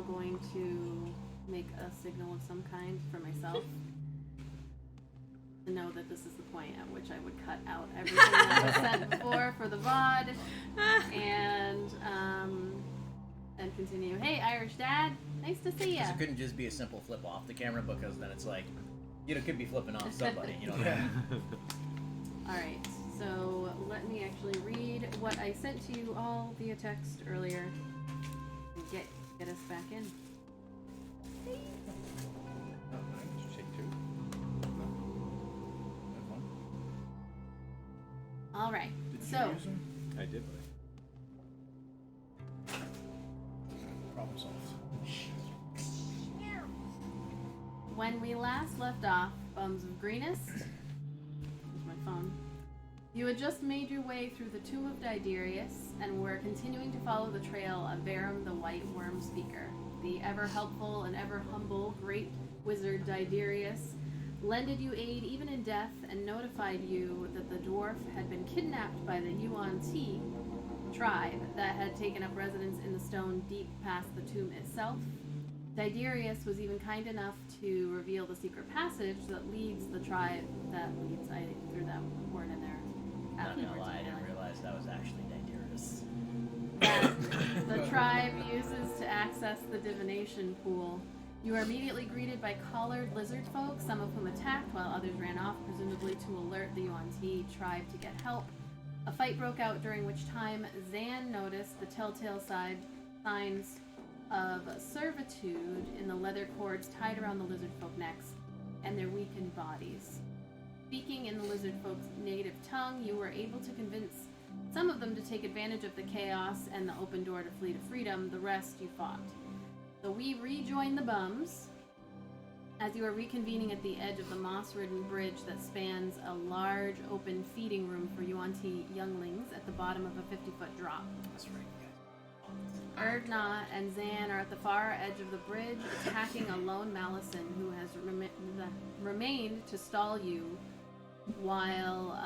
going to make a signal of some kind for myself to know that this is the point at which I would cut out everything that was said before for the VOD and continue. Hey, Irish Dad, nice to see you. Because it couldn't just be a simple flip off the camera, because then it's like, you know, it could be flipping off somebody, you know what I mean? Alright, so let me actually read what I sent to you all via text earlier and get us back in. Alright, so I did. Problem solved. when we last left off, Bums of Greenest, here's my phone, you had just made your way through the Tomb of Diderius and were continuing to follow the trail of Verum the White Worm Speaker. The ever-helpful and ever-humble great wizard Diderius lended you aid even in death and notified you that the dwarf had been kidnapped by the Yuan-Ti tribe that had taken up residence in the stone deep past the tomb itself. Diderius was even kind enough to reveal the secret passage that leads the tribe, I threw that word in there. Not gonna lie, I didn't realize that was actually Diderius. That the tribe uses to access the divination pool. You are immediately greeted by collared lizard folk, some of whom attacked while others ran off, presumably to alert the Yuan-Ti tribe to get help. A fight broke out, during which time Zan noticed the telltale signs of servitude in the leather cords tied around the lizard folk necks and their weakened bodies. Speaking in the lizard folk's native tongue, you were able to convince some of them to take advantage of the chaos and the open door to flee to freedom. The rest you fought. So we rejoin the Bums as you are reconvening at the edge of the moss-ridden bridge that spans a large open feeding room for Yuan-Ti younglings at the bottom of a 50-foot drop. That's right, Erdna and Zan are at the far edge of the bridge, attacking a lone Malison who has remained to stall you, while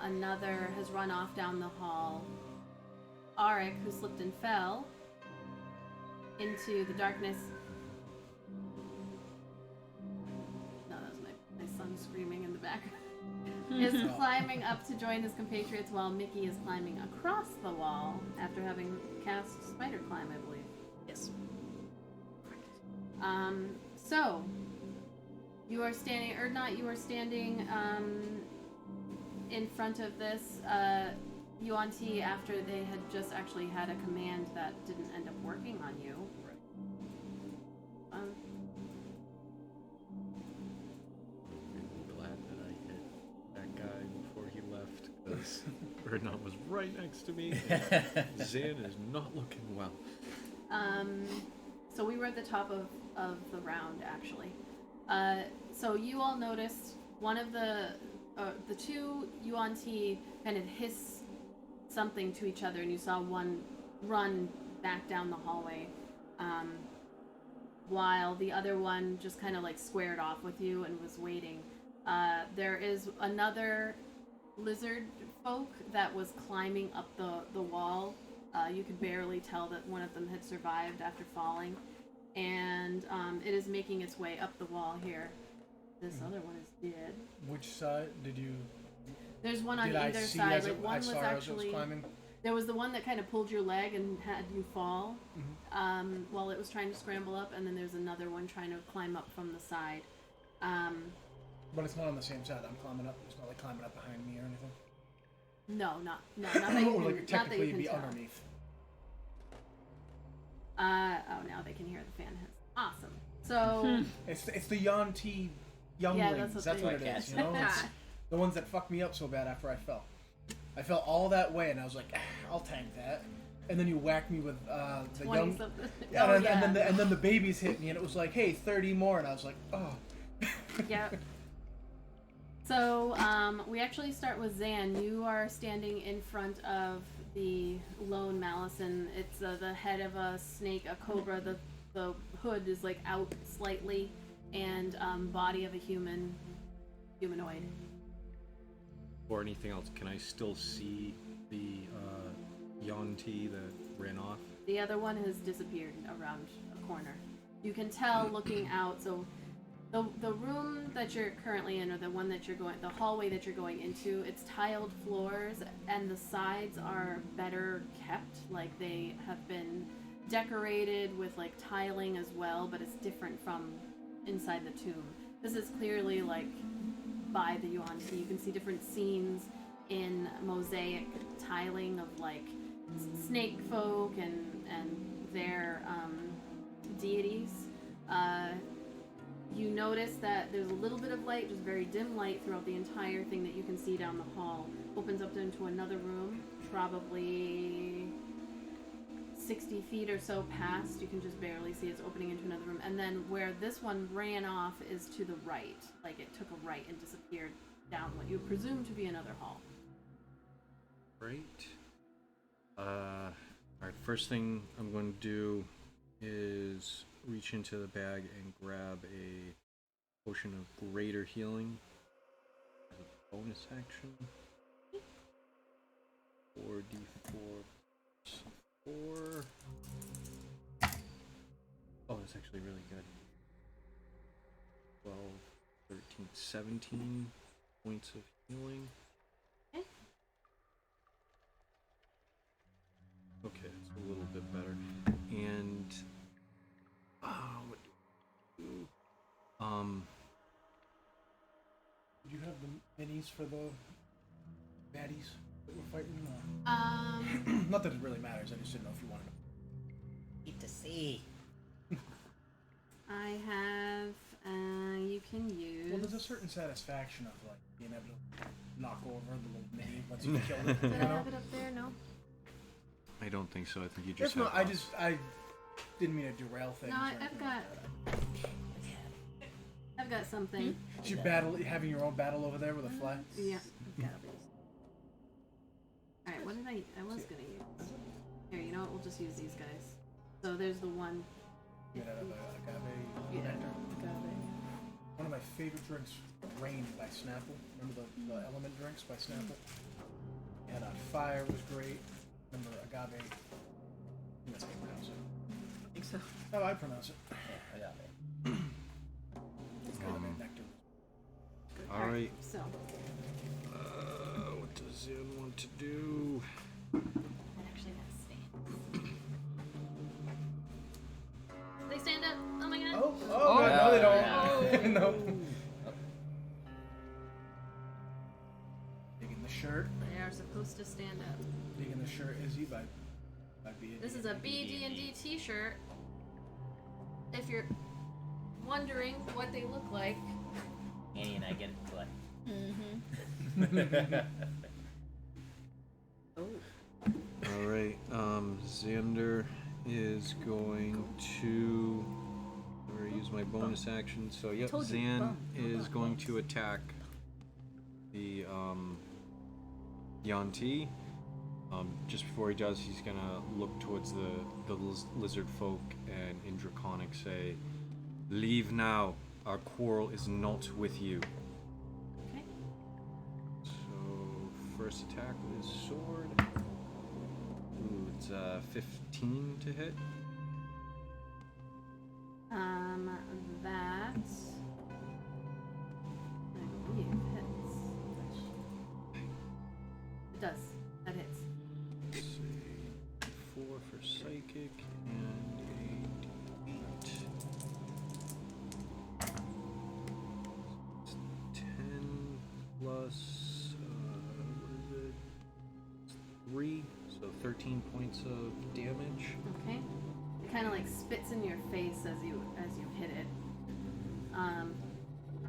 another has run off down the hall. Arik, who slipped and fell into the darkness. No, that was my son screaming in the background. Is climbing up to join his compatriots while Mickey is climbing across the wall after having cast Spider Climb, I believe. Yes. So, you are standing, Erdnot, you are standing in front of this Yuan-Ti after they had just actually had a command that didn't end up working on you. I'm glad that I hit that guy before he left, because Erdnot was right next to me. Zan is not looking well. So we were at the top of the round, actually. So you all noticed one of the two Yuan-Ti kind of hiss something to each other, and you saw one run back down the hallway, while the other one just kind of like squared off with you and was waiting. There is another lizard folk that was climbing up the wall. You could barely tell that one of them had survived after falling, and it is making its way up the wall here. This other one is dead. Which side did you? There's one on Did I either see side. as Like one I was saw as it actually. was climbing? There was the one that kind of pulled your leg and had you fall while it was trying to scramble up, and then there's another one trying to climb up from the side. But it's not on the same side. I'm climbing up. It's not like climbing up behind me or anything. No, not that you can, like not that you technically can be tell. underneath. Now they can hear the fan hiss. Awesome. So It's the Yuan-Ti younglings. that's what what they- it is. You know, it's the ones that fucked me up so bad after I fell. I fell all that way, and I was like, I'll tank that. And then you whacked me with the 20 young. something. Yeah, Oh, and then the babies hit me, and it was like, hey, 30 more, and I was like, oh. Yeah. So, we actually start with Zan. You are standing in front of the lone Malison. It's the head of a snake, a cobra. The hood is like out slightly, and body of a humanoid. Or anything else, can I still see the Yuan-Ti that ran off? The other one has disappeared around a corner. You can tell looking out. So the room that you're currently in, or the one that you're going, the hallway that you're going into, it's tiled floors, and the sides are better kept. Like they have been decorated with like tiling as well, but it's different from inside the tomb. This is clearly like by the Yuan Ti. You can see different scenes in mosaic tiling of like snake folk and their deities. You notice that there's a little bit of light, just very dim light throughout the entire thing that you can see down the hall. Opens up into another room, probably 60 feet or so past. You can just barely see it's opening into another room. And then where this one ran off is to the right. Like it took a right and disappeared down what you presume to be another hall. Great. Alright, first thing I'm going to do is reach into the bag and grab a potion of greater healing as a bonus action. 4d4 4. Oh, that's actually really good. 12, 13, 17 points of healing. Okay, it's a little bit better. And what do we do? Did you have the minis for the baddies that we're fighting? Or? Not that it really matters. I just didn't know if you wanted them. Need to see. I have, you can use... Well, there's a certain satisfaction of like being able to knock over the little mini once you kill it. Did I have it up there? No? I don't think so. I think you just If have not, I didn't mean to derail things. No, or I've anything got... like that. I've got something. Is you having your own battle over there with a flag? Yeah, I've got it. Alright, what did I was gonna use. Here, you know what? We'll just use these guys. So there's the one. Made out of agave Yeah, nectar. agave. One of my favorite drinks, Rain by Snapple. Remember the element drinks by Snapple? And Fire was great. Remember agave? That's how you pronounce it. I think so. Oh, How I pronounce it. Yeah, I got it. Agave nectar. Good. Alright. So, what does Zen want to do? I actually have stand. They stand up. Oh my god. Oh, God, no, they don't. yeah. No. Digging the shirt. They are supposed to stand up. Digging the shirt, Izzy by B&D. This is a BD&D t-shirt. If you're wondering what they look like. Annie and I get it to like. Oh. Alright, Xander is going to use my bonus action. So yep, Told you, Zan bum. is going to attack the Yanti. Just before he does, he's gonna look towards the lizard folk and in Draconic say, "Leave now. Our quarrel is not with you." Okay. So first attack with his sword. Ooh, it's 15 to hit. That I believe hits. It does. That hits. Let's see, 4 for psychic and a d8. It's 10 plus what is it? 3, so 13 points of damage. Okay. It kind of like spits in your face as you hit it.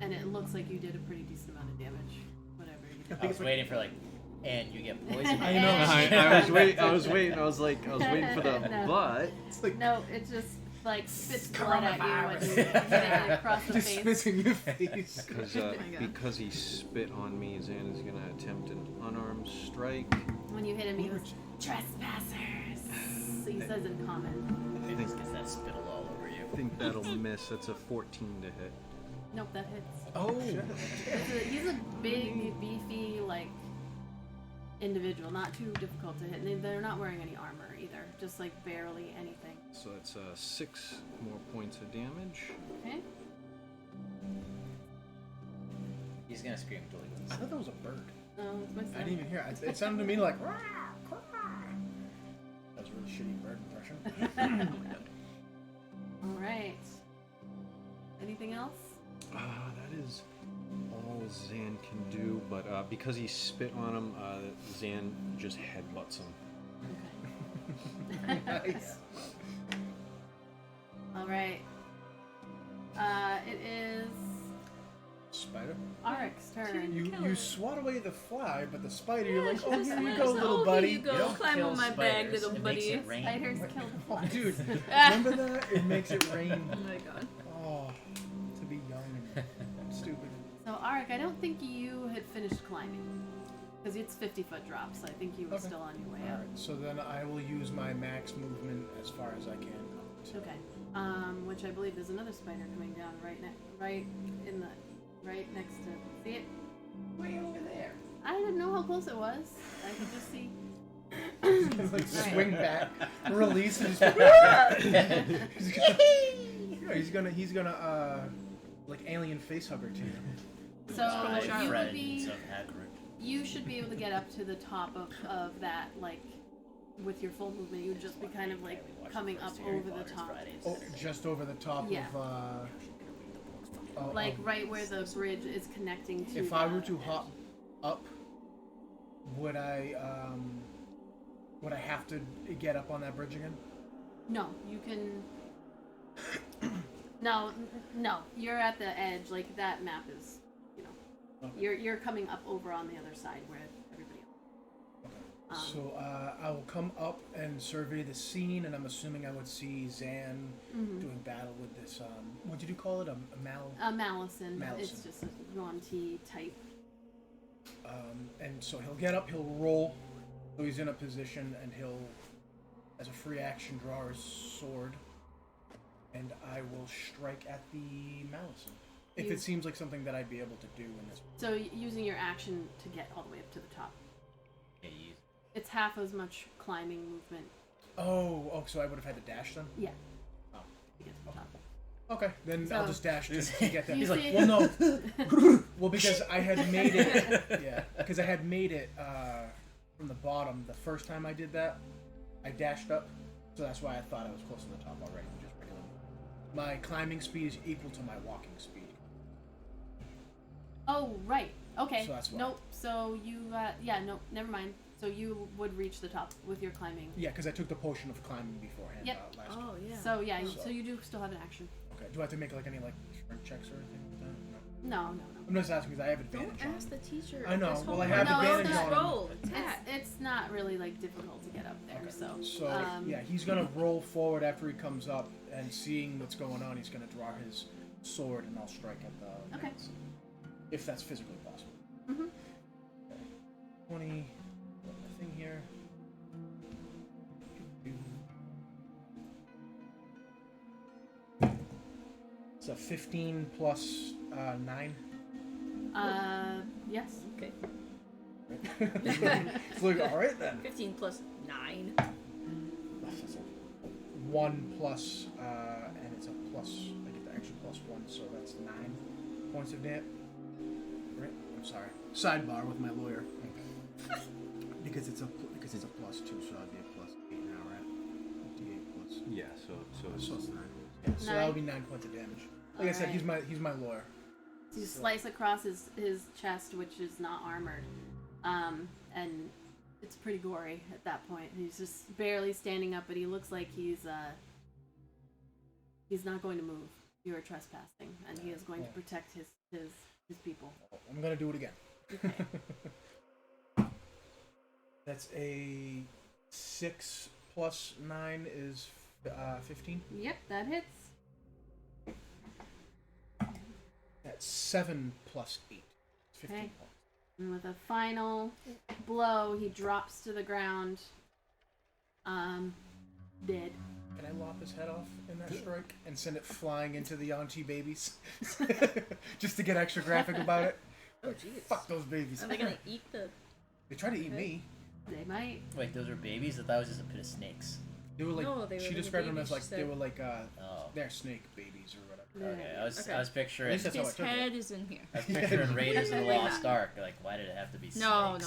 And it looks like you did a pretty decent amount of damage. Whatever you did. I was waiting for like, and you get poisoned. I know. I was waiting. I was waiting for the No. but. It's like No, it just like spits blood at you when you hit it across the just face. spits in your face. Because he spit on me, Zan is gonna attempt an unarmed strike. When you hit him, he goes, "Trespassers." So he says in common. It just gets that spittle all over you. I think that'll miss. That's a 14 to hit. Nope, that hits. Oh, He's a big, beefy, like individual, not too difficult to hit. And they're not wearing any armor either, just like barely anything. So that's 6 more points of damage. Okay. He's gonna scream until he I wins. thought that was a bird. Oh, it's my I son. didn't even hear it. It sounded to me like. That was a really shitty bird impression. All right. Anything else? That is all Zan can do, but because he spit on him, Zan just headbutts him. Okay. Nice. All right. It is Spider. Arik's turn. You swat away the fly, but the spider, you're like, oh, just here you like, go, oh, little here buddy. you go. You don't Climb kill on my bag, spiders, little it makes buddy. it rain. Spiders kill the Oh, flies. dude, remember that? It makes it rain. Oh my god. Oh, to be young and stupid. So Arik, I don't think you had finished climbing because it's 50-foot drop, so I think you were Okay. still on your way up. Alright, so then I will use my max movement as far as I can. Okay. Which I believe there's another spider coming down right next to. See it? Way over there. I didn't know how close it was. I could just see. Like swing back, release, and he's gonna like alien face hugger to you. So you would Friends be. of Hagrid. You should be able to get up to the top of that, like, with your full movement. You would just be kind of like coming up over the top. Oh, just over the top Yeah. of Like right where the bridge is connecting to. if I were to hop up, would I have to get up on that bridge again? No, you can. No, you're at the edge. Like that map is, Okay. you're coming up over on the other side where everybody else. So I will come up and survey the scene, and I'm assuming I would see Zan doing battle with this. What did you call it? A Malison. Malison. It's just a Yuan-Ti type. And so he'll get up, he'll roll, so he's in a position, and he'll, as a free action, draw his sword, and I will strike at the Malison. If it seems like something that I'd be able to do in this. So using your action to get all the way up to the top. Yeah, you use It's half as much climbing movement. Oh, so I would have had to dash then? Yeah. Oh. To get to the top. Okay, then So- I'll just dash to get there. You see- well, no. Well, because I had made it. Yeah, because I had made it from the bottom the first time I did that. I dashed up, so that's why I thought I was close to the top already. Just regular. My climbing speed is equal to my walking speed. Oh, right. Okay. So that's why. Nope. So you, nope, never mind. So you would reach the top with your climbing. Yeah, because I took the potion of climbing beforehand Yep. last time. Oh yeah. So yeah, So- so you do still have an action. Okay. Do I have to make like any strength checks or anything with that? No. I'm just asking because I have Don't advantage on ask it. the teacher. I know, That's well, I homework. have advantage just on him. roll. Attack. It's not really like difficult to get up there. Okay. So Yeah, he's gonna roll forward after he comes up, and seeing what's going on, he's gonna draw his sword, and I'll strike at the. Okay. Malison, if that's physically possible. Mhm. Okay. 20. Got my thing here. It's a 15 plus 9. yes. Okay. It's like, all right then. 15 plus 9. That's a 1 plus, and it's a plus. I get the extra plus 1, so that's 9 points of damage. Right? I'm sorry. Sidebar with my lawyer. Because it's a plus 2, so that'd be a plus 8 now, right? D8 plus. Yeah, so So it's 9. Yeah, so that'll be 9 points of damage. Like I said, Alright. he's my lawyer. So you slice across his chest, which is not armored, and it's pretty gory at that point. He's just barely standing up, but he looks like he's not going to move. You are trespassing, and he is going to protect his people. I'm gonna do it again. Okay. That's a 6 plus 9 is 15. Yep, that hits. That's 7 plus 8. 15 Okay. points. And with a final blow, he drops to the ground, dead. Can I lop his head off in that strike and send it flying into the Yanti babies? Just to get extra graphic about it. Oh jeez. Fuck those babies. Are they gonna eat the They tried to eat me. They might. Wait, those are babies? I thought it was just a pit of snakes. They were like. No, they were she the described them babies, as like she they said. were like Oh. they're snake babies or whatever. Okay, I was Okay. I was picturing At least that's how I His took it. head is in here. I was picturing Raiders of the Like Lost that. Ark. Like, why did it have to be snakes? No, not.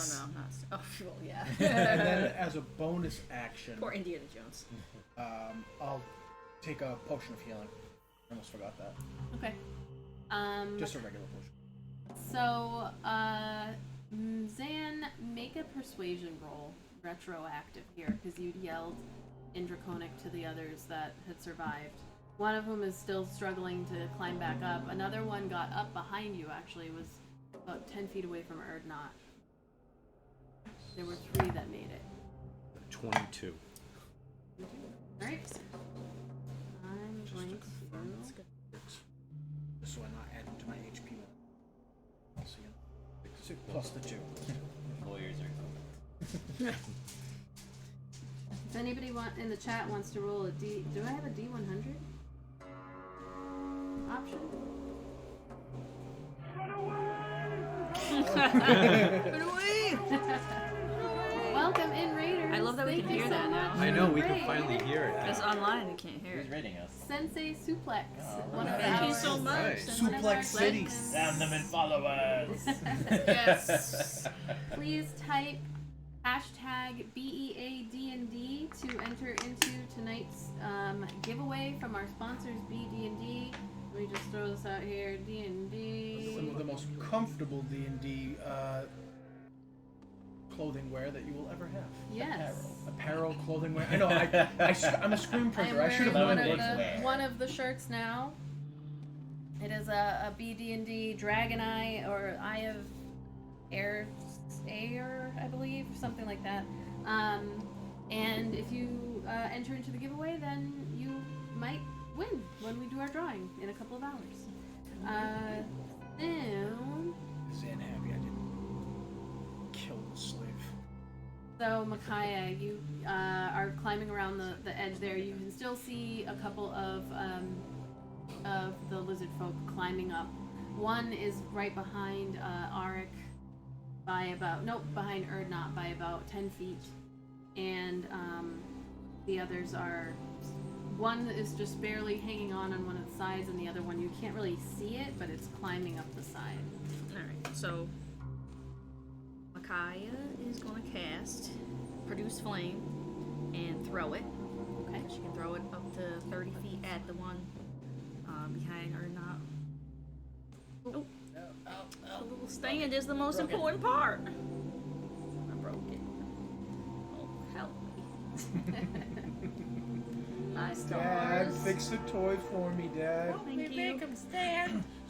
Oh, well, yeah. And then as a bonus action, Poor Indiana Jones. I'll take a potion of healing. I almost forgot that. Okay. Just a regular potion. So, Zan, make a persuasion roll, retroactive here, because you'd yelled in Draconic to the others that had survived. One of whom is still struggling to climb back up. Another one got up behind you, actually, was about 10 feet away from Erdnot. There were 3 that made it. 22. Alright. I'm going to... Just so I'm not adding to my HP. I'll see you. 6 plus the 2. Lawyers are If anybody in the chat wants to roll a D... Do I have a D100? Option? Run away! Welcome in, Raiders! I love that we Thank can you hear so that now. much I know, for we the can raid. finally hear it. Because online, you can't hear Who's it. rating us? Sensei Suplex. Oh, One of Thank you our- so much. Nice. one of our Suplex City. legends. Damn them and followers! Yes. Please type hashtag BEADND to enter into tonight's giveaway from our sponsors BD&D. Let me just throw this out here. Some D&D. of the most comfortable D&D clothing wear that you will ever have. Yes. Apparel, clothing wear. I know. I'm a screen I am printer. I should wearing have known one of, that. the, one of the shirts now. It is a BD&D Dragon Eye or Eye of Air, I believe, something like that. And if you enter into the giveaway, then you might win when we do our drawing in a couple of hours. Then, Zan happy I didn't kill the slave. so Micaiah, you are climbing around the edge there. You can still see a couple of the lizard folk climbing up. One is right behind Arik behind Erdnot by about 10 feet. And the others are, one is just barely hanging on one of the sides, and the other one you can't really see it, but it's climbing up the side. Alright, so Micaiah is going to cast Produce Flame and throw it. Okay. She can throw it up to 30 feet at the one behind or not. Oh, the little stand is the most important part. I broke it. Oh, help me. My Dad, stars. fix the toy for me, Dad. Thank you.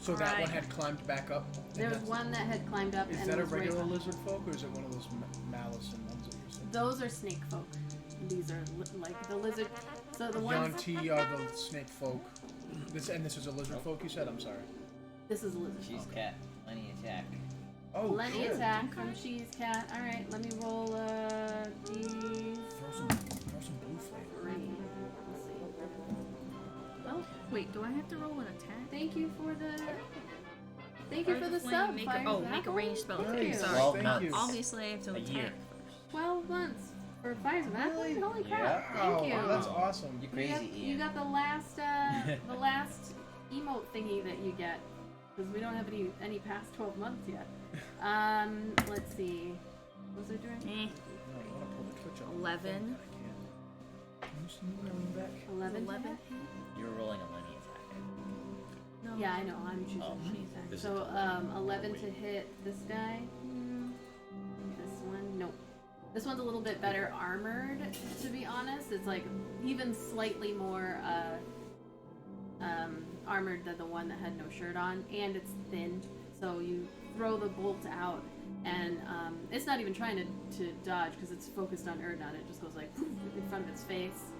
So that one Right. had climbed back up. and There was that's- one that had climbed up Is and that a was right regular behind. lizard folk, or is it one of those Malison ones that you're saying? Those are snake folk. These are like the lizard. So the ones. Yanti are the snake folk. This is a lizard folk. You said. I'm sorry. This is a lizard She's folk. cat. Lenny attack. Oh, Lenny shit. attack from Cheese Cat. All right, let me roll D3. Throw some blue flavor. Let's see. Oh, wait, do I have to roll an attack? Thank you for the. Thank you for the Flame, sub. make Fire a, oh, make a Apple. ranged spell. Thank Okay, you. sorry. 12 Thank months. you. Obviously, I have to A attack year. first. 12 months for Fires of Apple. Holy crap! Yeah. Thank Oh, you. that's awesome. You You crazy, got, Ian. you got the last emote thingy that you get because we don't have any past 12 months yet. Let's see. What was I doing? Eh, No, you want to pull the Twitch up. 11. I can't. Can you sneak around back? 11. 11. You're rolling a Lenny attack. No. Yeah, I know. I'm choosing Oh. cheese attack. This So 11 to hit this guy. This one, nope. This one's a little bit better armored, to be honest. It's like even slightly more armored than the one that had no shirt on, and it's thin. So you throw the bolt out, and it's not even trying to dodge because it's focused on Erdnot. It just goes like poof in front of its face,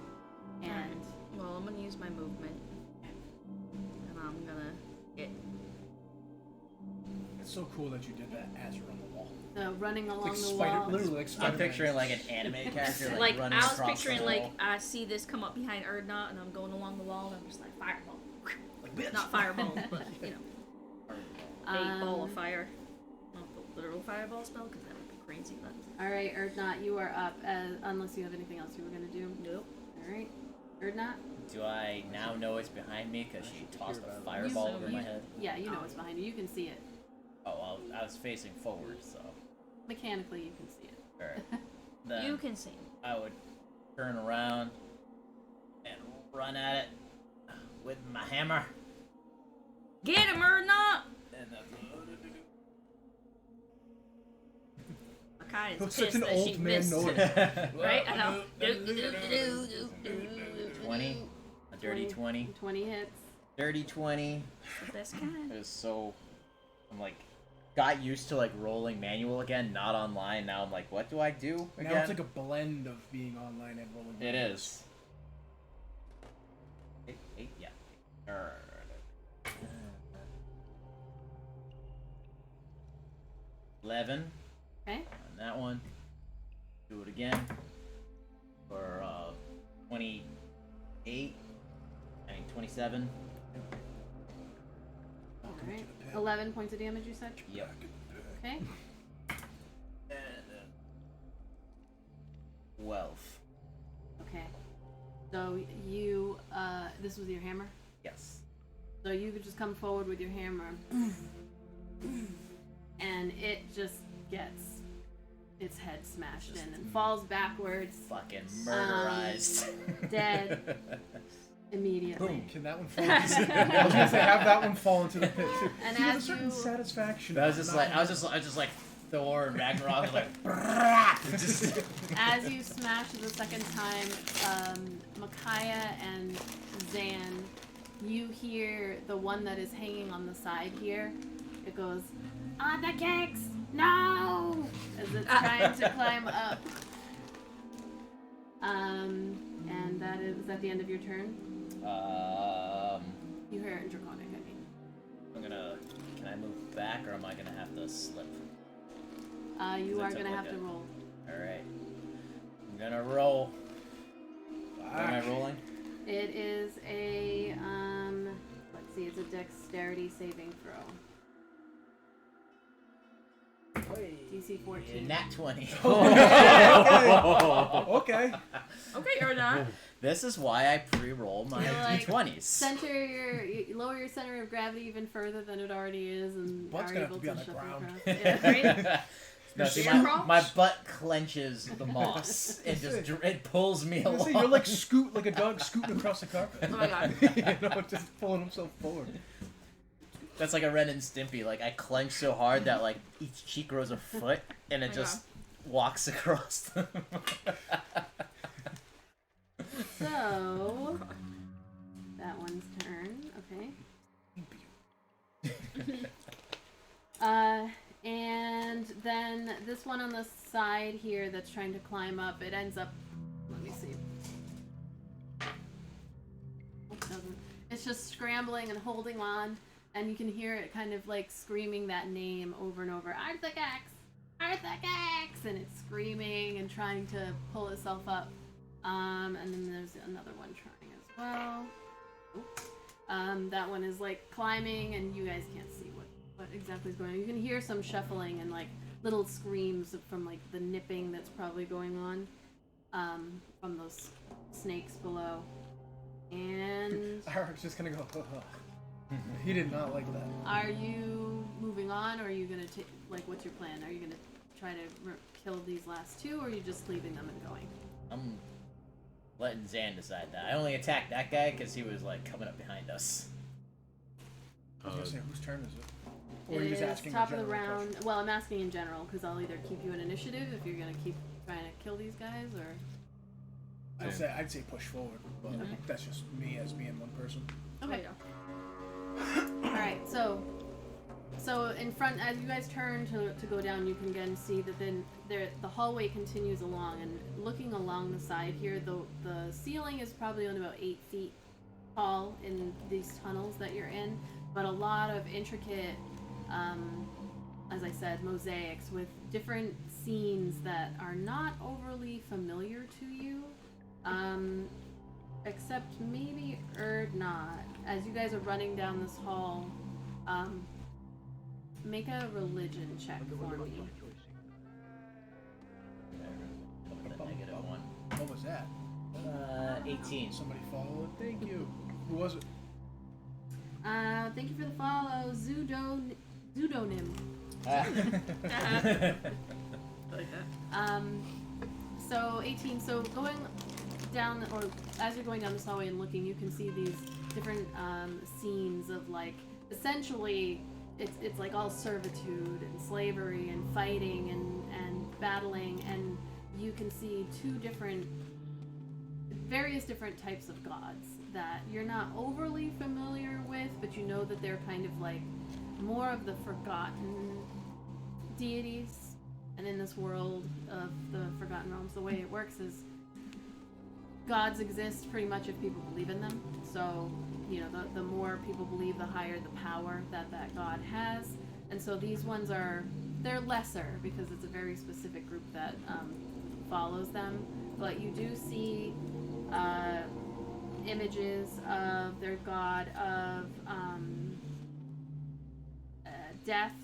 and Well, I'm gonna use my movement. And I'm gonna hit. It's so cool that you did that as you're on the wall. running along Like the spider, wall. literally like I'm Spider-Man. picturing like an anime character like, Like, running I was across picturing, the like, wall. I see this come up behind Erdnot, and I'm going along the wall, and I'm just like, fireball. Like, bitch. Not fireball, but, you know, a ball of fire. Not the literal fireball spell, because that would be crazy left. Alright, Erdnot, you are up, unless you have anything else you were gonna do. Nope. Alright. Erdnot? Do I now know it's behind me because she tossed a fireball over my head? Yeah, you know what's behind you. You can see it. Oh, well, I was facing forward, so. Mechanically, you can see it. Alright. Then You can see. I would turn around and run at it with my hammer. Get him, Erdnot! And Makai is It was pissed such an that she old man missed. noise. Right? I know. 20. A dirty 20. 20 hits. Dirty 20. The best kind. It was so. I'm like. Got used to like rolling manual again, not online. Now I'm like, what do I do again? Now it's like a blend of being online and rolling. It games. is. Eight, yeah. 11. Okay. On that one. Do it again. For 28. I mean 27. Alright. 11 points of damage, you said? Yep. Okay. And 12. Okay. So you, this was your hammer? Yes. So you could just come forward with your hammer. And it just gets its head smashed in and falls backwards. Fucking murderized. Dead. Immediately. Boom! Can that one fall? I was gonna say, have that one fall into the pit too. And See, there's a as certain you- satisfaction. I was just like Thor and Ragnarok, like just As you smash it the second time, Micaiah and Zan, you hear the one that is hanging on the side here. It goes, "On the cakes! No!" As it's trying to climb up. And that is at the end of your turn. You hear it in Draconic, I mean. Can I move back or am I gonna have to slip? You I are took gonna like have a- to roll. Alright. I'm gonna roll. What am I rolling? It is a, let's see, it's a dexterity saving throw. DC 14. Nat 20. Okay. Okay, Erdnot. This is why I pre-roll my You're like, d20s. you lower your center of gravity even further than it already is, and Butt's are gonna have able to be on the shuffle ground. across. Yeah, right? No, see, Bear my crawls? butt clenches the moss. It pulls me I was along. gonna say, you're like a dog scooting across the carpet. Oh my god. You know, just pulling himself forward. That's like a Ren and Stimpy. Like I clench so hard that like each cheek grows a foot, and it Oh my just walks across them. So, that one's turn. Okay. And then this one on the side here that's trying to climb up, it ends up. Let me see. It doesn't. It's just scrambling and holding on, and you can hear it kind of like screaming that name over and over. Ss'tck'al! Ss'tck'al! And it's screaming and trying to pull itself up. And then there's another one trying as well. Oops. That one is like climbing, and you guys can't see what exactly is going on. You can hear some shuffling and like little screams from like the nipping that's probably going on from those snakes below. And Eric's just gonna go. He did not like that. are you moving on, or are you gonna take like what's your plan? Are you gonna try to kill these last two, or are you just leaving them and going? I'm letting Zan decide that. I only attacked that guy because he was like coming up behind us. I was gonna say, whose turn is it? Or It are you just is asking a top of the general round. question? Well, I'm asking in general because I'll either keep you in initiative if you're gonna keep trying to kill these guys, or I'd say push forward, but Okay. that's just me as being one person. okay. Oh, All right. So in front, as you guys turn to go down, you can again see that then the hallway continues along, and looking along the side here, the ceiling is probably only about 8 feet tall in these tunnels that you're in, but a lot of intricate, as I said, mosaics with different scenes that are not overly familiar to you, except maybe Erdnot. As you guys are running down this hall, make a religion check for me. With a -1. What was that? 18. Somebody followed. Thank you. Who was it? Thank you for the follow, Pseudonym. Like that. So 18. So going down, or as you're going down this hallway and looking, you can see these different scenes of like essentially it's like all servitude and slavery and fighting and battling, and you can see various different types of gods that you're not overly familiar with, but you know that they're kind of like more of the forgotten deities. And in this world of the Forgotten Realms, the way it works is gods exist pretty much if people believe in them. So, you know, the more people believe, the higher the power that god has. And so these ones they're lesser because it's a very specific group that follows them. But you do see images of their god of death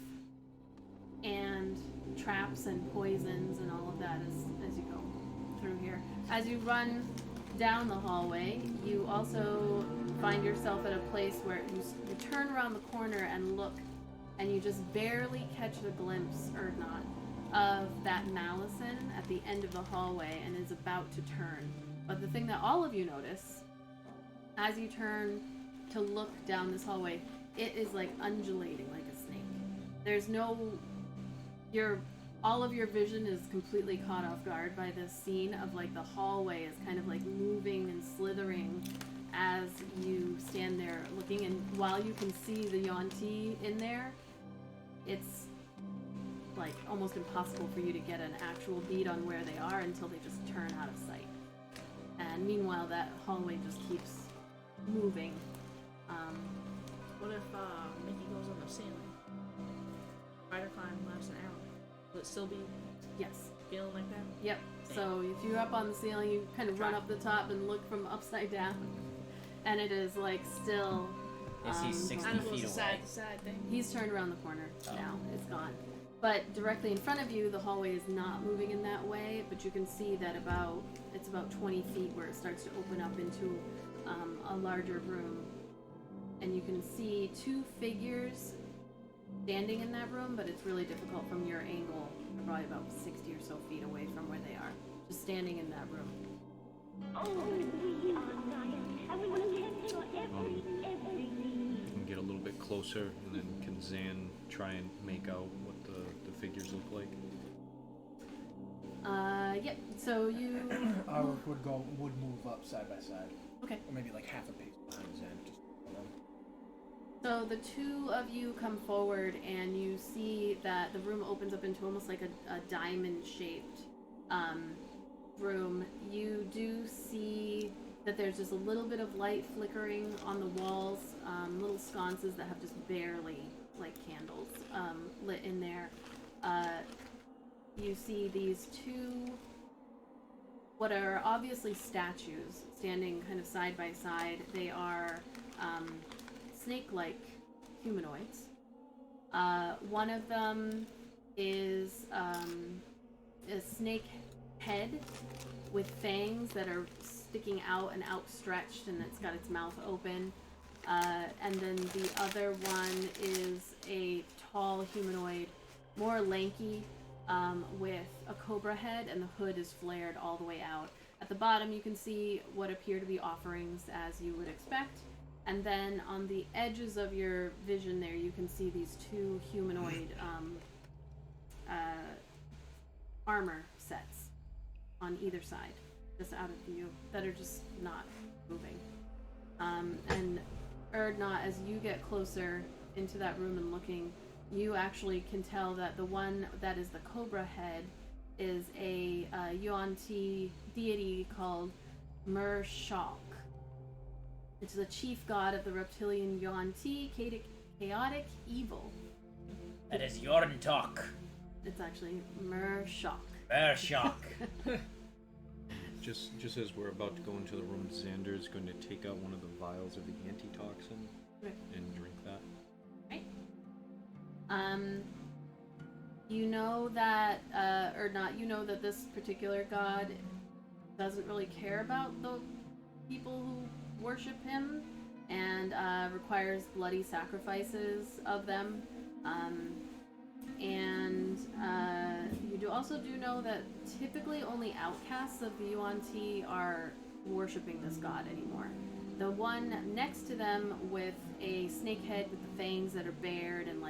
and traps and poisons and all of that as you go through here. As you run down the hallway, you also find yourself at a place where you turn around the corner and look, and you just barely catch a glimpse, or not, of that Malison at the end of the hallway and is about to turn. But the thing that all of you notice, as you turn to look down this hallway, it is like undulating like a snake. There's no... all of your vision is completely caught off guard by this scene of like the hallway is kind of like moving and slithering as you stand there looking, and while you can see the Yuan-ti in there, it's like almost impossible for you to get an actual bead on where they are until they just turn out of sight. And meanwhile, that hallway just keeps moving. What if Mickey goes on the ceiling? Spider climb lasts an hour. Will it still be Yes. feeling like that? Yep. So if you're up on the ceiling, you kind of run up the top and look from upside down, and it is like still. Is he 60 Kind of feet goes away? side to side thing. He's turned around the corner Oh. now. It's gone. But directly in front of you, the hallway is not moving in that way. But you can see that it's about 20 feet where it starts to open up into a larger room, and you can see two figures standing in that room, but it's really difficult from your angle. They're probably about 60 or so feet away from where they are, just standing in that room. You can get a little bit closer, and then can Zan try and make out what the figures look like? Yep. So you. Our would move up side by side. Okay. Or maybe like half a pace behind Zen. Just So the two of you come forward, and you see that the room opens up into almost like a diamond-shaped room. You do see that there's just a little bit of light flickering on the walls, little sconces that have just barely, like candles, lit in there. You see these two, what are obviously statues, standing kind of side by side. They are snake-like humanoids. One of them is a snake head with fangs that are sticking out and outstretched, and it's got its mouth open. And then the other one is a tall humanoid, more lanky, with a cobra head, and the hood is flared all the way out. At the bottom, you can see what appear to be offerings, as you would expect. And then on the edges of your vision there, you can see these two humanoid armor sets on either side, just out of view, that are just not moving. And Erdnot, as you get closer into that room and looking, you actually can tell that the one that is the cobra head is a Yuan-ti deity called Shok. It's the chief god of the reptilian Yuan-ti, chaotic evil. That is Yorn talk. It's actually Shok. Shock. Just as we're about to go into the room, Xander is going to take out one of the vials of the antitoxin Right. and drink that. Right. You know that, or not, you know that this particular god doesn't really care about the people who worship him and requires bloody sacrifices of them. And you also do know that typically only outcasts of the Yuan-Ti are worshipping this god anymore. The one next to them with a snake head with the fangs that are bared and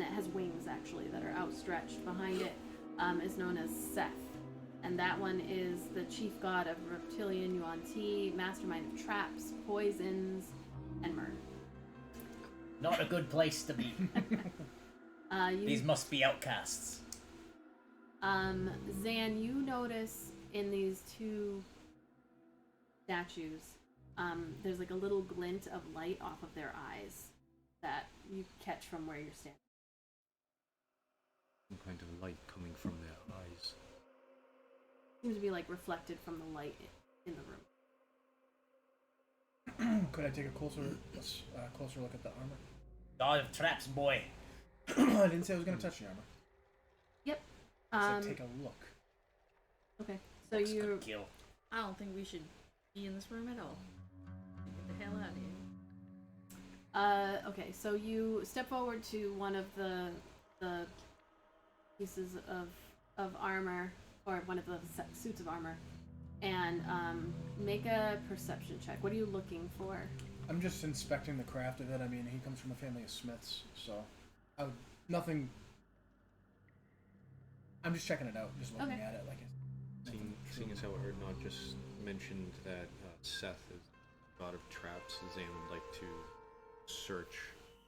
that has wings actually that are outstretched behind it is known as Seth. And that one is the chief god of reptilian Yuan-Ti, mastermind of traps, poisons, and murder. Not a good place to be. These must be outcasts. Zan, you notice in these two statues, there's like a little glint of light off of their eyes that you catch from where you're standing. Some kind of light coming from their eyes. Seems to be like reflected from the light in the room. Could I take a closer look at the armor? God of traps, boy. I didn't say I was going to touch the armor. Yep. I said take a look. Okay. So Looks you. good kill. I don't think we should be in this room at all. Get the hell out of here. Okay. So you step forward to one of the pieces of armor, or one of the suits of armor, and make a perception check. What are you looking for? I'm just inspecting the craft of it. I mean, he comes from a family of smiths, so nothing. I'm just checking it out, just looking Okay. at it. Like, Seeing as how Erdnot just mentioned that Seth is god of traps, Zan would like to search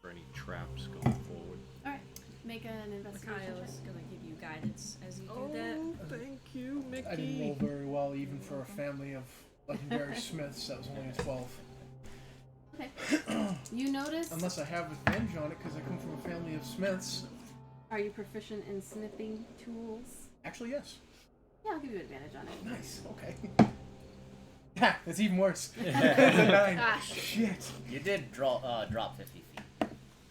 for any traps going forward. All right. Make an investigation Mikhail check. is gonna give you guidance as you do that. Thank you, Mickey. I didn't roll very well, even for a family of legendary smiths. That was only a 12. Okay. You notice. Unless I have advantage on it, because I come from a family of smiths. Are you proficient in smithing tools? Actually, yes. Yeah, I'll give you advantage on it. Nice. Okay. Ha! That's even worse. That's a 9. Gosh. Shit. You did drop 50 feet.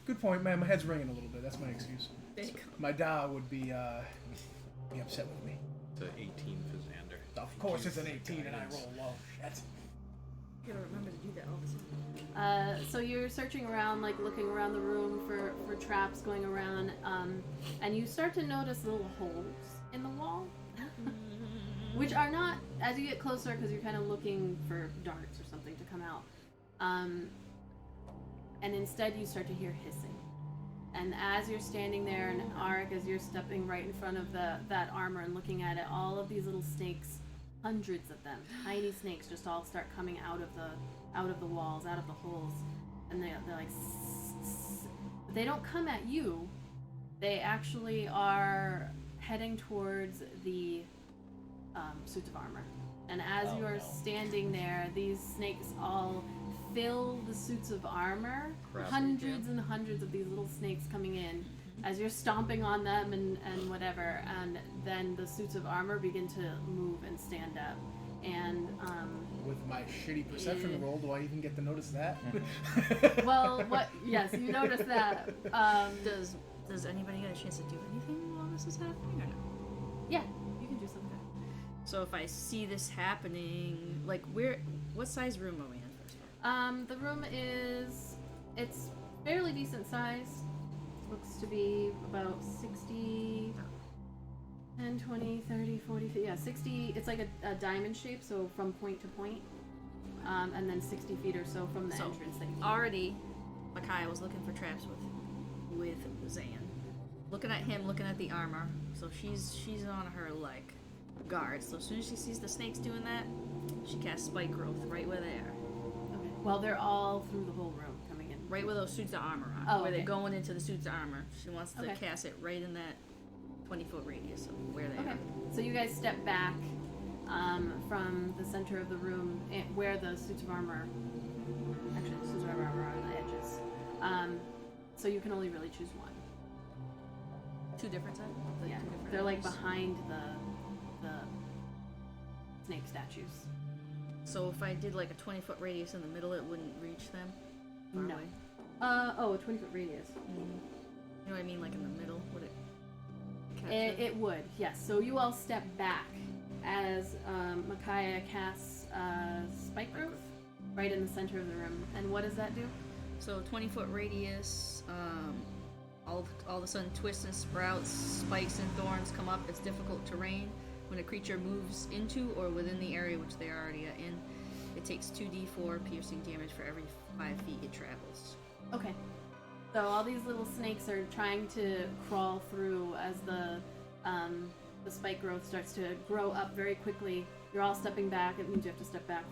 Good point, man. My head's ringing a little bit. That's my excuse. There you go. My da would be upset with me. It's an 18 for Xander. Of course, it's an 18 and I roll low. Shit. You gotta remember to do that all the time. So you're searching around, like looking around the room for traps going around, and you start to notice little holes in the wall, which are not, as you get closer, because you're kind of looking for darts or something to come out, and instead you start to hear hissing. And as you're standing there, and Arik, as you're stepping right in front of that armor and looking at it, all of these little snakes, hundreds of them, tiny snakes, just all start coming out of the walls, out of the holes, and they're like, but they don't come at you. They actually are heading towards the suits of armor. And as you are standing there, these snakes all fill the suits of armor. Crap. Hundreds and hundreds of these little snakes coming in as you're stomping on them and whatever. And then the suits of armor begin to move and stand up. And, With my shitty perception roll, do I even get to notice that? well, yes, you notice that. Does anybody get a chance to do anything while this is happening or no? Yeah, you can do something. So if I see this happening, like what size room are we in first of all? The room it's fairly decent size. Looks to be about 60, 10, 20, 30, 40, yeah, 60. It's like a diamond shape, so from point to point. And then 60 feet or so from the entrance that you came. Already, Mikhail was looking for traps with Zan. Looking at him, looking at the armor. So she's on her like guard. So as soon as she sees the snakes doing that, she casts spike growth right where they are. Okay. Well, they're all through the whole room coming in. Right where those suits of armor are. Oh, where okay. they're going into the suits of armor. She wants to Okay. cast it right in that 20-foot radius of where they Okay. are. So you guys step back from the center of the room where the suits of armor. Actually, the suits of armor are on the edges. So you can only really choose one. Two different sides? Yeah, Two different they're like areas? behind the snake statues. So if I did like a 20-foot radius in the middle, it wouldn't reach them? Far No. away? A 20-foot radius. You know what I mean? Like in the middle? Would it? It would, yes. So you all step back as Micaiah casts Spike Growth right in the center of the room. And what does that do? So 20-foot radius, all of a sudden twists and sprouts, spikes and thorns come up. It's difficult terrain. When a creature moves into or within the area which they are already in, it takes 2d4 piercing damage for every 5 feet it travels. Okay. So all these little snakes are trying to crawl through as the spike growth starts to grow up very quickly. You're all stepping back. It means you have to step back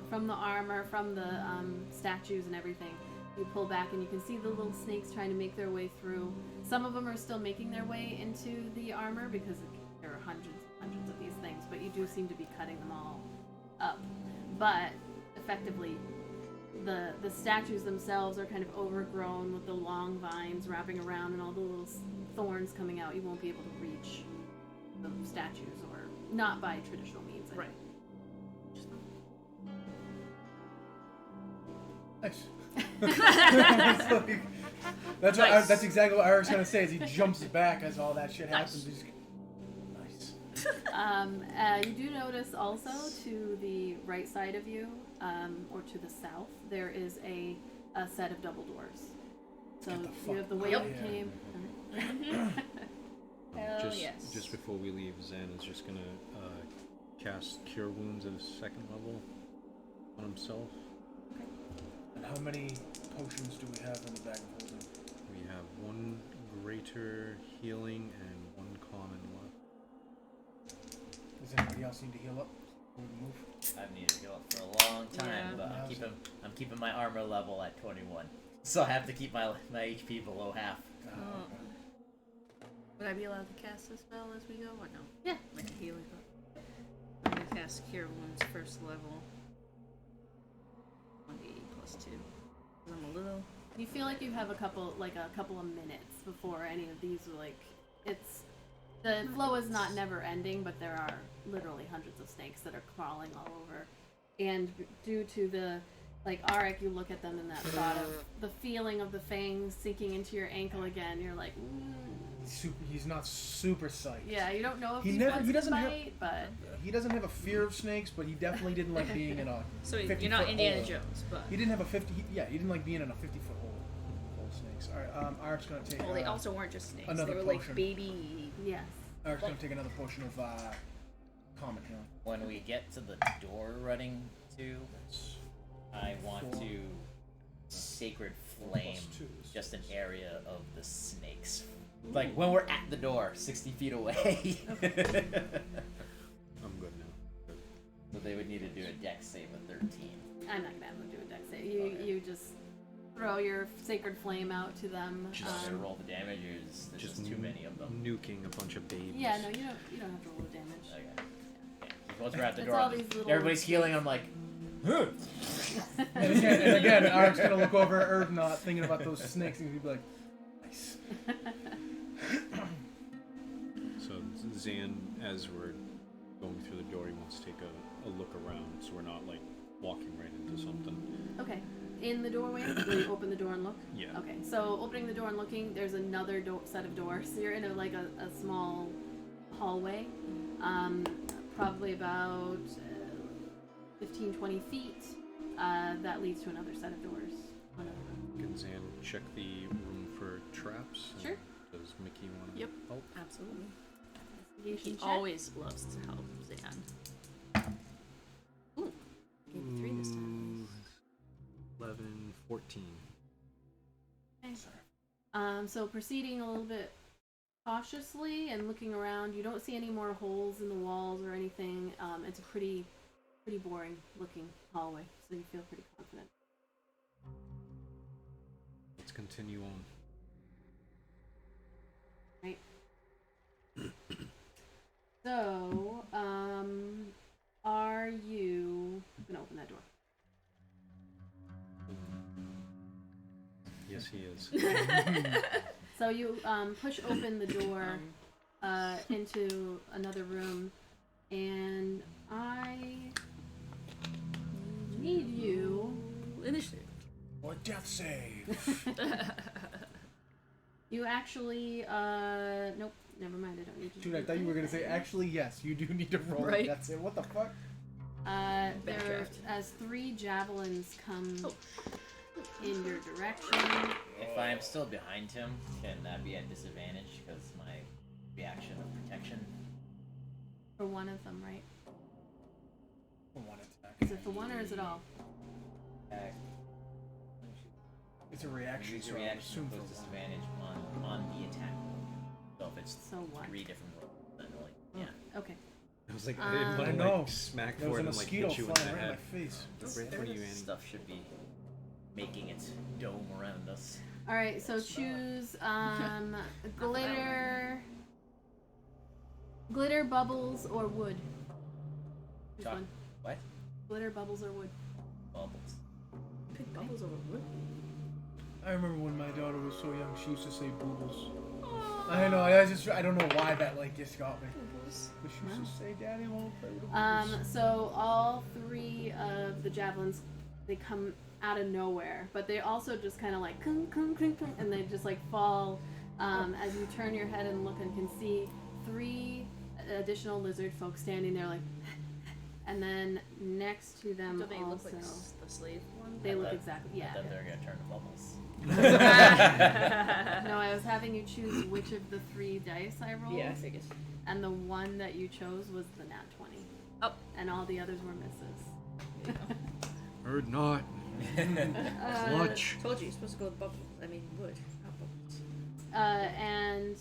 from the armor, from the statues and everything. You pull back and you can see the little snakes trying to make their way through. Some of them are still making their way into the armor because there are hundreds of these things, but you do seem to be cutting them all up. But effectively, the statues themselves are kind of overgrown with the long vines wrapping around and all the little thorns coming out. You won't be able to reach the statues, or not by traditional means. Anyway. Nice. It's like- that's what Nice. that's exactly what I was gonna say. Is he jumps back as all that shit happens. He's nice. You do notice also to the right side of you, or to the south, there is a set of double doors. So Get the you fuck have the way out you of here. came. Hell yes. Just before we leave, Zan is just gonna cast Cure Wounds at a 2nd level on himself. And how many potions do we have in the bag of holding? We have 1 greater healing and 1 common left. Does anybody else need to heal up? Before we move? I've needed to heal up for a long time, Yeah. but Yeah. I'm keeping my armor level at 21, so I have to keep my HP below half. Oh. Would I be allowed to cast this spell as we go, or no? Yeah. Like a healing spell. I'm gonna cast Cure Wounds 1st level. 1d plus 2. 'Cause I'm a little. You feel like you have a couple of minutes before any of these are the flow is not never ending, but there are literally hundreds of snakes that are crawling all over. And due to the, Arik, you look at them and that thought of the feeling of the fangs sinking into your ankle again, you're like, He's not super psyched. yeah, you don't know if He he's never- wants he to doesn't have- bite, but He doesn't have a fear of snakes, but he definitely didn't like being in a. So 50 you're not foot Indiana hole. Jones, but. He didn't have a 50. He didn't like being in a 50-foot hole. Full of snakes. All right. Arik's gonna take. Well, they also weren't just snakes. another They were potion. like baby. yes. Arik's gonna take another potion of common healing. When we get to the door running to, I want to sacred flame +2. just an area of the snakes. Like when we're at the door, 60 feet away. I'm good now. So they would need to do a dex save of 13. I'm not gonna have them do a dex save. You just throw your sacred flame out to them. Just to roll the damage, or is there just too many of them? Nuking a bunch of babies. Yeah, no, you don't have to roll the damage. Okay. Yeah. Once we're at the It's door, all these little- everybody's healing. I'm like, huh. And again, Arik's gonna look over at Erdnot, thinking about those snakes, and he'd be like, "Nice." So Zan, as we're going through the door, he wants to take a look around, so we're not like walking right into something. Okay. In the doorway, will you open the door and look? Yeah. Okay, so opening the door and looking, there's another set of doors. So you're in a small hallway, probably about 15, 20 feet. That leads to another set of doors. Can Zan check the room for traps? Sure. Does Mickey want to Yep. help? Absolutely. Investigation He check. always loves to help Zan. Ooh, gave me 3 this time. 11, 14. Okay. So proceeding a little bit cautiously and looking around, you don't see any more holes in the walls or anything. It's a pretty boring looking hallway, so you feel pretty confident. Let's continue on. Right. So, are you gonna open that door? Yes, he is. So you push open the door into another room, and I need you. Initiative. Or death save. You actually, nope, Never mind, I don't need to. Dude, I thought you were gonna say, actually, yes, you do need to roll. Right. That's it. What the fuck? There, Backdraft. as 3 javelins come Oh. in your direction. If I am still behind him, can that be at disadvantage because my reaction of protection? For one of them, right? One attack. Is it for one or is it all? It's a reaction, Use so your I reaction assume puts for one. disadvantage on the attack. So if it's So what? 3 different rolls, then like yeah. Okay. I was like, I didn't want I to know. like smack There was for a it and like mosquito hit you in flying the right in head. my face. Right in front of you, Annie. Stuff should be making its dome around us. All right. So choose glitter, bubbles, or wood. Choose Talk- one. What? Glitter, bubbles, or wood. Bubbles. Pick bubbles over wood. I remember when my daughter was so young, she used to say boobles. I know, I don't know why that like just got me. Bubbles. But she used to say, Daddy won't play with the boobles. So all 3 of the javelins, they come out of nowhere, but they also just kind of like kung, kung, kung, kung, and they just like fall as you turn your head and look and can see 3 additional lizard folk standing there like, and then next to them Do they also, look like the slave one? they look thought- exactly, I yeah. thought they were gonna turn to bubbles. No, I was having you choose which of the 3 dice I rolled, Yeah, I figured. and the one that you chose was the nat 20. Oh. And all the others were misses. Heard not. Clutch. Told you you're supposed to go with bubbles. I mean wood, not bubbles. And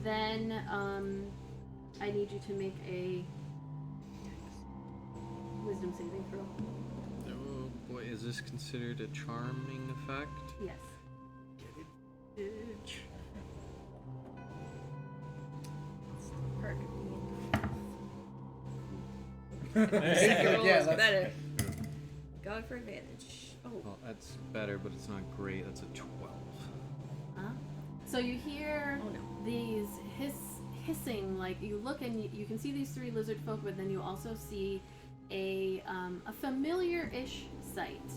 then I need you to make a wisdom saving throw. Oh boy, is this considered a charming effect? Yes. Bitch. Perfect. Yeah, that's better. Going for advantage. Oh. Well, that's better, but it's not great. That's a 12. So you hear Oh no. these hissing, like you look and you can see these 3 lizard folk, but then you also see a familiar-ish sight.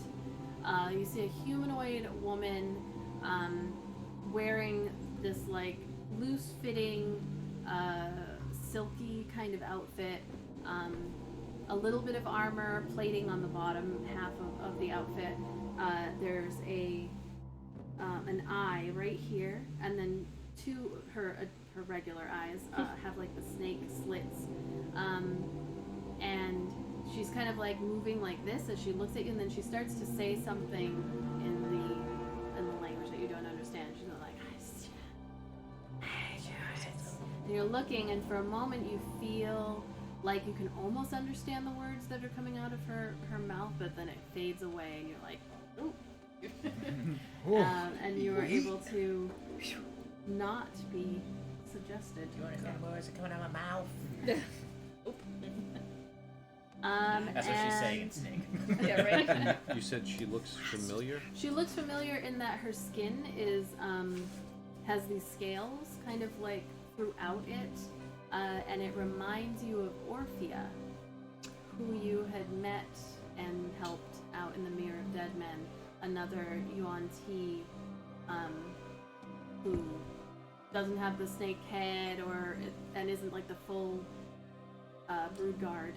You see a humanoid woman wearing this like loose-fitting, silky kind of outfit. A little bit of armor, plating on the bottom half of the outfit. There's an eye right here, and then 2 her regular eyes have like the snake slits, and she's kind of like moving like this as she looks at you, and then she starts to say something in the language that you don't understand. She's like, and you're looking, and for a moment you feel like you can almost understand the words that are coming out of her mouth, but then it fades away, and you're like, ooh. And you are able to not be suggested. You understand the words that come out of my mouth? That's what she's saying in Snake. Yeah, right. You said she looks familiar? She looks familiar in that her skin is has these scales kind of like throughout it, and it reminds you of Orphea, who you had met and helped out in the Mirror of Dead Men, another Yuan Ti, who doesn't have the snake head and isn't like the full brood guard,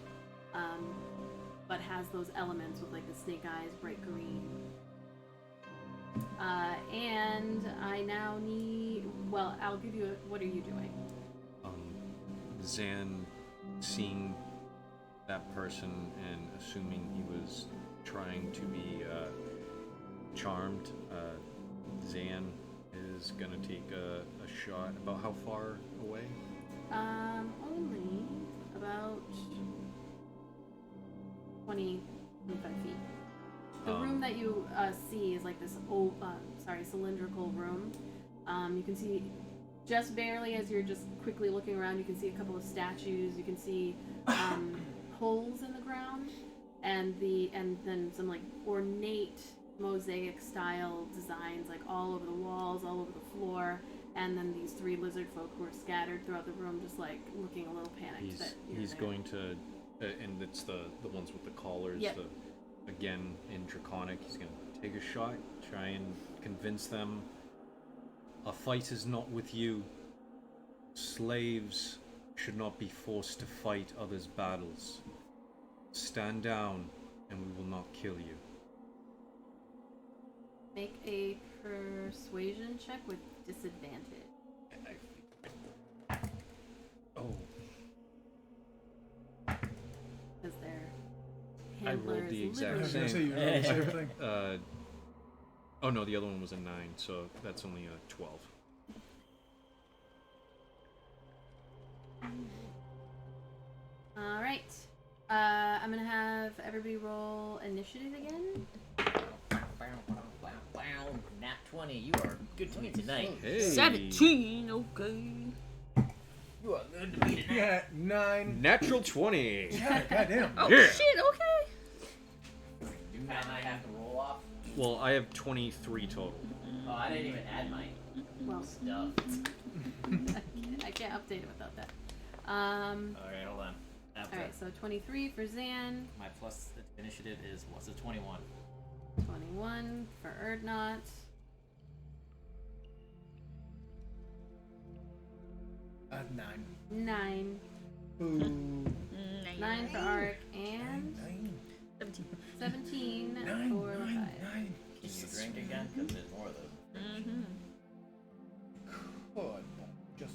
but has those elements with like the snake eyes, bright green. And I now need. Well, I'll give you. What are you doing? Zan, seeing that person and assuming he was trying to be charmed, Zan is gonna take a shot. About how far away? Only about 20, 25 feet. The room that you see is like this cylindrical room. You can see just barely as you're just quickly looking around, you can see a couple of statues, you can see holes in the ground, and then some like ornate mosaic style designs like all over the walls, all over the floor, and then these 3 lizard folk who are scattered throughout the room just like looking a little panicked that you're He's there. going to, and it's the ones with the collars. Yep. Again in Draconic, he's gonna take a shot, try and convince them. A fight is not with you. Slaves should not be forced to fight others' battles. Stand down, and we will not kill you. Make a persuasion check with disadvantage. Oh, Because their I handler rolled the is exact I was gonna say same. you rolled the same thing. Oh no, the other one was a 9, so that's only a 12. All right. I'm gonna have everybody roll initiative again. Nat 20, you are good to me tonight. Hey. 17, okay. You are good to me tonight. Yeah, 9. Natural 20. Yeah, goddamn. Oh Yeah. shit, okay. Do not I have to roll off? Well, I have 23 total. Oh, I didn't even add my Well, stuff. I can't update it without that. Alright, hold on. Alright, so 23 for Zan, My plus initiative is, what's it, 21? 21 for Erdnot. Uh, 9. 9. Ooh. 9 for Ark, and 17. 17 Nine. for Levi. 9. Can you drink again? Because there's more of those. Mm-hmm. Good. Just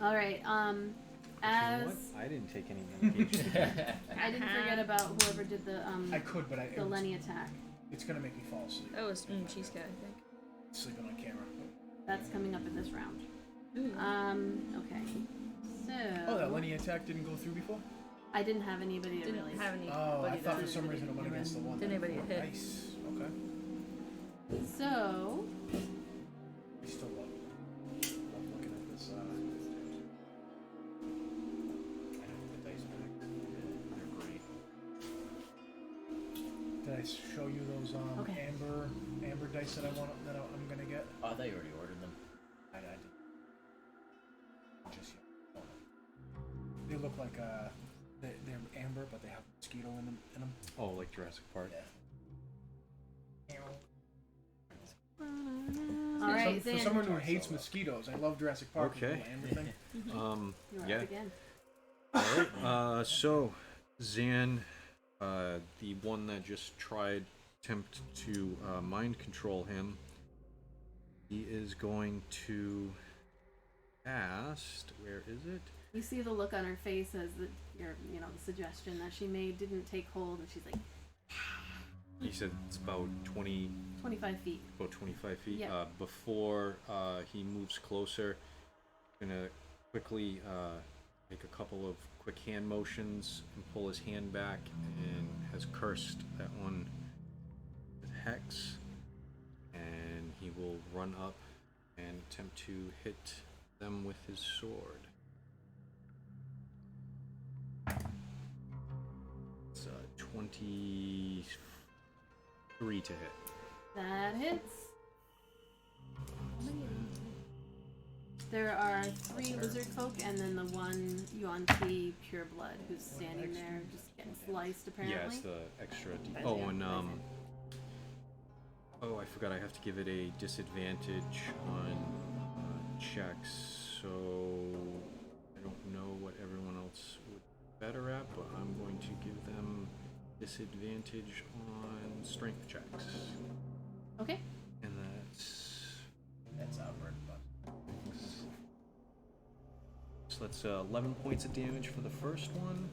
Alright, as You know what? I didn't take any medication. I didn't forget about whoever did the I could, but the Lenny attack. it's gonna make me fall asleep. That was Cheesecake, I think. Sleeping on camera. That's coming up in this round. Okay. So Oh, that Lenny attack didn't go through before? I didn't have anybody to Didn't really have any. Oh, I thought for did. some reason it went against the one. Didn't anybody hit? Nice. Okay. So I still love looking at this. I know the dice back. They're great. Did I show you those Okay. amber dice that I'm gonna get? Oh, I thought you already ordered them. I did. Just yet. They look like they're amber, but they have mosquito in them. Oh, like Jurassic Park. all right, For Zan, someone who hates mosquitoes, I love Jurassic Park. with the Okay. little amber thing. you're yeah. up again. Alright, so Zan, the one that just tried attempt to mind control him, he is going to cast. Where is it? You see the look on her face as the the suggestion that she made didn't take hold, and she's like He said it's about 25 feet. about 25 feet. Yeah. Before he moves closer, gonna quickly make a couple of quick hand motions and pull his hand back, and has cursed that one with Hex, and he will run up and attempt to hit them with his sword. It's 23 to hit. That hits. There are 3 lizard folk and then the one Yuan-Ti pureblood who's standing there just getting sliced apparently. Yeah, it's the extra. That's Oh, it. and oh, I forgot. I have to give it a disadvantage on checks. So I don't know what everyone else would be better at, but I'm going to give them disadvantage on strength checks, Okay. and That's outward, but. so that's 11 points of damage for the first one.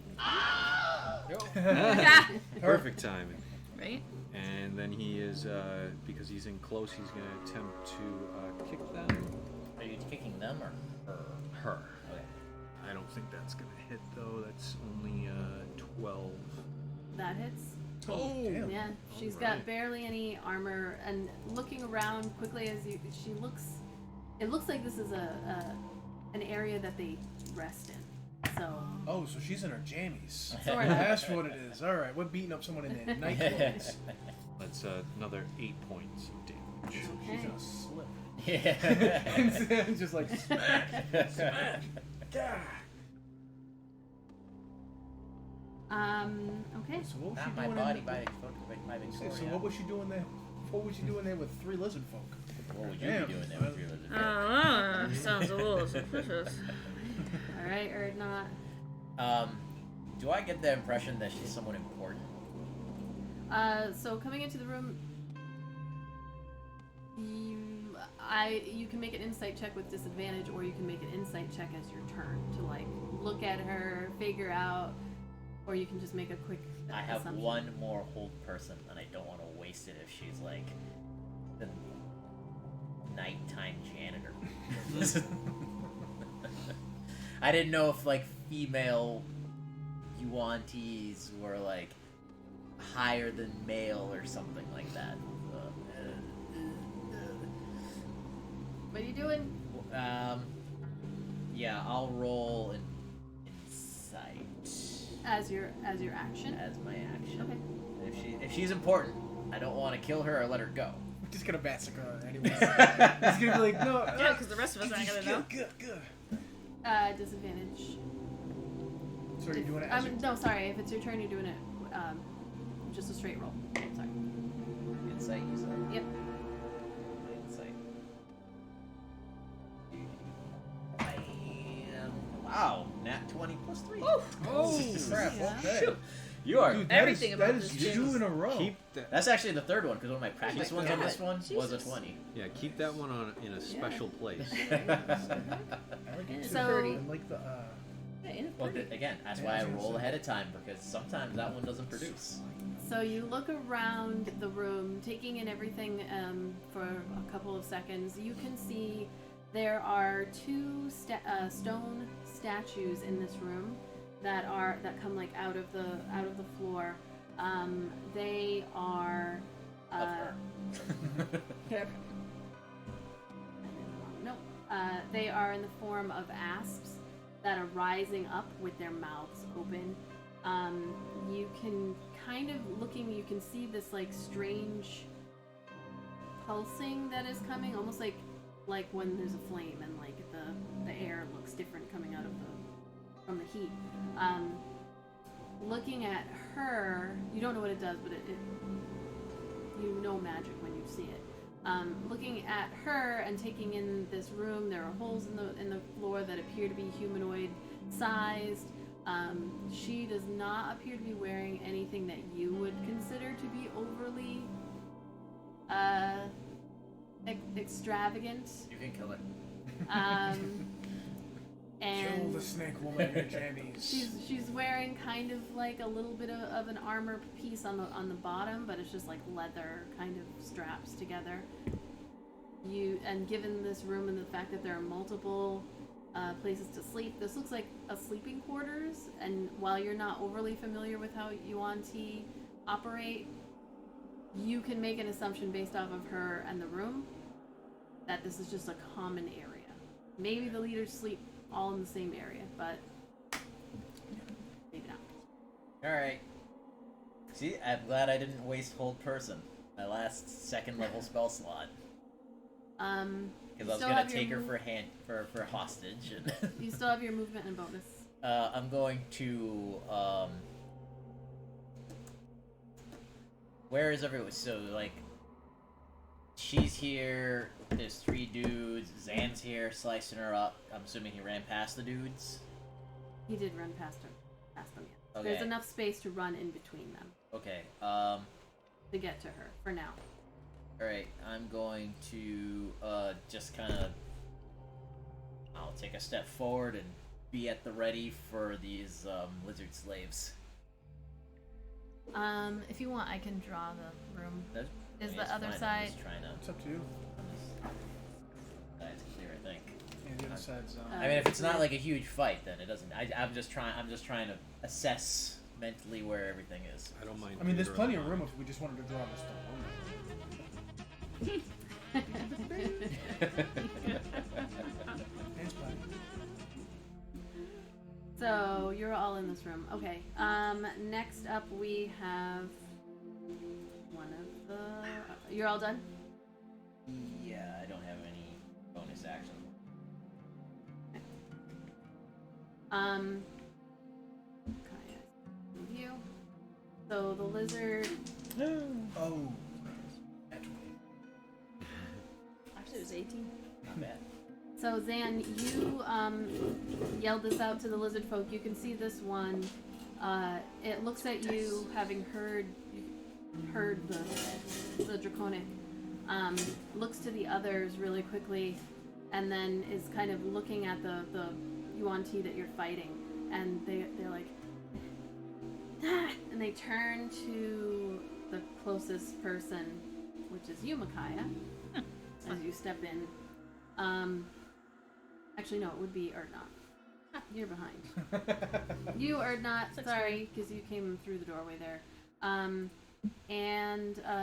Perfect timing. Right? And then he is, because he's in close, he's going to attempt to kick them. Are you kicking them or her? Her. Okay. I don't think that's going to hit, though. That's only 12. That hits. Oh, damn. Yeah, she's got Alright. barely any armor, and looking around quickly as she looks, it looks like this is an area that they rest in. So Oh, so she's in her jammies. Sort of. That's what it is. All right, we're beating up someone in their night clothes. That's another 8 points of damage. She's okay. gonna slip. Yeah. And just like smack, smack. God. Okay. So what was she Not my doing? body, in my so Victoria. what was she doing there What would you do in there with 3 lizard folk? What would you Damn. be doing there with your lizard? Sounds a little suspicious. Alright, or not. Do I get the impression that she's someone important? So coming into the room, you can make an insight check with disadvantage, or you can make an insight check as your turn to like look at her, figure out, or you can just make a quick. I have assumption. one more hold person, and I don't want to waste it if she's like the nighttime janitor. I didn't know if like female Yuan-Tis were like higher than male or something like that. What are you doing? Yeah, I'll roll an insight As your action. as my action. Okay. If she's important, I don't want to kill her or let her go. We're just gonna massacre her anyway. He's gonna be like, no. Yeah, because the rest of us aren't gonna know. Good. Disadvantage. So you're doing it as your... No, sorry. If it's your turn, you're doing it. Just a straight roll. Sorry. Insight, you said? Yep. Insight. Wow, nat 20 plus 3. Oh, Oh, crap. Yeah. Okay. You are. Dude, Everything that about is this 2 in a row. Keep that. That's actually the third one, because one of my practice my ones on God. this one was a Jesus. 20. Yeah, keep that one on in a special place. I like it too. So- I like the, Well, again, that's why I roll ahead of time, because sometimes that one doesn't produce. So you look around the room, taking in everything for a couple of seconds. You can see there are 2 stone statues in this room that come like out of the floor. They are. Of her. Nope. They are in the form of asps that are rising up with their mouths open. You can kind of you can see this like strange pulsing that is coming, almost like when there's a flame and like the air looks different coming out of from the heat. Looking at her, you don't know what it does, but you know magic when you see it. Looking at her and taking in this room, there are holes in the floor that appear to be humanoid sized. She does not appear to be wearing anything that you would consider to be overly extravagant. You can kill it. Kill And the snake woman in her jammies. she's wearing kind of like a little bit of an armor piece on the bottom, but it's just like leather kind of straps together. And given this room and the fact that there are multiple places to sleep, this looks like a sleeping quarters. And while you're not overly familiar with how Yuan-Ti operate, you can make an assumption based off of her and the room that this is just a common area. Maybe the leaders sleep all in the same area, but maybe not. Alright. See, I'm glad I didn't waste hold person. My last second level spell slot. Because I was still gonna have your take her for hostage. And You still have your movement and bonus. I'm going to where is everyone? So like, she's here. There's 3 dudes. Zan's here, slicing her up. I'm assuming he ran past the dudes. He did run past them, yeah. Okay. There's enough space to run in between them Okay. to get to her for now. Alright, I'm going to just kind of, I'll take a step forward and be at the ready for these lizard slaves. If you want, I can draw the room. That's, Is it's the other fine, side- I'm just trying to, It's up to you. that's clear, I think. Yeah, the other side's I mean, if it's not like a huge fight, then it doesn't. I'm just trying to assess mentally where everything is. I don't mind. I mean, there's either plenty of of them. room if we just wanted to draw this stone. Thanks, buddy. So you're all in this room. Okay. Next up we have one of the. You're all done. Yeah, I don't have any bonus action. You. So the lizard. Oh. That's weird. is 18. Not bad. So Zan, you yelled this out to the lizard folk. You can see this one. It looks at you, having heard the draconic. Looks to the others really quickly, and then is kind of looking at the Yuan Ti that you're fighting, and they're like, ah! And they turn to the closest person, which is you, Micaiah, as you step in. Actually, no, it would be Erdnot. You're behind. You, Erdnot, sorry, because you came through the doorway there. And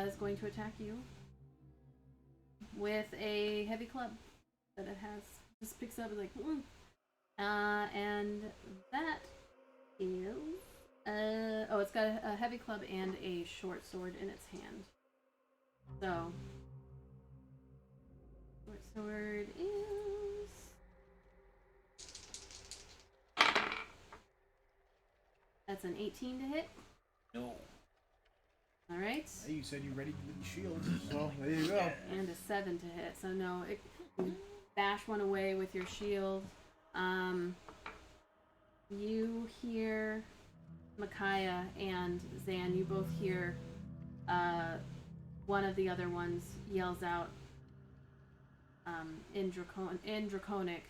is going to attack you with a heavy club that it has. Just picks up like, and that is it's got a heavy club and a short sword in its hand. So short sword is that's an 18 to hit. No. All right. Hey, you said you ready with the shield, so there you go. And a 7 to hit. So no, you bash one away with your shield. You hear Micaiah and Zan. You both hear one of the other ones yells out in Draconic.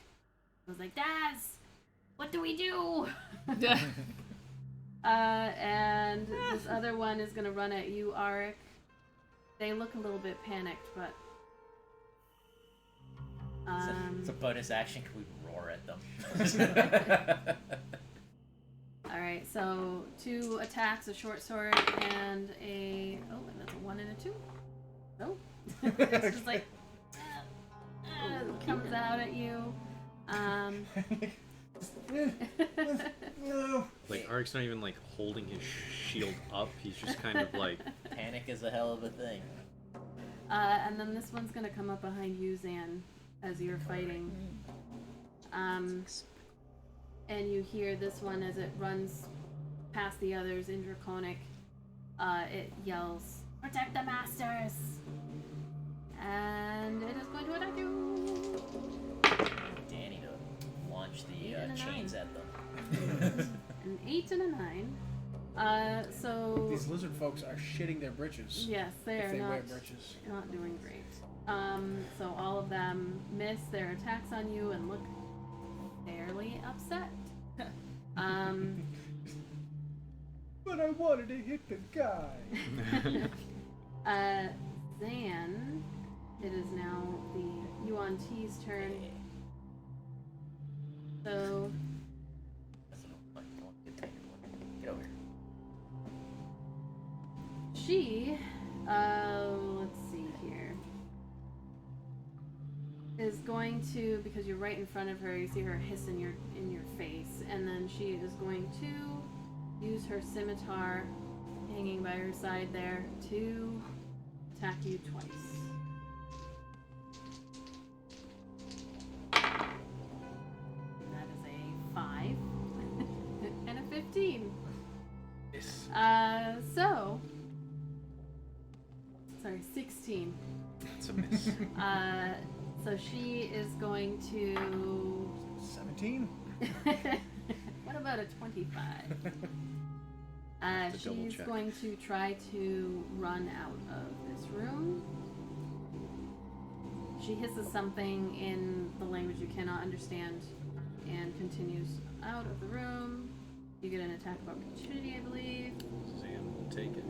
It was like, Daz, what do we do? And this other one is gonna run at you, Arik. They look a little bit panicked, but It's a bonus action. Can we roar at them? all right. So 2 attacks, a short sword, and and that's a 1 and a 2. So it's just like comes out at you. Like, Arik's not even, like, holding his shield up. He's just kind of, like... Panic is a hell of a thing. And then this one's gonna come up behind you, Zan, as you're fighting. And you hear this one as it runs past the others in Draconic. It yells, "Protect the masters!" And it is going to attack you. Danny to launch the 8 and a chains 9. at them. An 8 and a 9. So These lizard folks are shitting their britches. yes, they If are they wear not britches. doing great. So all of them miss their attacks on you and look fairly upset. But I wanted to hit the guy. Zan, it is now the Yuan Ti's turn. So Get over here. she, let's see here, is going to, because you're right in front of her, you see her hiss in your face, and then she is going to use her scimitar hanging by her side there to attack you twice. That is a 5 and a 15. Yes. Sorry, 16. It's a miss. So she is going to 17? what about a 25? To double She's check. going to try to run out of this room. She hisses something in the language you cannot understand and continues out of the room. You get an attack of opportunity, I believe. Zan will take it.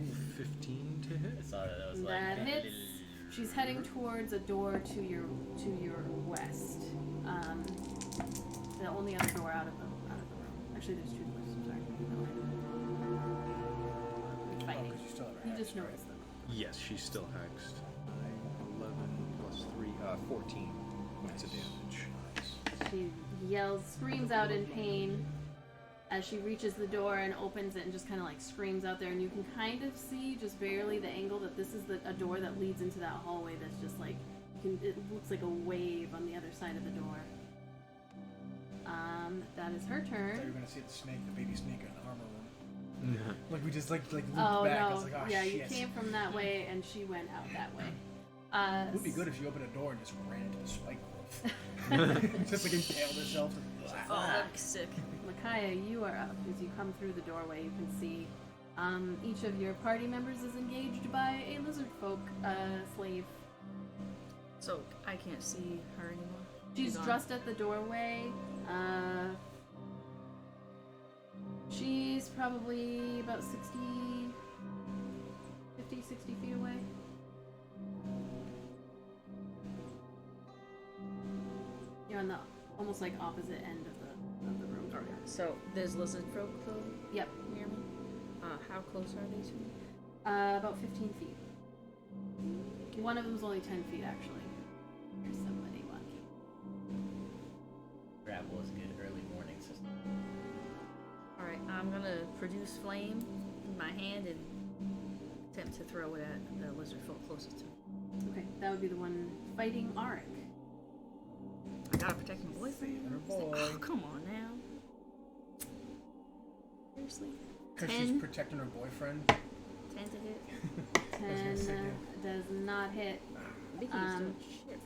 Ooh, 15 to hit. I saw that was like That hits. She's heading towards a door to your west. The only other door out of the room. Actually, there's 2 doors. I'm sorry. You're fighting. Oh, 'cause you still have her You hex, just right? noticed them. Yes, she's still hexed. 11 plus 3, 14 points of damage. She yells, screams out in pain as she reaches the door and opens it and just kind of like screams out there. And you can kind of see just barely the angle that this is a door that leads into that hallway that's just like, it looks like a wave on the other side of the door. That is her I thought you were turn. gonna see the snake, the baby snake in the armor room. Like we just like looped Oh back. I no! was like, oh yeah, shit. you came from that way, and she went out that way. It would be good if she opened a door and just ran into the spike growth. Just like impaled herself. Oh, that'd be sick. Micaiah, you are up. As you come through the doorway, you can see each of your party members is engaged by a lizard folk slave. So I can't see her anymore. She's gone. dressed at the doorway. She's probably about 50, 60 feet away. You're on the almost like opposite end of the room. Okay. So there's lizard folk though Yep. near me. How close are they to me? About 15 feet. One of them's only 10 feet, actually. There's somebody lucky. Grapple is a good early warning system. All right, I'm gonna produce flame in my hand and attempt to throw it at the lizard folk closest to me. Okay, that would be the one fighting Arik. I gotta protect my boyfriend. Her boy. Oh, come on now. Seriously. Because 10. she's protecting her boyfriend. 10 to hit. 10 does not hit. Mickey's doing shit.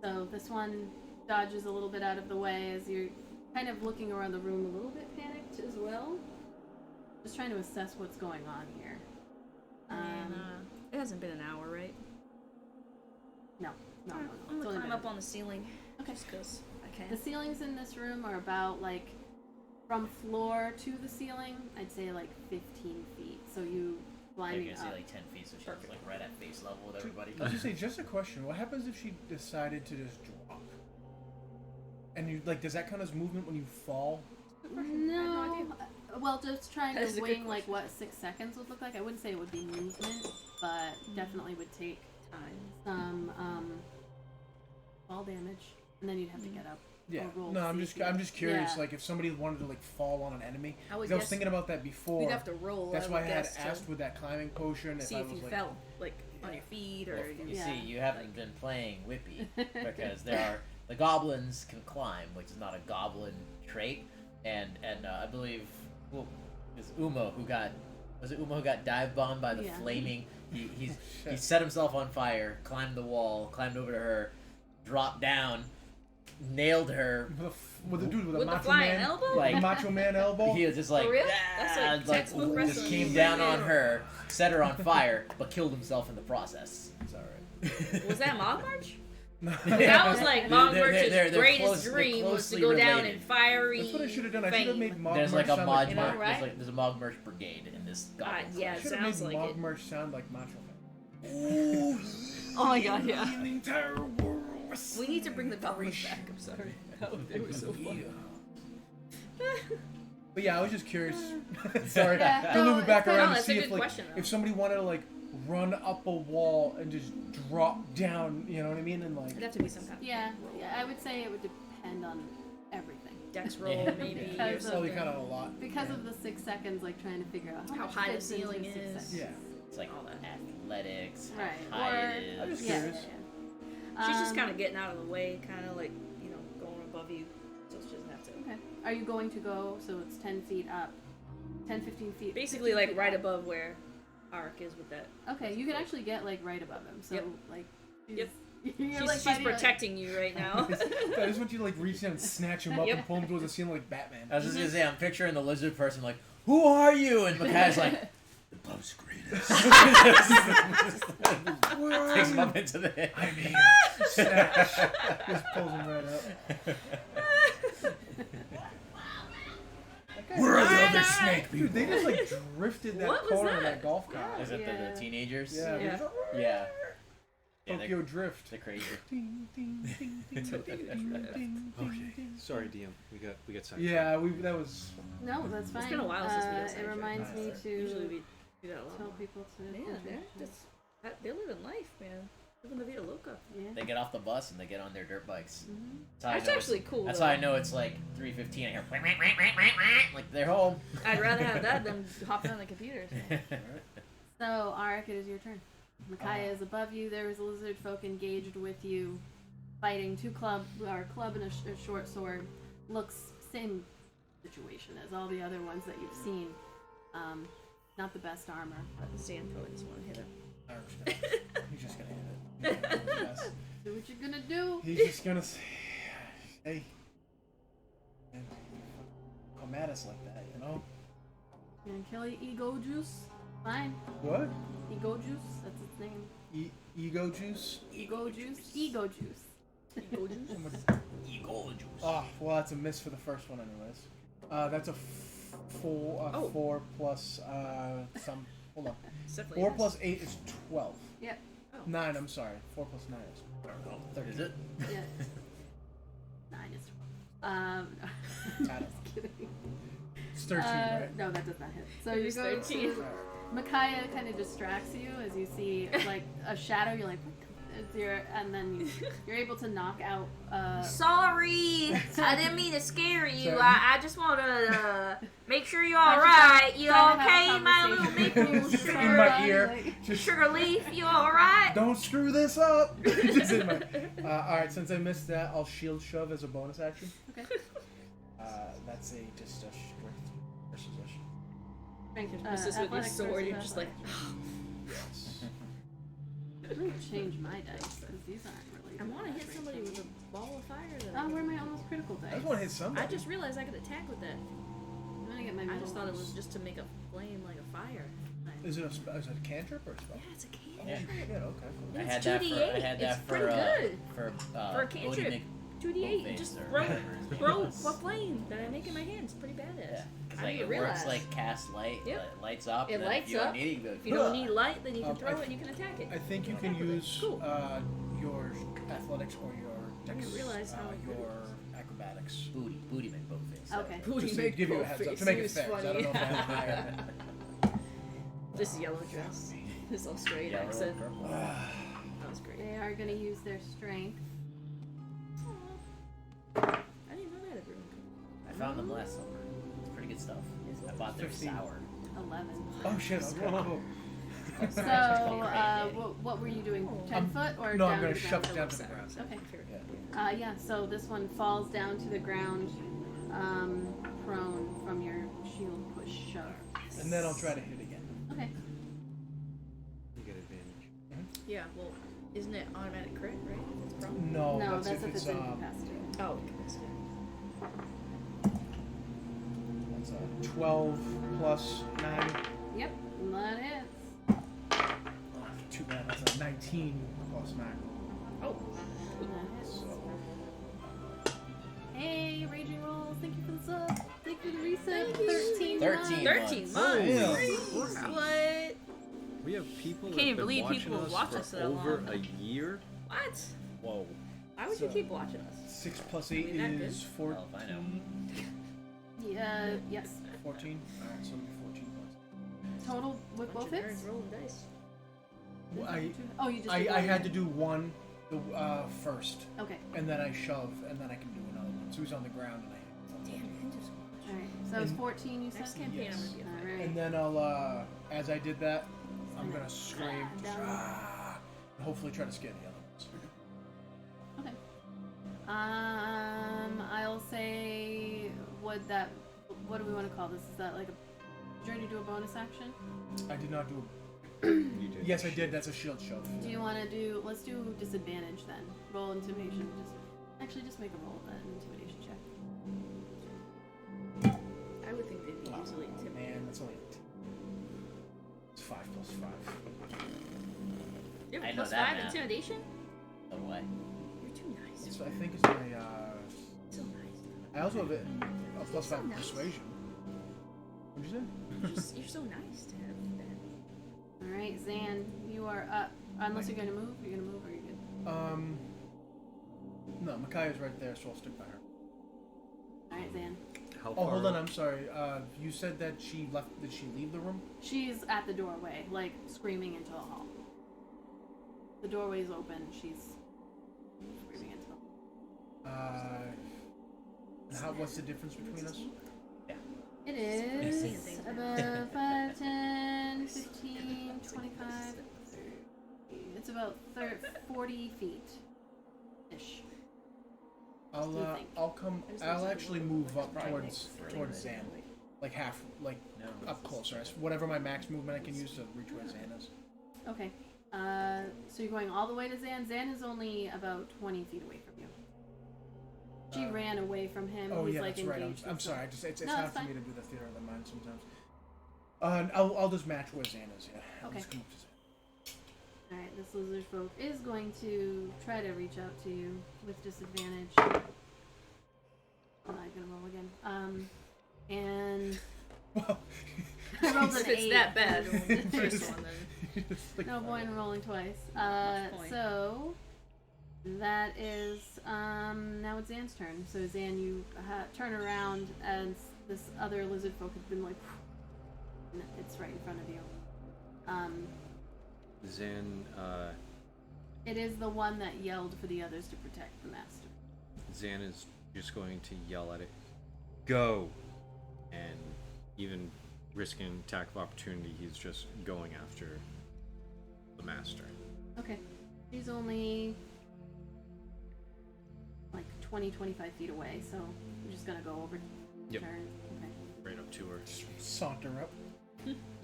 So this one dodges a little bit out of the way as you're kind of looking around the room a little bit panicked as well. Just trying to assess what's going on here. And it hasn't been an hour, right? No. I'm It's gonna only climb been- up on the ceiling. Okay. Just because I can. The ceilings in this room are about like from floor to the ceiling, I'd say like 15 feet. So you I climbing guess up. like 10 feet, so she's like right at face level with everybody. I was just say, just a question. What happens if she decided to just drop? And you like, does that count as movement when you fall? No. Well, just trying That is to a good wing like what 6 seconds would look like. I wouldn't say it would be movement, but definitely would take some fall damage, and then you'd have to get up. Yeah. Or roll No, I'm CC. just curious. Yeah. Like, if somebody wanted to like fall on an enemy, I would 'cause I was guess thinking about that before. You'd have to roll. That's I why I would had guess, asked to with that climbing potion see I if was you like, fell, like on your feet or. Well, you Yeah. see, you haven't been playing Whippy because there are the goblins can climb, which is not a goblin trait, and I believe it was Uma who got dive bombed by the Yeah. flaming. He shit. set himself on fire, climbed the wall, climbed over to her, dropped down, nailed her. with the dude with a With the macho flying man, elbow? Like- a macho man elbow. He was just like, For real? "Ah," That's like textbook just wrestling. came down on her, set her on fire, but killed himself in the process. It's all right. Was that Mog March? No. That was like Mog They're- March's they're greatest they're dream was to closely go down related. in fiery. That's what I should have done. I should have made Mog There's Merch like a sound Mod like know, Merch. right? There's a Mog Merch brigade in this goblin. yeah, I it should have sounds made like Mog it. Merch sound like Macho Man. Oh my god, yeah. The entire world. We need to bring the goblins back. I'm sorry. They were so fun. But yeah, I was just curious. Sorry, Yeah. to No, loop it back it's around no, and it's a see good if like question, though. if somebody wanted to like run up a wall and just drop down. You know what I mean? And like It'd have to be some kind of Yeah, I would say it would depend on everything. dex roll, Yeah. maybe. Because or of probably something. kind of a lot. Because of the 6 seconds, like trying to figure out How much high the fits into ceiling 6 is. seconds. Yeah. It's like All that. athletics, Right, how high or- it I'm is. just Yeah, curious. yeah. She's just kind of getting out of the way, kind of like, going above you, so she doesn't have to. Okay. Are you going to go, so it's 10 feet up, 10, 15 feet? Basically, 15 like feet right up. above where Arik is with that. Okay, you can actually get like right above him. So Yep. like, she's, Yep. you're She's, like she's fighting, like- protecting you right now. I just want you to like reach in and snatch him up Yep. and pull him towards the ceiling like Batman. I was just gonna say, I'm picturing the lizard person like, who are you? And Makai's like, the pub's greatest. Takes him up into the head. I'm here. Snatch. Just pulls him right up. Where are the Alright, other alright. snake people? Dude, they just like drifted that What was corner of that? that golf cart. Is it Yeah. the teenagers? Yeah. Yeah. Yeah. Yeah, Tokyo Drift. they're crazy. Ding, ding, ding, ding, Tokyo ding, Drift. ding, Okay. ding, ding. Sorry, DM. We got sidetracked. Yeah, that was. No, that's fine. It's been a while since we did It sidetrack. reminds me to Usually we do that a lot. tell people to. Man, they're living life, man. Living the vida loca. Yeah. They get off the bus and they get on their dirt bikes. Mhm. That's, how I That's know actually it's, cool. That's though. how I know it's like 3:15. I hear like they're home. I'd rather have that than hopping on the computer. So. So, Arik, it is your turn. Micaiah is above you. There is a lizard folk engaged with you, fighting. Club and a short sword. Looks same situation is. All the other ones that you've seen, not the best armor. But Zan probably doesn't want to hit him. He's just gonna hit it. He's gonna do his best. do what you're gonna do. He's just gonna say, hey, and come at us like that, you know? You're gonna kill ego juice. Fine. What? Ego juice. That's its name. Ego juice? Ego juice. Ego juice. Go juice. Eagle juice. Oh, well, that's a miss for the first one, anyways. That's a 4 plus some. Hold on. It's definitely 4 a miss. plus 8 is 12. Yep. 9, I'm sorry. 4 plus 9 is 13. Is it? Yeah. 9 is 12. Title. Just kidding. It's 13, right? No, that does not hit. So It you was go 13. to Micaiah kind of distracts you as you see like a shadow. You're like, and then you're able to knock out. Sorry, I didn't mean to scare you. Sorry. I just want to make sure you're all Trying right. You to have a okay, my little conversation. maple In sugar, my ear. Just sugar leaf? You all right? don't screw this up. Just in my. Alright, since I missed that, I'll shield shove as a bonus action. Okay. That's just a strength versus a Strength, This is with your athletics sword. versus You're just like, yes. I'm gonna change my dice because these aren't really. I want to hit somebody with a ball of fire. That I Oh, where are my almost critical dice? I just want to hit somebody. I just realized I could attack with that. I'm gonna get my. I middle just thought it was ones. just to make a flame like a fire. Is it a cantrip or a spell? Yeah, it's a Oh, cantrip. shit, okay. Cool. I It's had that for 2d8. I had that It's for pretty good. for For a Odie cantrip. Mc- 2d8. Bullface Just or throw whatever his name throw was. a flame that I make in my hand. It's pretty badass. Yeah, because I like didn't it works realize. like cast light, Yep. lights up. It and then lights if you don't up. need it, you go, If you don't "Ugh." need light, then you can I throw it th- and you can attack it. I think you can use your athletics or your I didn't realize how good it your was. acrobatics. booty make both face. Okay. Just to give you a heads up, to make it fair, 'cause I don't know if that's higher. This yellow dress. This Australian Yeah, accent. purple. That was great. They are gonna use their strength. I didn't know that everyone could. I found them last summer. It's pretty good stuff. I bought their 15. sour. 11. Oh shit! Okay, cool. So, what were you doing? 10 foot or No, down I'm gonna to the shove ground? it down to the ground. Okay. Yeah. Yeah. So this one falls down to the ground, prone from your shield push shove. And then I'll try to hit again. Okay. You get advantage. Yeah, well, isn't it automatic crit, right? If it's prone? No, No, that's if it's incapacitated. Oh, that's 12 plus 9. Yep. That hits. Too bad. That's a 19 plus 9. oh. That hits. So Hey, Raging Rolls, thank you for the sub. Thank you for the reset. 13 13 months. 13 months. months. What? We have people Can't that even have been believe watching people us watch for us that over long. a year. What? Whoa. Why would you keep watching us? 6 plus 8 I mean, that is good. 14. Well, if I know. Yes. 14? Alright, so it'll be 14 plus. Total with both Bunch of hits? nerds rolling dice. Well, Oh, you just. I did had one. to do one first, Okay. and then I shove, and then I can do another one. So he's on the ground, and I hit. Damn, you can do so much. All right. So it's 14. You said. Next campaign, Yes. I'm gonna be a All fighter. right. And then I'll, as I did that, I'm gonna scream, Down. and hopefully try to scare the other ones. Okay. I'll say what do we want to call this? Is that like a journey to a bonus action? I did not do. You did. Yes, I did. That's a shield shove. Do you want to do? Let's do disadvantage then. Roll intimidation. Just make a roll an intimidation check. I would think they'd be easily intimidated. Man, that's only. It's 5 plus 5. You have I a know plus that 5 math. intimidation? No way. You're too nice. It's, I think it's my. So nice. I also have a plus So 5 nice. persuasion. What'd you say? You're so nice to have that. All right, Zan, you are up. Unless you're gonna move, or you're good. No, Micaiah's right there, so I'll stick by her. All right, Zan. How Oh, far hold on, I'm sorry. You said that she left. Did she leave the room? She's at the doorway, like screaming into a hall. The doorway's open. She's screaming into a hall. And what's the difference between us? It Seeing is things. about 5, 10, 15, 25, 30. It's about 40 feet ish. do you think? I'll actually move up Right towards Zan, like half, like No. up closer. Whatever my max movement I can use to reach where Zan is. Okay. So you're going all the way to Zan. Zan is only about 20 feet away from you. She ran away from him. Oh He's yeah, like that's right. engaged. I'm sorry. It's No, hard it's for fine. me to do the theater of the mind sometimes. I'll just match where Zan is. Yeah. I'll Okay. just come up to Zan. Alright, this lizard folk is going to try to reach out to you with disadvantage. I'm not gonna roll again. And Well, I rolled If an it's 8. that bad, only the first one then. like, No point in rolling twice. point. So that is now it's Zan's turn. So Zan, you turn around and this other lizard folk has been like, and it's right in front of you. Zan, It is the one that yelled for the others to protect the master. Zan is just going to yell at it, "Go!" And even risking an attack of opportunity, he's just going after the master. Okay. She's only like 20-25 feet away, so I'm just gonna go over Yep. her. Okay. Right up to her. saunter up.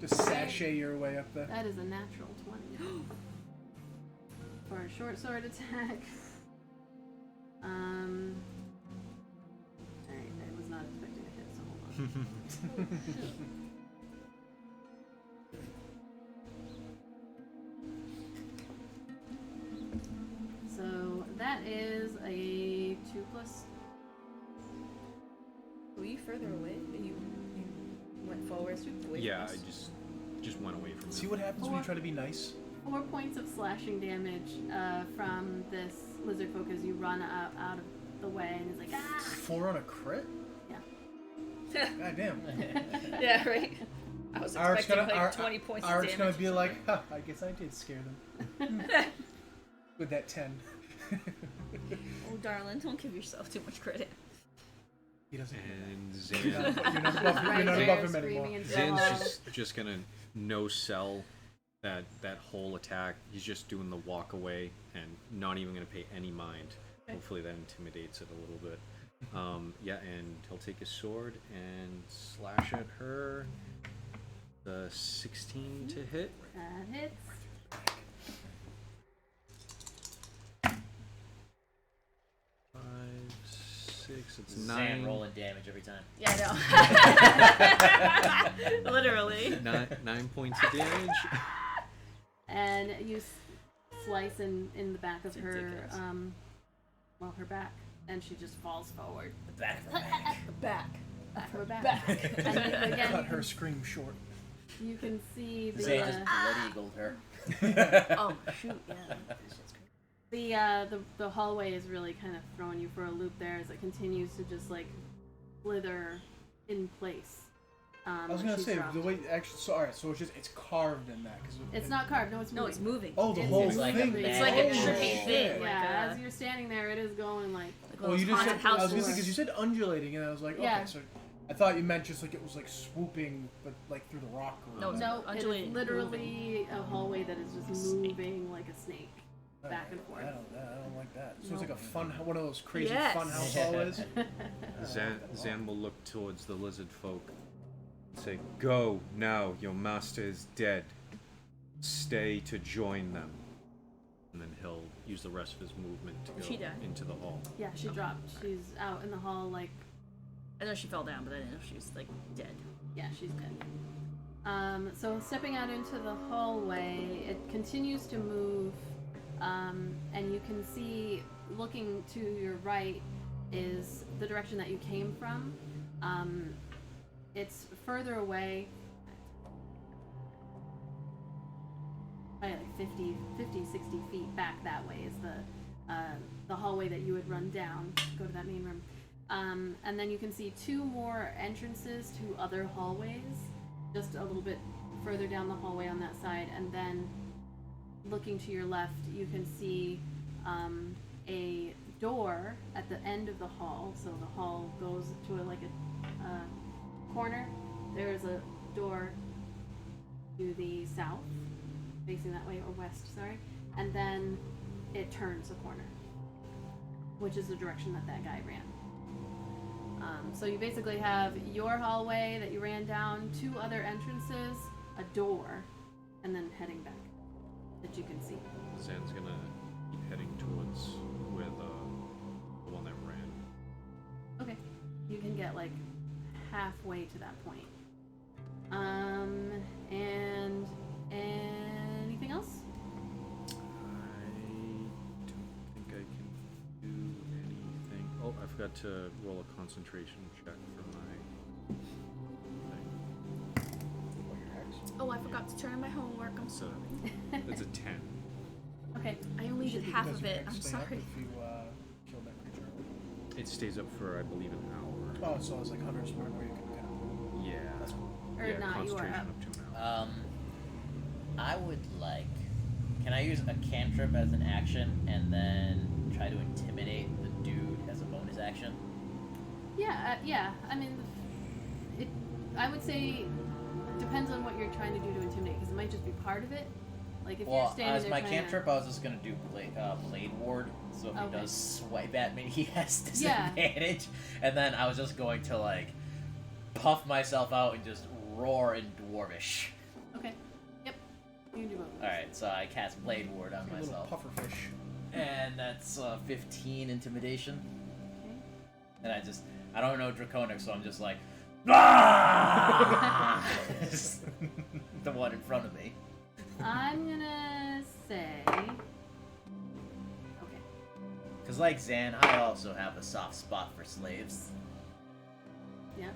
Just sashay your way up there. That is a natural 20. For a short sword attack. Alright, I was not expecting a hit, so hold on. So that is a 2+. Were you further away? You went forward? Away Yeah, from I us? just went away from See him. what happens when you try to be nice? 4 points of slashing damage from this lizard folk as you run out of the way, and he's like, ah! 4 on a crit? Yeah. God damn. Yeah, right. I was Art's expecting gonna, like 20 points of Art's damage. gonna be like, ha, I guess I did scare them. With that 10. Oh, darling, don't give yourself too much credit. He doesn't. And You're Zan, not above, Right you're not there, above him screaming anymore. into the Zan's hall. just gonna no sell that whole attack. He's just doing the walk away and not even gonna pay any mind. Okay. Hopefully that intimidates it a little bit. Yeah, and he'll take his sword and slash at her. The 16 to hit. That hits. 5, 6. It's Zan 9. rolling damage every time. Yeah, I know. Literally. 9 points of damage. And you slice in the back of her, Ridiculous. her back, and she just falls forward. The back of the back. Back. Back of her back. And then again, Cut her scream short. you can see the Zan just blood eagled her. Oh, shoot, yeah. That shit's crazy. the hallway is really kind of throwing you for a loop there as it continues to just like slither in place. I was gonna say the way actually. So alright, so it's carved in that because It's not carved. No, it's No, moving. it's moving. Oh, the It's whole It's like thing. a It's like a Oh, trippy shit. thing. Yeah, Like as you're standing there, it is going like. like Well, those you just haunted said I was house gonna say doors. because you said undulating, and I was like, Yeah. okay, so I thought you meant just like it was like swooping, but like through the rock. Or No, whatever. No, it undulating, is literally a hallway that is just Snake. moving like a snake. back and forth. I don't like that. So it's No. like a fun, one of those crazy Yes. fun house hallways. Zan will look towards the lizard folk and say, "Go now, your master is dead. Stay to join them." And then he'll use the rest of his movement to She go died. into the hall. Yeah, she dropped. She's out in the hall, like, I know she fell down, but I didn't know if she was like dead. yeah, she's dead. So stepping out into the hallway, it continues to move, and you can see, looking to your right, is the direction that you came from. It's further away, probably like 50, 60 feet back that way is the hallway that you would run down to go to that main room. And then you can see two more entrances to other hallways, just a little bit further down the hallway on that side. And then looking to your left, you can see a door at the end of the hall. So the hall goes to a corner. There's a door to the south, facing that way, or west, sorry. And then it turns a corner. which is the direction that that guy ran. So you basically have your hallway that you ran down, 2 other entrances, a door, and then heading back that you can see. Zan's gonna keep heading towards where the one that ran. Okay. You can get like halfway to that point. And anything else? I don't think I can do anything. Oh, I forgot to roll a concentration check for my thing. What, your hex? Oh, I forgot to turn in my homework. I'm So sorry. it's a 10. Okay. I only did half of it. I'm Stay up sorry. If you killed that creature. It stays up for, I believe, an hour. Oh, so it's like Hunter's Mark where you can kind of. Yeah. That's cool. Or yeah, not, you are concentration up. up to an hour. I would like. Can I use a cantrip as an action and then try to intimidate the dude as a bonus action? Yeah, yeah. I mean, I would say depends on what you're trying to do to intimidate, because it might just be part of it. Like if you're Well, standing as there my trying cantrip, I was just gonna do blade ward. So if he Okay. does swipe at me, he has Yeah. disadvantage. And then I was just going to like puff myself out and just roar in dwarvish. Okay. Yep. You can do both. All right, so I cast blade ward on Like a little myself, pufferfish. and that's 15 intimidation. Okay. And I don't know Draconic, so I'm just like, ah! The one in front of me. I'm gonna say. Okay. Because like Zan, I also have a soft spot for slaves. Yep.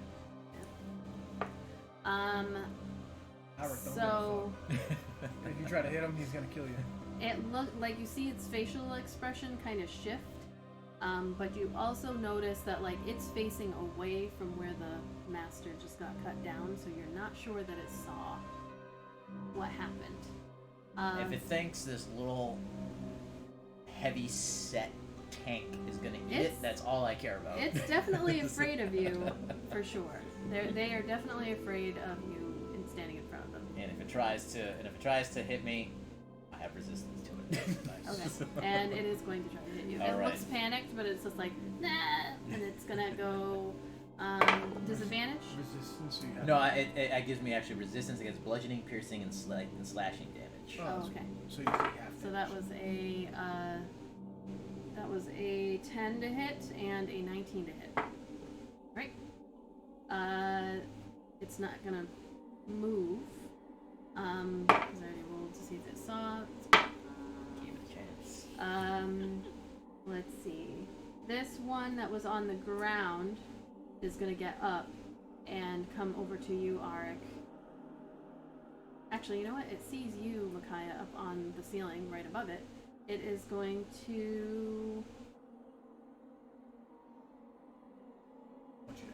Howard, don't So get fucked. If you try to hit him, he's gonna kill you. it looked like you see its facial expression kind of shift, but you also notice that like it's facing away from where the master just got cut down, so you're not sure that it saw what happened. If it thinks this little heavy set tank is gonna eat it, It's- that's all I care about. It's definitely afraid of you, for sure. They are definitely afraid of you in standing in front of them. And if it tries to hit me, I have resistance to it. Okay, and it is going to try to hit you. It Alright. looks panicked, but it's just like, nah, and it's gonna go, disadvantage? Resistance, so you have No, it gives me actually resistance against bludgeoning, piercing, and slashing damage. Oh, okay. So you have So that was a 10 to hit and a 19 to hit. Right? It's not gonna move. Because I already rolled to see if it saw. Give it a chance. Let's see. This one that was on the ground is gonna get up and come over to you, Arik. Actually, you know what? It sees you, Micaiah, up on the ceiling right above it. It is going to... What you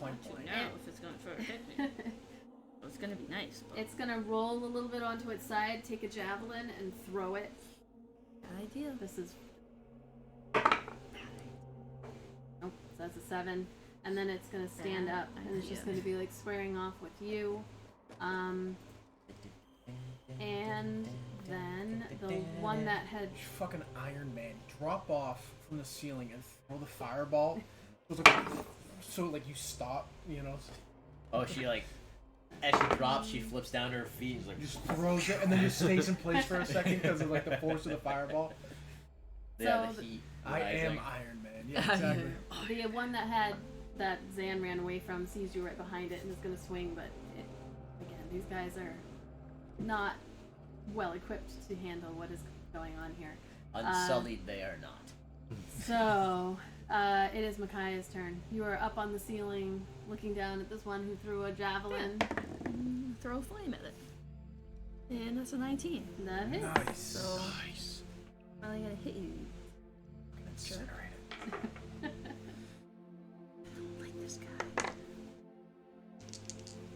point To blank. know if it's gonna try to hit me. Well, it's gonna be nice. But It's gonna roll a little bit onto its side, take a javelin, and throw it. bad idea. This is... Nope, so that's a 7. And then it's gonna stand Bad up, and it's just idea. gonna be like squaring off with you. And then the one that had... You fucking Iron Man. Drop off from the ceiling and throw the fireball. It was like, so like you stop, you know, Oh, she like, as she drops, she flips down to her feet and is like, just throws it and then just stays in place for a second because of like the force of the fireball. yeah, So the heat. I am rising. Iron Man. Yeah, exactly. The one that Zan ran away from sees you right behind it and is going to swing, but again, these guys are not well equipped to handle what is going on here. Unsullied they are not. So, it is Micaiah's turn. You are up on the ceiling, looking down at this one who threw a javelin. Throw a flame at it. And that's a 19. That hits. Nice. So- Nice. Finally gonna hit you. Incinerate it. I don't like this guy.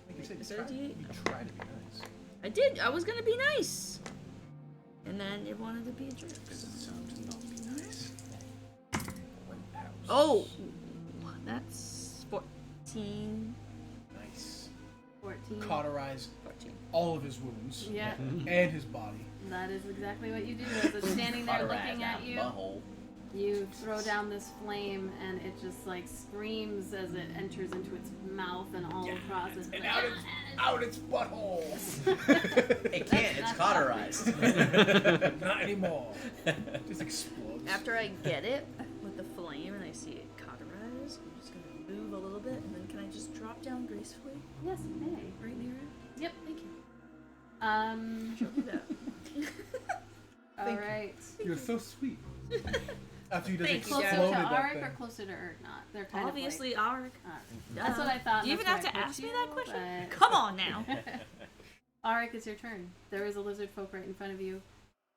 Like you said, you 38? try to be nice. I did. I was gonna be nice. And then it wanted to be a jerk. Does it sound to not be nice? Oh! That's 14. Nice. 14. cauterize 14. all of his wounds Yeah, and his body. that is exactly what you do. As it's standing there looking at you, Butthole. you throw down this flame, and it just like screams as it enters into its mouth and all across it. And out its butthole. It can't. It's cauterized. Not anymore. Just explodes. After I get it with the flame and I see it cauterize, I'm just gonna move a little bit and then can I just drop down gracefully Yes, may. right near it? Yep. Thank you. She'll Do that. All right. You're so sweet. After you just Thank you, Closer Exploded to exploded that Auric thing. or closer to Urdnot? They're kind Obviously, Auric. of like. That's what I thought. Do you and even have that's to why I ask put me you, that question? but- Come on now. Auric, it's your turn. There is a lizard folk right in front of you.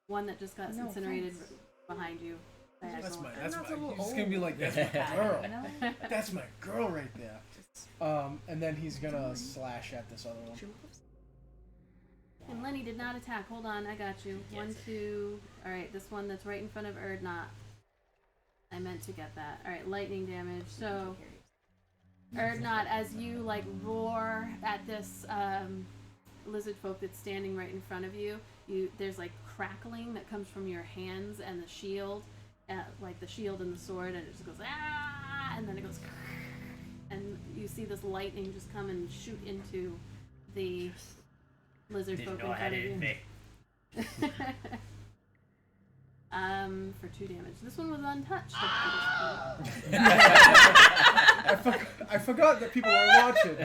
One that just got No incinerated offense. behind you. That's diagonal. my. That's a little He's gonna be old. like, that's my girl. No. That's my girl right there. And then he's gonna slash at this other one. And Lenny did not attack. Hold on, I got you. Yes. 1, 2. All right, this one that's right in front of Urdnot. I meant to get that. All right, lightning damage. So, Urdnot, as you like roar at this lizard folk that's standing right in front of you, there's like crackling that comes from your hands and the shield, like the shield and the sword, and it just goes ah, and then it goes, and you see this lightning just come and shoot into the lizard Didn't folk know in I had front it of in you. me. For 2 damage. This one was untouched. I forgot that people were watching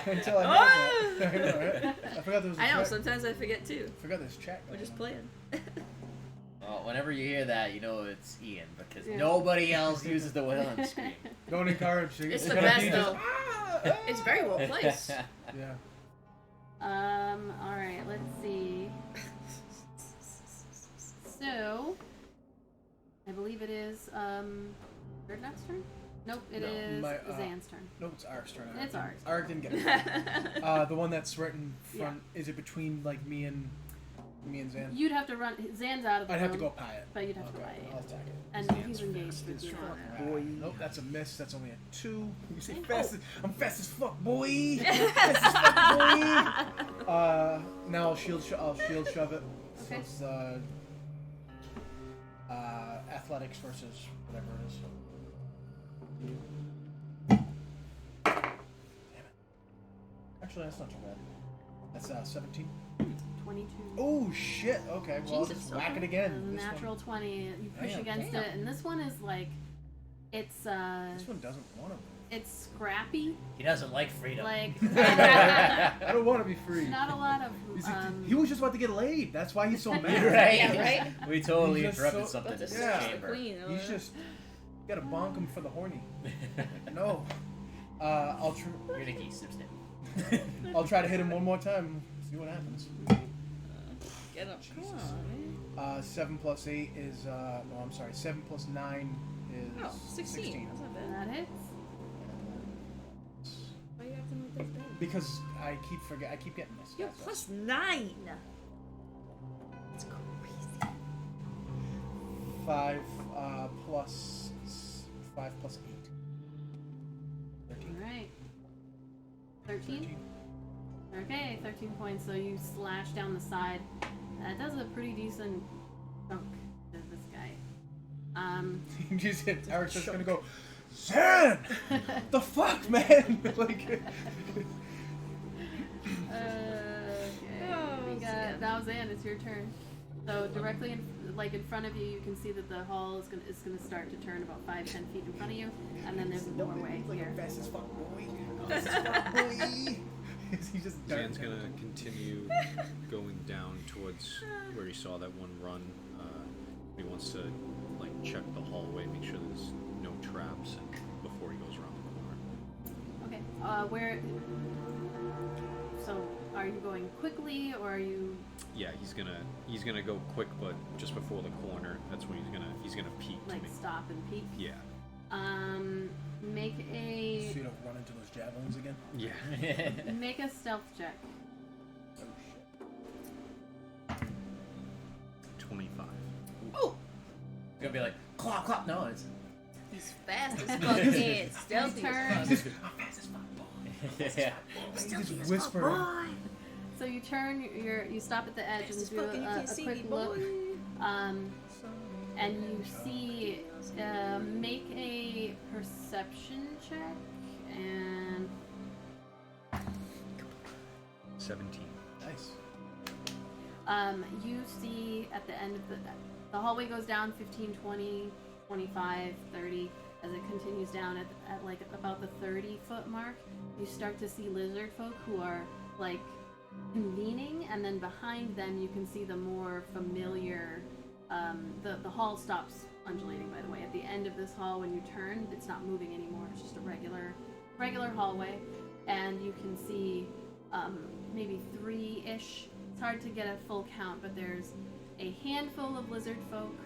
until I heard that. I know, right? I forgot there was a I know, chat. sometimes I forget too. I forgot there's chat. We're going just on. playing. Well, whenever you hear that, you know it's Ian because Yeah. nobody else uses the wailing scream. Don't encourage it. It's It's the gonna best be just, though. It's very well placed. Yeah. Alright, let's see. So, I believe it is, Urdnot's turn? Nope, it No, is my, Zan's turn. No, it's Ark's turn. It's Ark's. Ark didn't get it. The one that's right in front. Is it between like me and Zan? You'd have to run, Zan's out of the I'd have to room, go pie it. but you'd have to Okay, buy it. I'll attack it. And Zan's he's engaged with fast you. as fuck, now. boy. Nope, that's a miss. That's only a 2. You say Oh. fast? I'm fast as fuck, boy. Fast as fuck, boy. Now I'll shield shove it. So Okay. it's athletics versus whatever it is. Damn it. Actually, that's not too bad. That's 17. 22. Oh shit. Okay, well I'll Jesus, just whack okay. it again. A This one- natural 20. You push Damn. against Damn. it, and this one is like, it's This one doesn't want to. it's scrappy. He doesn't like freedom. Like, I don't want to be free. not a lot of, He was just about to get laid. That's why he's so mad. Right? Yeah, right? We totally He's just interrupted so- something in That's this Yeah. the chamber. queen. He's just gotta bonk him for the horny. No. I'll You're the key, Snip. I'll try to hit him one more time. See what happens. Get him. Come on, man. 7 plus 8 is no, I'm sorry. 7 plus 9 is Oh, 16. That's not bad. that hits. Why you acting like that's bad? Because I keep getting this. You're plus 9. That's crazy. 5 plus 5 plus 8. 13. Alright. 13? Okay, 13 points. So you slash down the side. That does a pretty decent chunk to this guy. You just hit. Eric's just gonna go, Zan! The fuck, man! Like, Okay. That was Anne. It's your turn. So directly in front of you, you can see that the hall is gonna start to turn about 5-10 feet in front of you, and then there's a doorway like here. fast as fuck, boy. Fast as fuck, boy. He just Zan's gonna continue going down towards where he saw that one run. He wants to like check the hallway, make sure there's no traps, and before he goes around the corner. Okay. Where? So, are you going quickly, or are you? Yeah, he's gonna go quick, but just before the corner, that's when he's gonna peek Like to me. stop and peek. Yeah. Make So a you don't run into those javelins again? Yeah. make a stealth check. Oh shit. 25. Oh! It's gonna be like, clop, clop. No, it's. He's fast as fuck and stealthy Turn. as fuck. I'm fast as fuck, boy. Yeah. Still just is whisper. my boy. So you turn, you stop at the edge This and is do fucking, you a can't see quick me, look, boy. and you see, make a perception check, and 17. Nice. you see at the end of the hallway goes down 15, 20, 25, 30. As it continues down at like about the 30-foot mark, you start to see lizard folk who are like convening, and then behind them you can see the more familiar. The hall stops undulating, by the way. At the end of this hall, when you turn, it's not moving anymore. It's just a regular hallway, and you can see maybe 3-ish. It's hard to get a full count, but there's a handful of lizard folk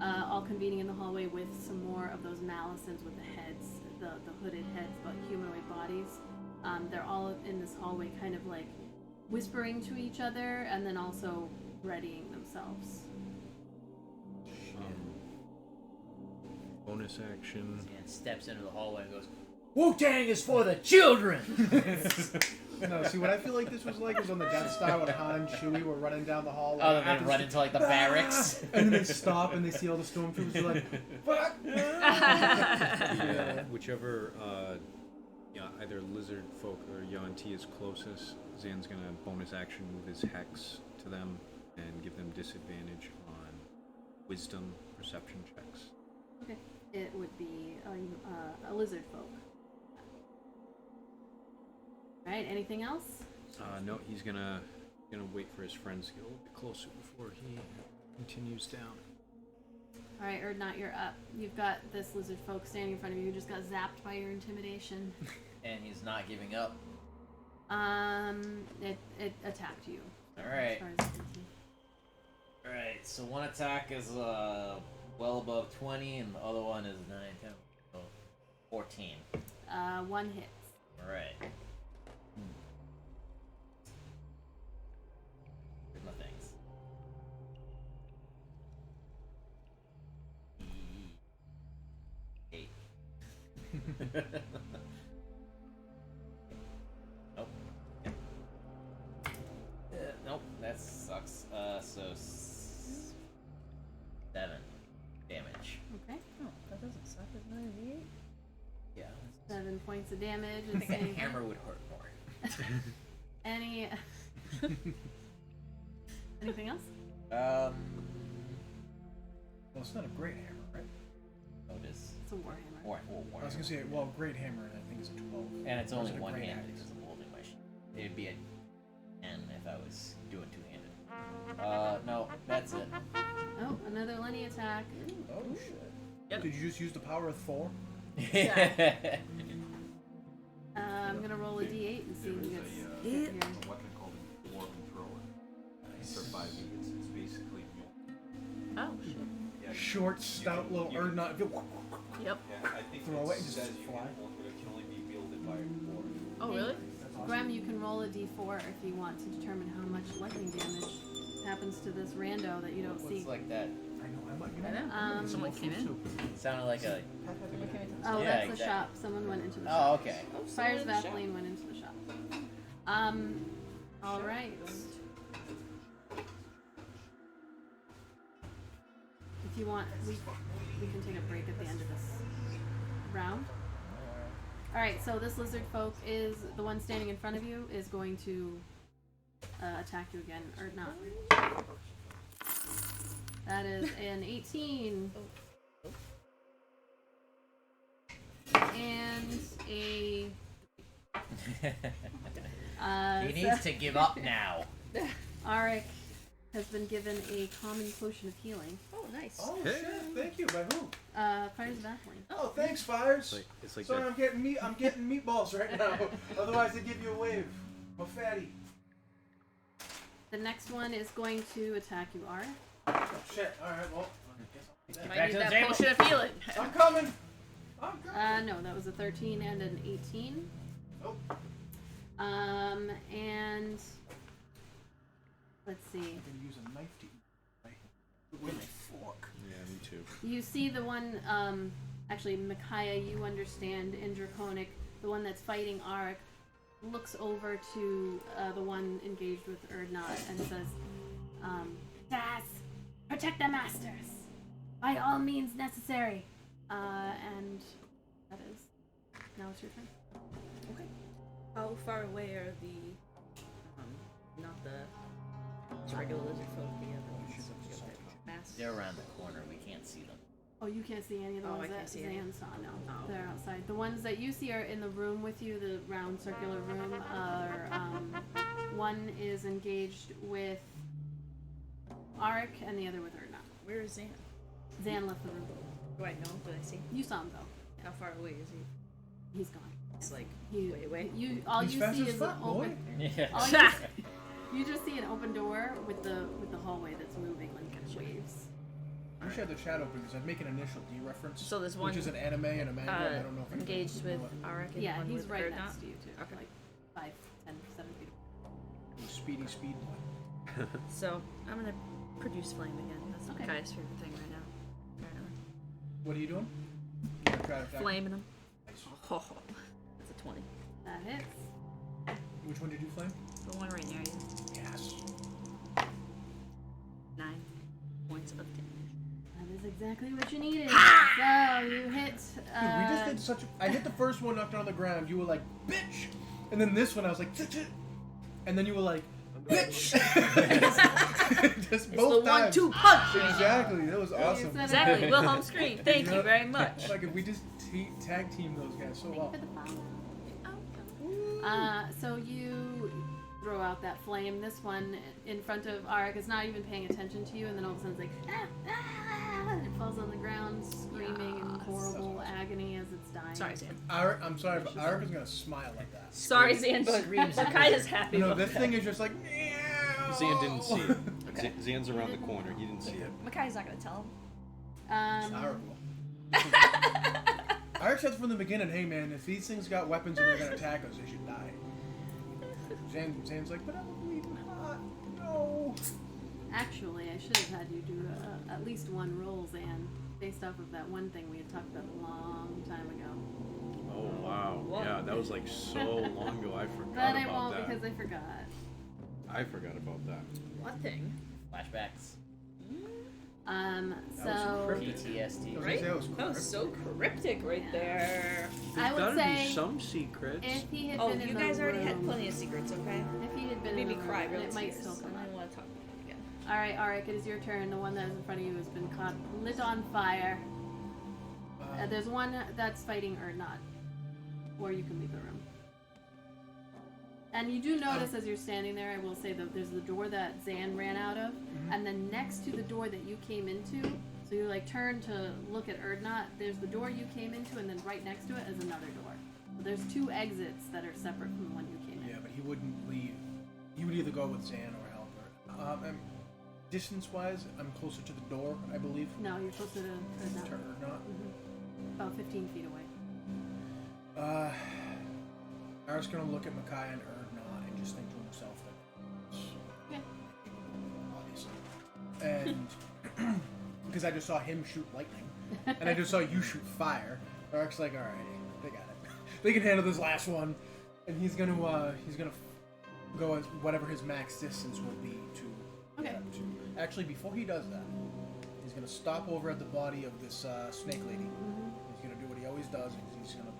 all convening in the hallway with some more of those Malisons with the heads, the hooded heads, but humanoid bodies. They're all in this hallway kind of like whispering to each other and then also readying themselves. Bonus action. And steps into the hallway and goes, Wu-Tang is for the children! No, see what I feel like this was like was on the Death Star when Han and Chewie were running down the hallway. Oh, then they run into like the barracks. And then they stop and they see all the stormtroopers. They're like, "Fuck!" Whichever, either lizard folk or Yuan-Ti is closest, Zan's gonna bonus action move his hex to them and give them disadvantage on wisdom perception checks. Okay. It would be a lizard folk. Right, anything else? No, he's gonna wait for his friends to get a little bit closer before he continues down. Alright, Erdnot, you're up. You've got this lizard folk standing in front of you who just got zapped by your intimidation. And he's not giving up. It attacked you. Alright. As far as I'm concerned. Alright, so one attack is well above 20, and the other one is 9, 10, 14. One hits. Alright. Here's my things. Eight. Nope. Nope, that sucks. So 7 damage. Okay. Oh, that doesn't suck. It's 98. Yeah. 7 points of damage. I think a hammer would hurt more. Any... Anything else? Well, it's not a great hammer, right? Oh, it is. It's a warhammer. War I was gonna say, well, great hammer, I think is a 12. and it's Or is only it a one great handed axe? because I'm holding my shit. It'd be a 10 if I was doing two-handed. No, that's it. Oh, another Lenny attack. Oh shit! Yep. Did you just use the power of Thor? I'm gonna roll a d8 and see who gets hit here. A weapon called a dwarven thrower. For 5 units, it's basically Oh, shit. yeah, Short, stout, little you- Erdnot. Yep. Yeah, I think Throw it and it just says you fly. can only be wielded by a dwarf. Oh, really? That's awesome. Graham, you can roll a d4 if you want to determine how much lightning damage happens to this rando that you don't see. Looks like that. I know. I might. You I know. know. Someone came in. Sounded like a. Oh, Yeah, that's the exactly. shop. Someone went into the Oh, shop. okay. Fire's Vaseline went into the shop. Alright. If you want, we can take a break at the end of this round. Alright, so this lizard folk is, the one standing in front of you, is going to attack you again, or not. That is an 18. And a... He needs to give up now. Arik has been given a common potion of healing. Oh, nice. Oh shit! Thank you. By who? Fire's Vaseline. Oh, thanks, Fires. It's like Sorry, that. I'm getting meatballs right now. Otherwise, they give you a wave. Oh, fatty. The next one is going to attack you, Arik. Oh shit! All right. Well, Get Might back need to the that table. potion of healing. I'm coming. I'm coming. No, that was a 13 and an 18. Nope. And let's see. I'm gonna use a knife to eat. With a fork. Yeah, me too. You see the one, actually, Micaiah, you understand in Draconic, the one that's fighting Arik looks over to the one engaged with Erdnot and says, Daz, protect the masters! By all means necessary! And that is... Now it's your turn. Okay. How far away are the, not the regular lizard folk, the other ones? Mass? They're around the corner. We can't see them. Oh, you can't see any of the Oh, ones I that can't see any. Zan saw, no. Oh. They're outside. The ones that you see are in the room with you, the round circular room. One is engaged with Arik and the other with Erdnot. Where is Zan? Zan left the room. Do I know? Do I see? You saw him go. How far away is he? He's gone. It's like He, way away. all He's you fast see as is fuck, an boy. open. Yeah. All you just see an open door with the hallway that's moving like waves. I wish I had the chat open because I'd make an initial D reference. So there's one which is an anime and a manga. I don't know if anybody engaged with knows what. Arik and Yeah, one he's with right Erdnot. next to you too. Okay. Like 5, 10, 7 feet. Speedy speed boy. So I'm gonna produce flame again. That's Okay. my guy's favorite thing right now. Apparently. What are you doing? You gonna try to attack? Flaming him. Nice. Oh, that's a 20. That hits. Which one did you flame? The one right near you. Yes. 9 points of damage. That is exactly what you needed. So you hit. Dude, we just did such. I hit the first one, knocked it on the ground. You were like, "Bitch," and then this one, I was like, "Tch-tch," and then you were like, "Bitch." Just It's both the times. 1-2 punch. Exactly. That was You awesome. said it. Exactly. Wilhelm scream. Thank you very much. It's like if we just tag team those guys so Thank well. you for the follow. So you throw out that flame. This one in front of Arik is not even paying attention to you, and then all of a sudden it's like, and it falls on the ground, screaming in horrible agony as it's dying. Sorry, Zan. I'm sorry, but Arik is gonna smile like that. Sorry, Zan, but Screams and Makai is happy No, about this that. thing is just like, meow. Zan didn't see it. Zan's around the corner. He didn't see it. Makai's not gonna tell him. It's horrible. Arik said from the beginning, hey man, if these things got weapons and they're gonna attack us, they should die. Zan's like, but I'm bleeding hot. No. Actually, I should have had you do at least one roll, Zan, based off of that one thing we had talked about a long time ago. Oh wow. What? Yeah, that was like so long ago. I forgot But I about won't that. because I forgot. I forgot about that. What thing? Flashbacks. So cryptic. PTSD. Right? That was That was so cryptic right there. I would Gotta say be some secrets. if he had Oh, been in you the guys already had room- plenty of secrets, okay? If he had been Made in me the room, cry and real it might tears, still come and I up. don't want to talk about it again. All right, Arik, it is your turn. The one that is in front of you has been caught lit on fire. There's one that's fighting Erdnot, or you can leave the room. And you do notice as you're standing there, I will say that there's the door that Zan ran out of, and then next to the door that you came into, so you like turn to look at Erdnot, there's the door you came into, and then right next to it is another door. So there's 2 exits that are separate from the one you came in. Yeah, but he wouldn't leave. He would either go with Zan or help her. Distance-wise, I'm closer to the door, I believe. No, you're closer to Erdnot. To Erdnot. About 15 feet away. Arik's gonna look at Makai and Erdnot and just think to himself, like, Yeah. obviously. And because I just saw him shoot lightning, and I just saw you shoot fire. Arik's like, all right, they got it. They can handle this last one, and he's gonna go as whatever his max distance would be to Okay. get up to. Actually, before he does that, he's gonna stop over at the body of this snake lady. He's gonna do what he always does. He's gonna.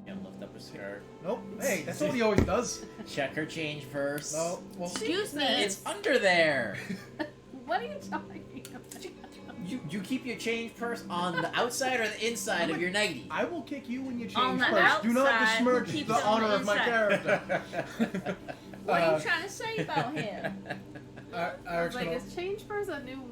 Gonna lift up her skirt. Nope. Hey, that's what he always does. Check her change first. No. Well, Excuse me. It's under there. What are you talking about? You keep your change purse on the outside or the inside of your nighty. I will kick you when you change On the first. Do not outside, besmirch keep the it on the honor of my inside. character. What are you trying to say about him? Eric's Like, gonna, is change first a new...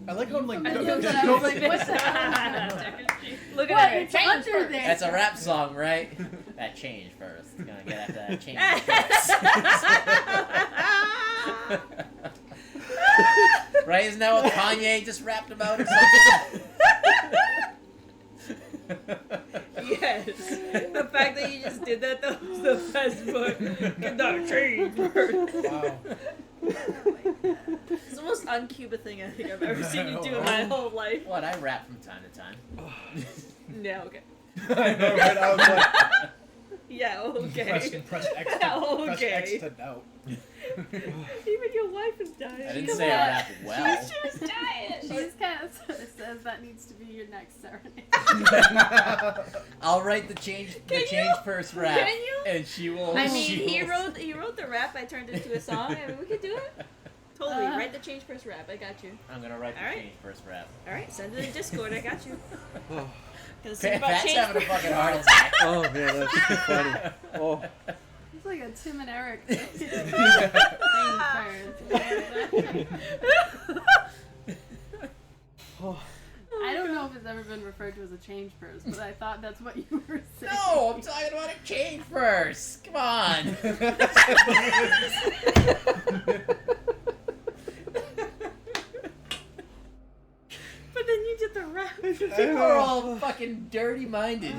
I like how like I no, knew just that. no, I was like, what's that? Look What? at her. It's Change under first. there. That's a rap song, right? That change first. Gonna get after that change first. Right? Isn't that what Kanye just rapped about or something? Yes. The fact that you just did that though was the best part. Get that change first. wow. It's the most un-Cuba thing I think I've ever seen you do in my whole life. What? I rap from time to time. Yeah, okay. I know, right? I was like, Yeah, okay. Press X to, press X Okay. to doubt. Even your wife is dying. I didn't say I would act well. She's just dying. She's kind of says that needs to be your next serenade. I'll write the change purse rap, Can you? and she will. I mean, she he will- wrote the rap. I turned it into a song. I mean, we could do it. Totally. Write the change first rap. I got you. I'm gonna write the Alright. change purse rap. All right, send it in Discord. I got you. Oh, Gonna sing about Pat's change having a first. fucking heart attack. oh man, that's so funny. Oh, It's like a Tim and Eric thing oh. I don't know if it's ever been referred to as a change purse, but I thought that's what you were saying. No, I'm talking about a change purse. Come on. But then you did the rap. People are all fucking dirty-minded.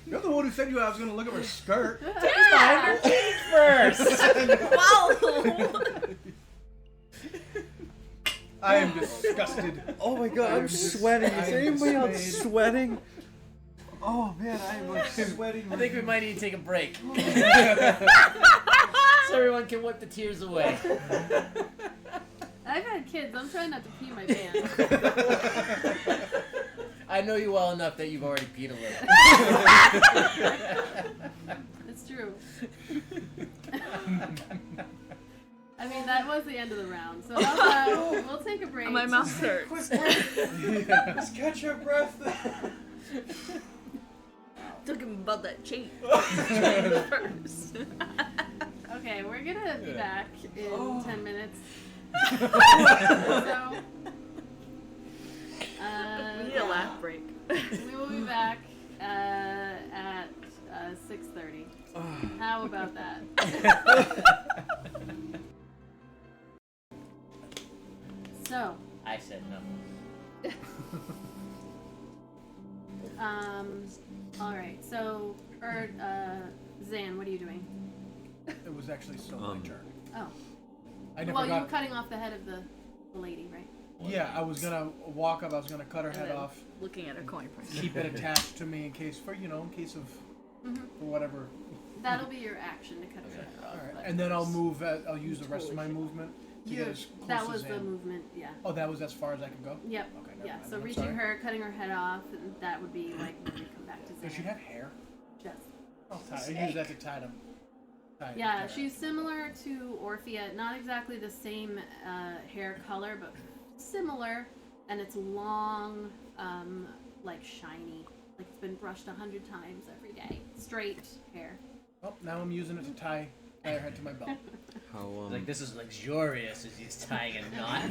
You're the one who said I was gonna look at her skirt. Find your change purse. Wow. I am disgusted. Oh my god, I'm I'm sweating. Is I'm anybody else dismayed. sweating? Oh man, I'm like sweating. I think we might need to take a break. So everyone can wipe the tears away. I've had kids. I'm trying not to pee my pants. I know you well enough that you've already peed a little. It's true. I mean, that was the end of the round, so we'll take a break. My mouth hurts. Let's catch our breath. Talking about that change first. Okay, we're gonna be back in 10 minutes. So, We need a laugh break. we will be back at 6:30. How about that? So, I said no. all right. So, Zan, what are you doing? It was actually still my turn. Oh, I never well, you were got. cutting off the head of the lady, right? Yeah, I was gonna walk up. I was gonna cut her head then off. Looking at her coin purse. Keep it attached to me in case in case of for whatever. That'll be your action to cut her head off. All right, but- and then I'll move. I'll use the rest of my movement to get as close that as was the Zan. movement, yeah. Oh, that was as far as I could go. Yep. Okay. Never Yeah. mind, So I'm reaching sorry. her, cutting her head off, and that would be like when we come back to Zan. Does she have hair? Just. I'll tie. I use that to tie them. Yeah, she's similar to Orphea. Not exactly the same hair color, but similar. And it's long, like shiny. Like it's been brushed 100 times every day. Straight hair. Oh, now I'm using it to tie her head to my belt. How Like, this is luxurious as he's tying a knot.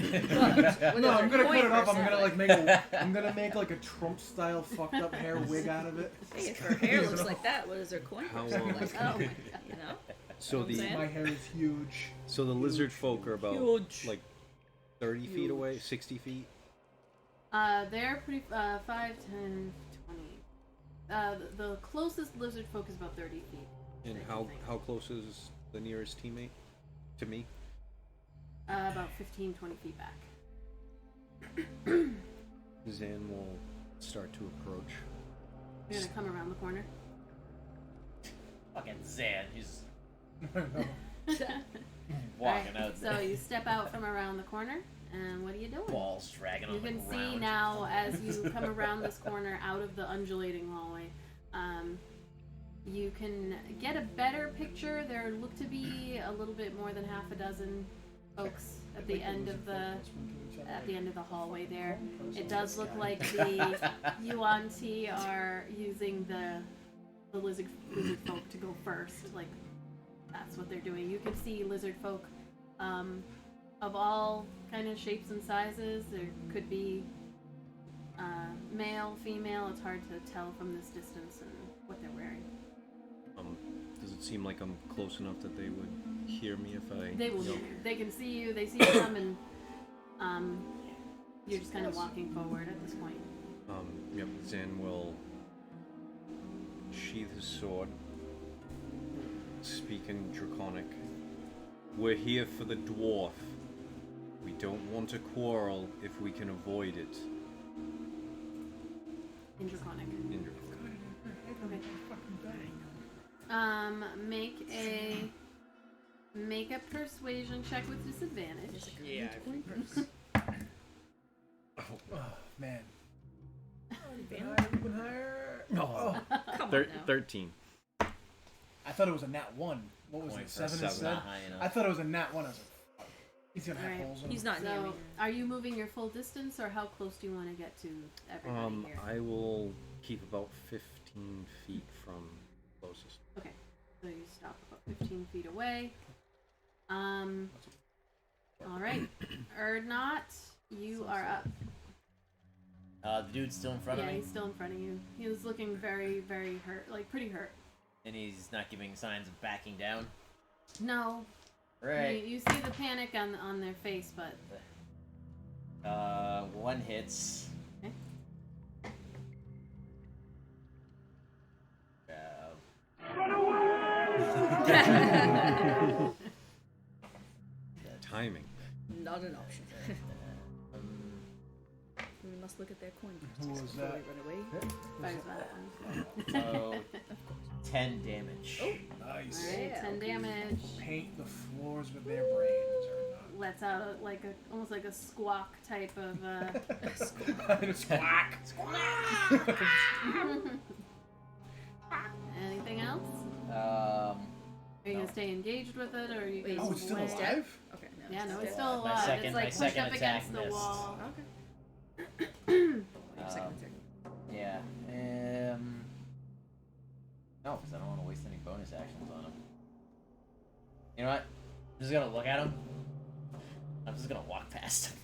No, I'm gonna coin cut it off. purse I'm gonna out. like make a. I'm gonna make like a Trump style fucked up hair wig out of it. Hey, if her hair looks like that, what does her coin How, purse look like? Oh my god. You know? so I'm the saying? My hair is huge. so the lizard folk are about Huge. like 30 feet away, 60 feet. They're pretty 5, 10, 20. The closest lizard folk is about 30 feet. And how close is the nearest teammate to me? About 15, 20 feet back. Zan will start to approach. You're gonna come around the corner. Fucking Zan, he's Alright, walking out so you step out from around the corner, and what are you doing? balls dragging You on the can ground. see now as you come around this corner out of the undulating hallway. You can get a better picture. There look to be a little bit more than half a dozen folks at the end of the hallway there. It does look like the Yuan-Ti are using the lizard folk to go first. Like that's what they're doing. You can see lizard folk of all kind of shapes and sizes. There could be male, female. It's hard to tell from this distance and what they're wearing. Does it seem like I'm close enough that they would hear me if I? They will hear yell? you. They can see you. They see you come, and you're just kind of walking forward at this point. Yep. Zan will sheath his sword, speak in Draconic. We're here for the dwarf. We don't want to quarrel if we can avoid it. In Draconic. In Draconic. Okay. Make a persuasion check with disadvantage. Yeah. Oh man. Even higher. Oh. Come on now. 13. I thought it was a nat 1. What was Point it? for a 7 seven, instead? not high enough. I thought it was a nat 1. I was like, fuck. He's gonna have Alright. holes in He's him. not near me. So, are you moving your full distance, or how close do you want to get to everybody here? I will keep about 15 feet from closest. Okay, so you stop about 15 feet away. All right, Erdnot, you are up. The dude's still in front of Yeah, me, he's still in front of you. He was looking very, very hurt, like pretty hurt. and he's not giving signs of backing down. No, Right. you see the panic on their face, but One hits. Okay. Timing. Not an option. Um, We must look at their coin Who was before that? we run away. fires that one. so 10 damage. Oh. Nice. All right, Yeah, 10 okay. damage. Paint the floors with their brains or Lets out almost like a squawk type of. not. Squawk. Anything else? Are you No. gonna stay engaged with it, or are you Wait, gonna Oh, move it's still away? alive? Okay, no. Yeah, no, dead. it's still My alive. second- It's my like pushed second up attack against the missed. wall. Okay. Um, Your second attack. Yeah. No, because I don't want to waste any bonus actions on him. You know what? I'm just gonna look at him. I'm just gonna walk past him.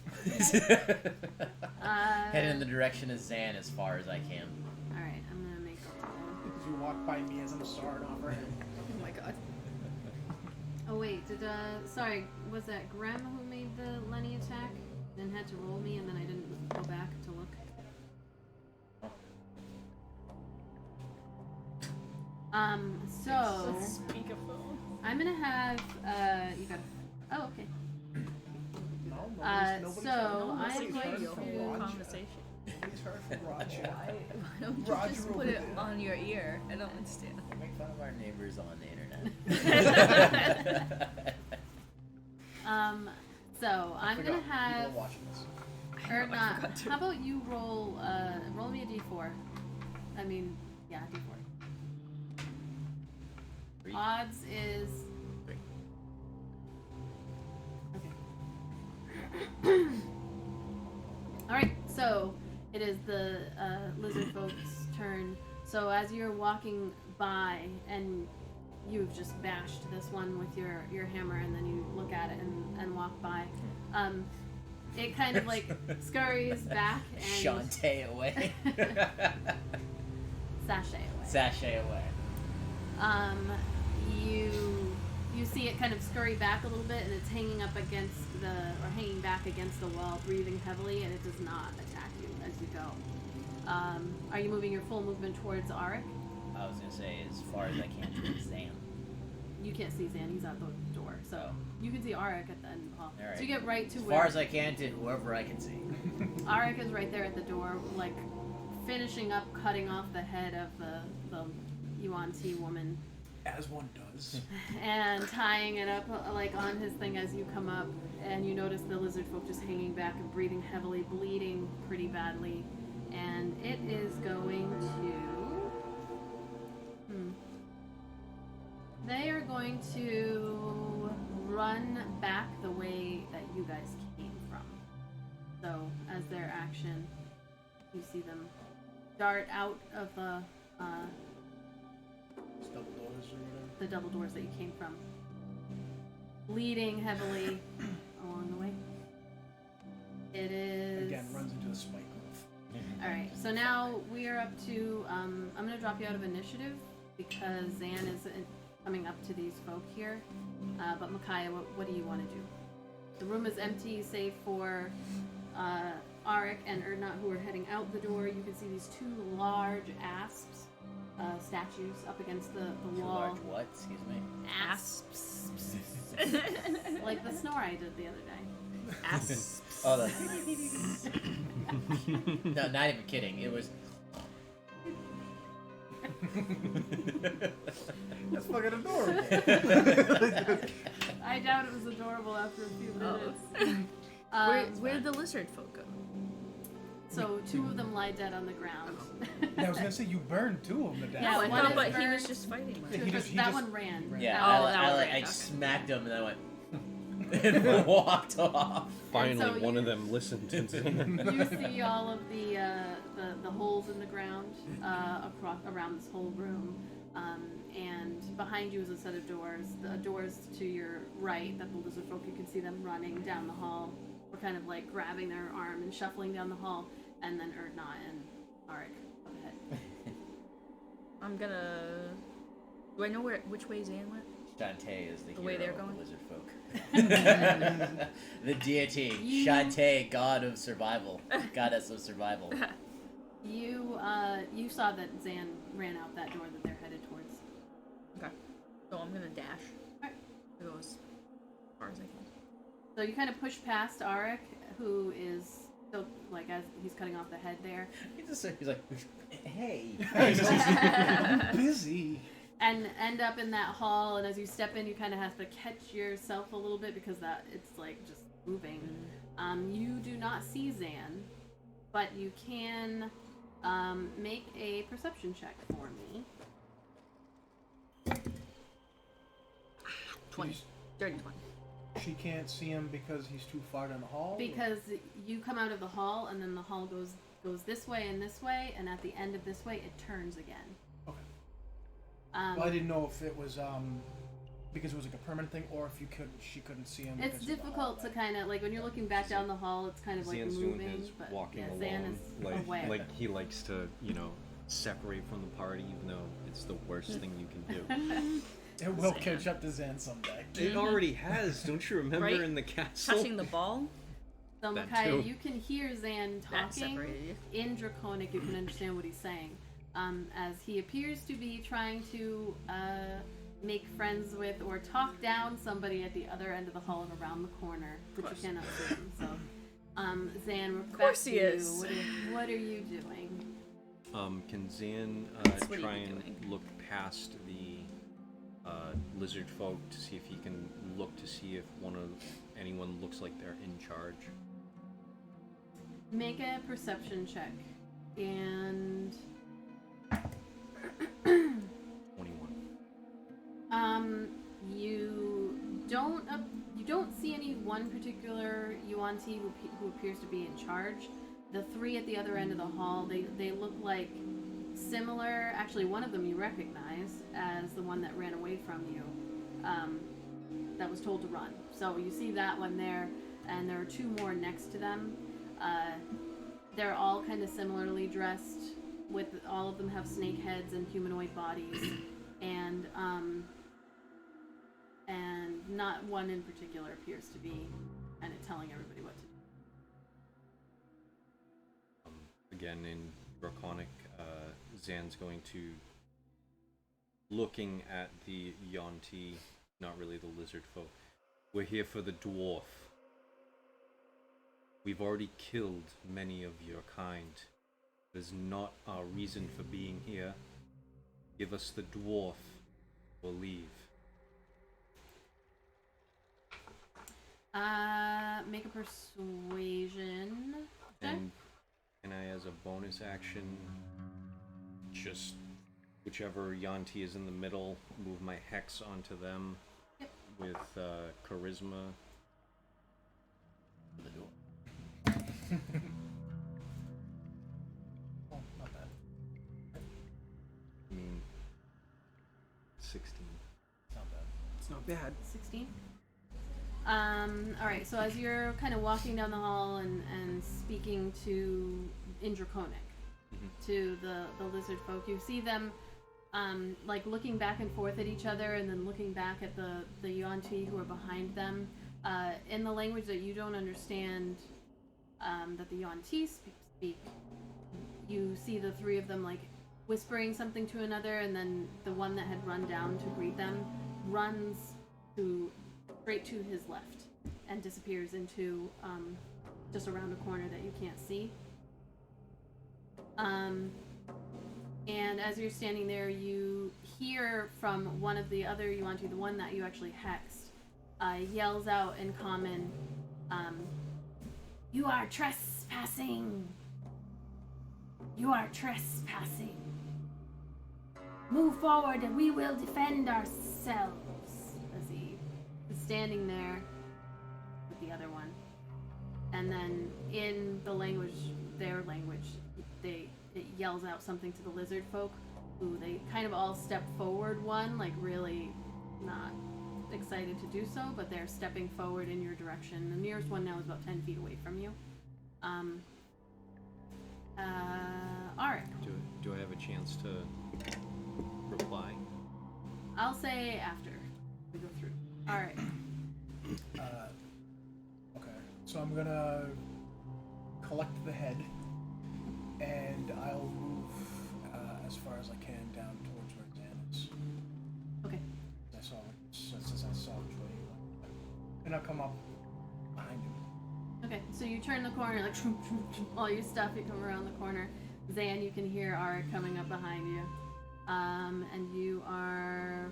Head in the direction of Zan as far as I can. All right, I'm gonna make. Because you walk by me as I'm starting over. Oh my god. Oh wait, sorry, was that Grem who made the Lenny attack? Then had to roll me, and then I didn't go back to look. So Speakerphone. I'm gonna have you got. Oh, okay. No, nobody's So heard. I'm Nobody's going heard to. from Whole Roger. conversation. Nobody's heard from Roger. Why don't you Roger just over put it there. on your ear? I don't understand. Make fun of our neighbors on the internet. So I'm I gonna forgot. have. People are watching this. Or I not. forgot to. How about you roll me a d4. I mean, yeah, d4. 3. Odds is 3. okay. All right, so it is the lizard folks' turn. So as you're walking by and you've just bashed this one with your hammer, and then you look at it and walk by, it kind of like scurries back and Shantae away. sashay away. Sashay away. You see it kind of scurry back a little bit, and it's hanging back against the wall, breathing heavily, and it does not attack you as you go. Are you moving your full movement towards Arik? I was gonna say as far as I can towards Zan. You can't see Zan; he's at the door, so you can see Arik at the end of the hall. Alright. So you get right to As where far as I can to whoever I can see. Arik is right there at the door, like finishing up cutting off the head of the Yuan Ti woman. As one does. And tying it up like on his thing as you come up, and you notice the lizard folk just hanging back and breathing heavily, bleeding pretty badly, and it is going to. They are going to run back the way that you guys came from. So as their action, you see them dart out of the Double doors or whatever. the double doors that you came from, bleeding heavily along the way. It is. Again, runs into a spike growth. Alright, so now we are up to. I'm going to drop you out of initiative because Zan is coming up to these folk here. But Micaiah, what do you want to do? The room is empty save for Arik and Erdnot, who are heading out the door. You can see these two large asps. Statues up against the Too wall. large what? Excuse me. Asps. Like the snore I did the other day. Asps. Oh, no, not even kidding. It was. That's fucking adorable. I doubt it was adorable after a few Oh. minutes. Where'd the lizard folk go? So 2 of them lie dead on the ground. I was gonna say you burned 2 of them to death. Yeah, I one thought, is but he burned. was just fighting with He him. just- he that just one ran. Yeah, Oh, that one I ran, okay. smacked him and then I went and walked off. Finally, so one of you- them listened to Zan. You see all of the holes in the ground across around this whole room, and behind you is a set of doors. The doors to your right, that the lizard folk, you can see them running down the hall, or kind of like grabbing their arm and shuffling down the hall, and then Erdnot and Arik up ahead. I'm gonna. Do I know which way Zan went? Shantae is the The way hero they're of going? the lizard folk. The deity, Shantae, god of survival, goddess of survival. You saw that Zan ran out that door that they're headed towards. Okay. So I'm gonna dash. Alright. To go as far as I can. So you kind of push past Arik, who is still, like, as he's cutting off the head there, He's like, hey. Busy. and end up in that hall. And as you step in, you kind of have to catch yourself a little bit because that it's like just moving. You do not see Zan, but you can make a perception check for me. 20. Dirty 20. She can't see him because he's too far down the hall. Because you come out of the hall, and then the hall goes this way, and at the end of this way, it turns again. Okay. Well, I didn't know if it was because it was like a permanent thing, or if she couldn't see him. It's because of the difficult to hallway. kind of like when you're looking back down the hall. It's kind of like Zan's moving, doing his but walking yeah, alone. Zan is away. Like he likes to, separate from the party, even though it's the worst thing you can do. It will Zan. catch up to Zan someday. It already has. Don't you remember Right? in the castle? Touching the ball? So That Micaiah, too. you can hear Zan That talking separated you. in Draconic. You can understand what he's saying, as he appears to be trying to make friends with or talk down somebody at the other end of the hall and around the corner, but you cannot see him. So, Zan, we're back course to he you. is. What are you doing? Can Zan what try are you and doing? look past the lizard folk to see if he can look to see if anyone looks like they're in charge? Make a perception check, and 21. You don't see any one particular Yuan-Ti who appears to be in charge. The 3 at the other end of the hall, they look like similar. Actually, one of them you recognize as the one that ran away from you, that was told to run. So you see that one there, and there are 2 more next to them. They're all kind of similarly dressed. With all of them have snake heads and humanoid bodies, and not one in particular appears to be kind of telling everybody what to do. Again, in Draconic, Zan's going to looking at the Yuan-Ti, not really the lizard folk. We're here for the dwarf. We've already killed many of your kind. There's not our reason for being here. Give us the dwarf, we'll leave. Make a persuasion check. And I, as a bonus action, just whichever Yuan-Ti is in the middle, move my hex onto them with charisma. The door. Oh, not bad. I mean, 16. Not bad. It's not bad. 16. Alright, so as you're kind of walking down the hall and speaking to in Draconic to the lizard folk, you see them like looking back and forth at each other, and then looking back at the Yuan-Ti who are behind them in the language that you don't understand, that the Yuan-Ti speak. You see the 3 of them like whispering something to another, and then the one that had run down to greet them runs straight to his left and disappears into just around a corner that you can't see. And as you're standing there, you hear from one of the other Yuan-Ti, the one that you actually hexed, yells out in common, "You are trespassing! You are trespassing! Move forward and we will defend ourselves," as he is standing there with the other one. And then in the language, their language, it yells out something to the lizard folk, who they kind of all step forward one, like really not excited to do so, but they're stepping forward in your direction. The nearest one now is about 10 feet away from you. Alright. Do I have a chance to reply? I'll say after we go through. Alright. Okay. So I'm gonna collect the head, and I'll move as far as I can down towards where Dan is. Okay. Since I saw which way he went. And I'll come up behind him. Okay, so you turn the corner, like all your stuff, you come around the corner. Zan, you can hear Arik coming up behind you. And you are...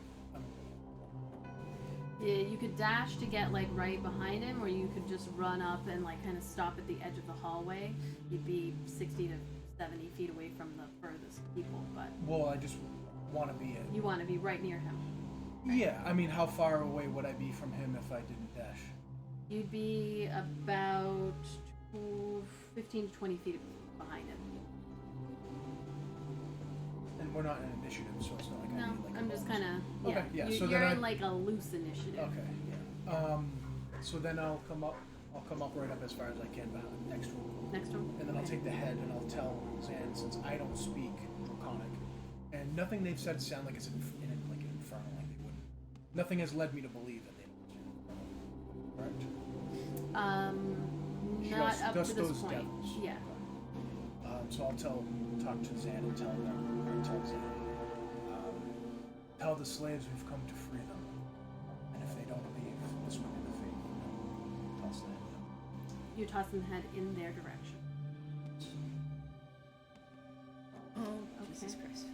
Yeah, you could dash to get like right behind him, or you could just run up and like kind of stop at the edge of the hallway. You'd be 60 to 70 feet away from the furthest people, but... Well, I just want to be in. You want to be right near him. Yeah, I mean, how far away would I be from him if I didn't dash? You'd be about 15 to 20 feet behind him. And we're not in initiative, so it's not like I No, need like I'm a just bonus. kind of... Okay, yeah, so you're then in like a loose initiative. Okay, yeah. So then I'll come up right up as far as I can behind next to him. Next one? And then I'll take the head and I'll tell Zan, since I don't speak Draconic, and nothing they've said sound like it's like an infernal, like they wouldn't. Nothing has led me to believe that they would. Correct? Not up Just to this those point. devils. Yeah. So I'll talk to Zan and tell Zan, tell the slaves we've come to free them, and if they don't leave, this will be the fate. Toss the head down. You toss the head in their direction. Oh, Okay. Jesus Christ.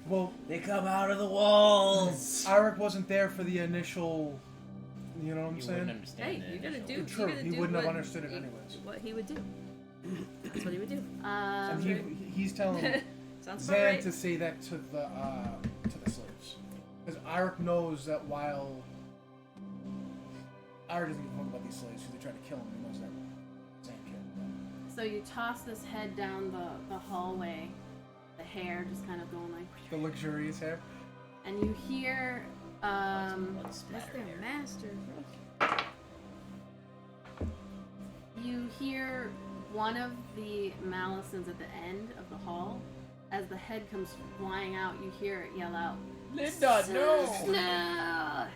Well, They come out of the walls. Arik wasn't there for the initial. You know what I'm You saying? wouldn't understand. Hey, the you're gonna initial- do. True, You're gonna he do wouldn't have what understood it anyways. What he would do. That's what he would do. And he's telling Sounds about Zan right. to say that to the slaves, because Arik knows that while Arik doesn't give a fuck about these slaves because they try to kill him, he knows that Zan killed them. So you toss this head down the hallway, the hair just kind of going like, The luxurious hair. and you hear Blood That's splatter their here. master. you hear one of the Malisons at the end of the hall. As the head comes flying out, you hear it yell out, Linda, no!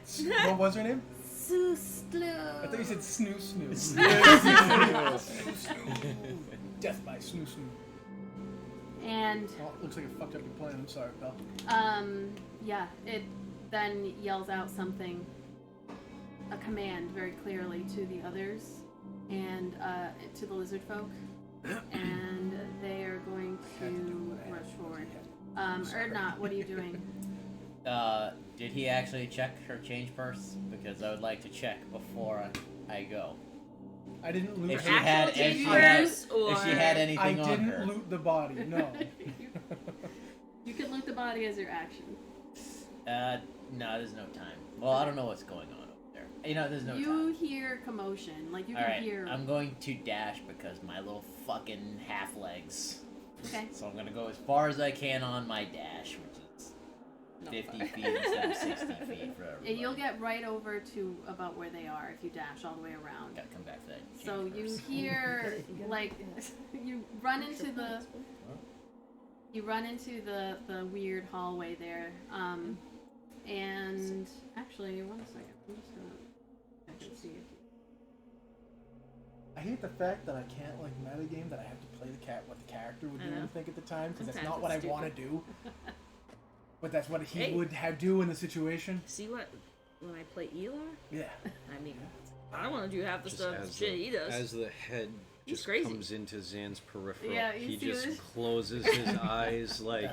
"Ss'tck'al! What was her name? Ss'tck'al!" I thought you said Snoo Snoo. Death by Snoo Snoo. And Oh, looks like it fucked up your plan. I'm sorry, pal. yeah, it then yells out something, a command very clearly to the others and to the lizard folk, and they are going to rush forward. Erdnot, what are you doing? Did he actually check her change purse? Because I would like to check before I go. I didn't loot. If she her. had, Actual if she change had, purse, if she or- had I anything on didn't her. loot the body. No. You can loot the body as your action. No, there's no time. Well, I don't know what's going on over there. You know, there's no You time. hear commotion, like you All can right, hear. I'm going to dash because my little fucking half legs. Okay. So I'm gonna go as far as I can on my dash, which is 50 feet instead of 60 feet for everybody. You'll get right over to about where they are if you dash all the way around. Gotta come back for that. So change you purse. hear like you run into the weird hallway there. And actually, 1 second. I'm just gonna check and see if I hate the fact that I can't like metagame that I have to play what the character would I do know. and think at the time because that's Sometimes not what I it's want to do. But that's what he Hey. would have do in the situation. See what when I play Elar? Yeah. I mean, I don't want to do half the Just stuff as shit he does. As the head He's just crazy. comes into Zan's peripheral, Yeah, you he see just this? closes his eyes like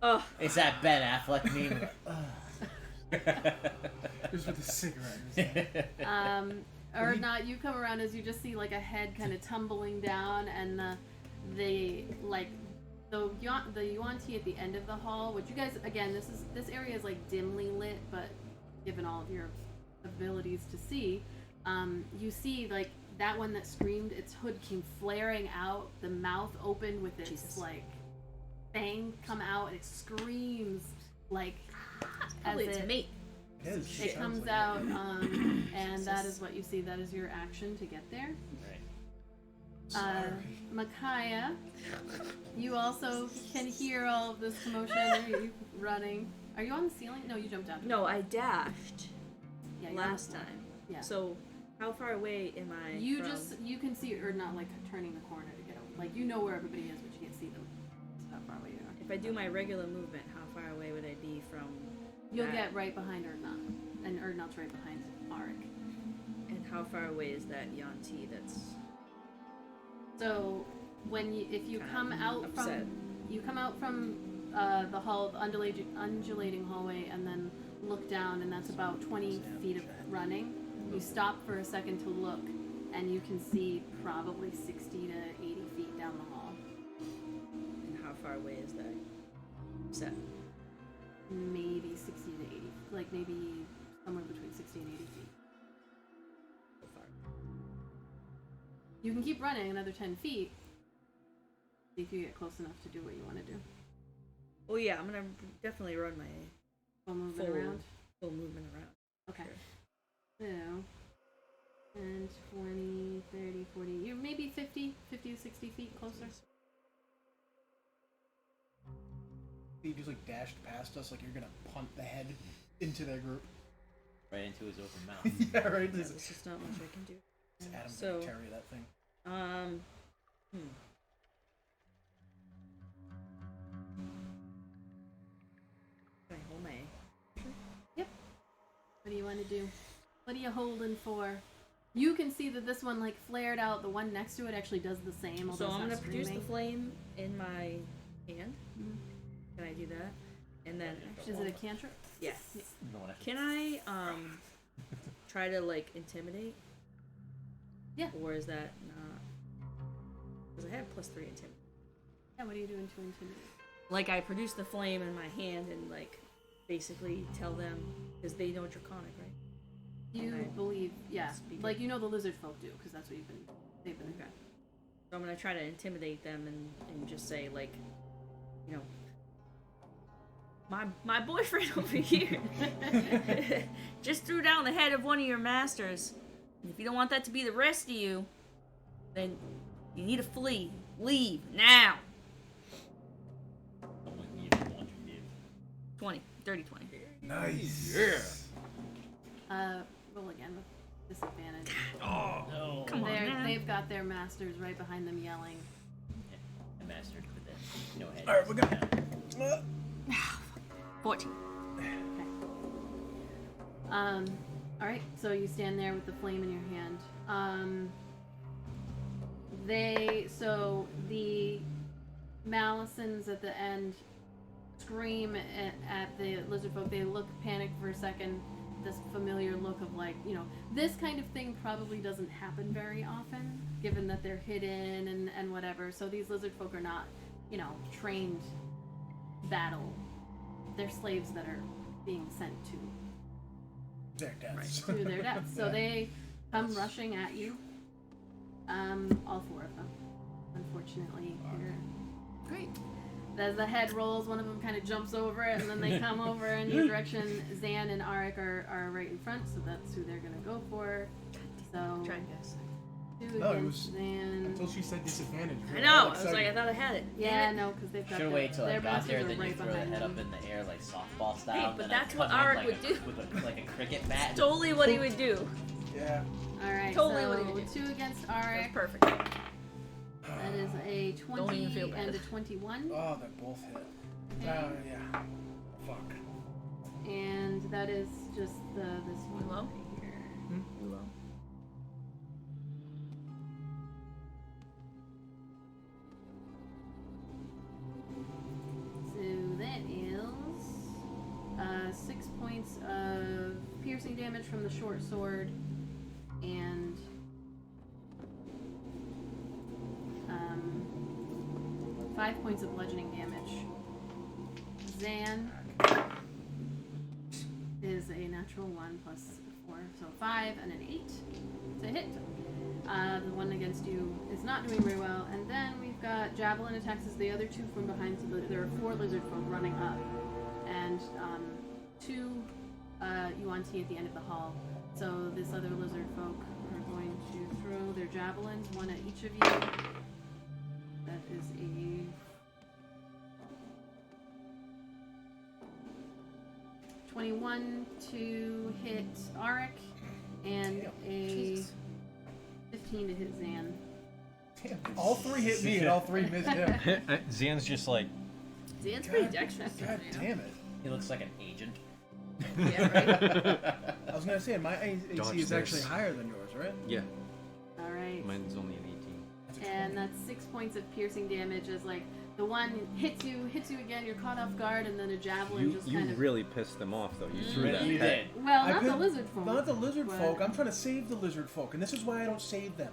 Oh, It's that Ben Affleck meme. Just with the cigarette. Or not, you come around as you just see like a head kind of tumbling down, and the yuan-ti at the end of the hall, which you guys, again, this area is like dimly lit, but given all of your abilities to see, you see like that one that screamed, its hood came flaring out, the mouth opened with its Jesus. like fang come out, and it screams like probably as it's it, me. It is. it Sounds comes like out, and that is what you see. That is your action to get there. Micaiah, you also can hear all of this commotion. Are you running? Are you on the ceiling? No, you jumped out. No, I dashed Yeah, you're on last the floor. time. Yeah. So, how far away am I? You from... you can see, or not like turning the corner to get over. Like you know where everybody is, but you can't see them. That's how far away you are. If I do my regular movement, how far away would I be from? You'll that? get right behind Erdnot, and Erdnot's right behind Arik. And how far away is that yuan-ti that's? So if you come out upset. from the hall, the undulating hallway, and then look down, and that's about 20 feet of running. You stop for a second to look, and you can see probably 60 to 80 feet down the hall. And how far away is that set? Maybe 60 to 80, like maybe somewhere between 60 and 80 feet. So far. You can keep running another 10 feet. See if you get close enough to do what you want to do. Oh yeah, I'm gonna definitely run my Full movement Full. around. full movement around. Okay. Sure. So, 10, 20, 30, 40, you're maybe 50 to 60 feet closer. He just like dashed past us like you're gonna punt the head into their group. Right into his open mouth. Yeah, right. Yeah, This there's just not much I can do. is Adam So- gonna carry that thing. Can I hold my? What do you want to do? What are you holding for? You can see that this one like flared out. The one next to it actually does the same. So although I'm it's gonna not produce the screaming. flame in my hand. Mhm. Can I do that? And then Is it a cantrip? yeah. No one Can I try to like intimidate? Yeah. Or is that not? Because I have +3 intimidate. Yeah. What are you doing to intimidate? Like I produce the flame in my hand and like basically tell them because they know draconic, right? You Okay. believe, yeah. Speak Like it. you know the lizard folk do, because that's what they've been. Okay. So I'm gonna try to intimidate them and just say like, you know, my boyfriend over here just threw down the head of one of your masters. And if you don't want that to be the rest of you, then you need to flee. Leave now. Someone you don't want to give. 20, 30, 20. Nice. Roll again with disadvantage. No. Come on, man. They've got their masters right behind them yelling. I mastered with it. No head. Alright, we're gonna. 14. Alright, so you stand there with the flame in your hand. The Malisons at the end scream at the lizard folk. They look panicked for a second. This familiar look of like, you know, this kind of thing probably doesn't happen very often, given that they're hidden and whatever. So these lizard folk are not, you know, trained battle. They're slaves that are being sent to Their deaths. to their deaths. So they come rushing at you. All four of them. Unfortunately, you're... Great. As the head rolls, one of them kind of jumps over it, and then they come over in your direction. Zan and Arik are right in front, so that's who they're gonna go for. So Try guys. 2 No, it against was- Zan. Until she said disadvantage. I know. I was like, I thought I had it. Yeah, no, because they've got Should have waited till I their got there, masters are then you right throw the behind head them. up in the air like softball style. Hey, and but then I that's what come in Arik like would do. With like a cricket bat. Totally what he would do. Yeah. All right, Totally so what he would do. 2 against That's Arik. perfect. That is a Don't even feel 20 bad. and a 21. Oh, they both hit. Okay. Yeah. Fuck. And that is just this one Low? right here. Low. So that from the short sword, and 5 points of bludgeoning damage. Zan is a natural 1 plus 4, so 5 and an 8 to hit. The one against you is not doing very well. And then we've got Javelin attacks as the other two from behind, so there are 4 lizard folk running up. And 2 Yuan-Ti at the end of the hall. So this other lizard folk are going to throw their javelins, one at each of you. That is a 21 to hit Arik, and a 15 to hit Zan. Damn, all 3 hit me and all 3 missed him. Zan's just like, Zan's pretty dexterous. God you know? damn it. He looks like an agent. Yeah, right. I was gonna say, my AC Dodge is this. actually higher than yours, right? yeah, Alright. mine's only an 18. And that's 6 points of piercing damage as like the one hits you again, you're caught off guard, and then a javelin just You kind of really pissed them off, though. You threw Really, that you pet. did. well, I not the could- lizard folk. Not the lizard but- folk. I'm trying to save the lizard folk, and this is why I don't save them.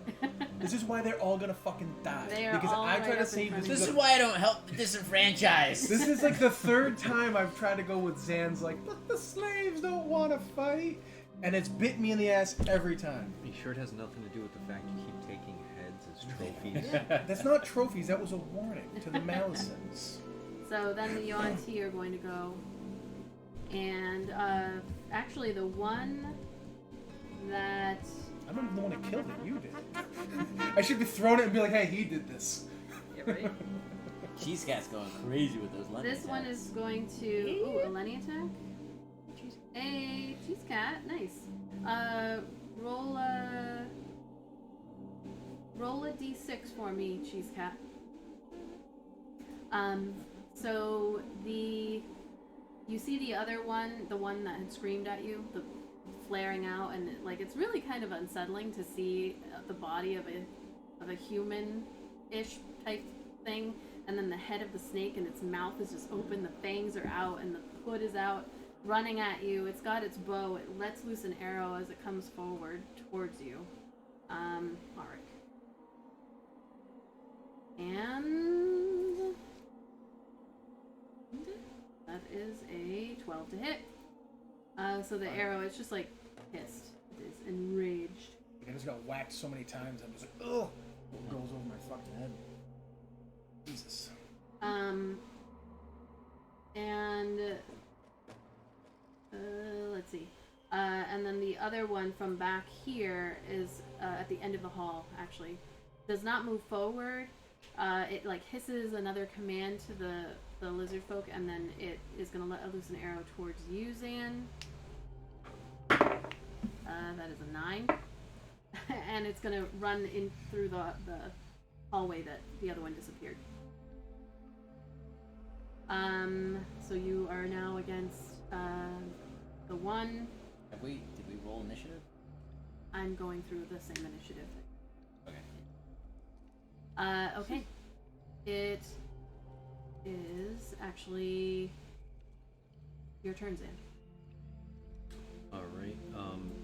This is why they're all gonna fucking die. They are because all I right try up to in save front this. of This you. is why I don't help the disenfranchised. This is like the 3rd time I've tried to go with Zan's like, but the slaves don't want to fight, and it's bit me in the ass every time. Are you sure it has nothing to do with the fact you keep taking heads as trophies? That's not trophies. That was a warning to the Malisons. So then the Yuan-Ti are going to go, and actually the one that I'm not even the one that killed it. You did. I should be throwing it and be like, hey, he did this. Yeah, right. Cheese Cat's going crazy with those lemons. this one is going to a Lenny attack. A cheese cat, nice. Roll a d6 for me, cheese cat. So you see the other one, the one that had screamed at you, the flaring out, and it's really kind of unsettling to see the body of a human-ish type thing, and then the head of the snake, and its mouth is just open, the fangs are out, and the hood is out, running at you. It's got its bow. It lets loose an arrow as it comes forward towards you. Arik. And that is a 12 to hit. So the arrow is just like pissed. It is enraged. I just got whacked so many times. I'm just like, ugh. It goes over my fucking head. Jesus. And let's see. And then the other one from back here is at the end of the hall. Actually, does not move forward. It hisses another command to the lizard folk, and then it is going to let loose an arrow towards you, Zan. That is a 9. And it's going to run in through the hallway that the other one disappeared. So you are now against the one. Did we roll initiative? I'm going through the same initiative. Okay. Okay. It is actually your turn, Zan. Alright,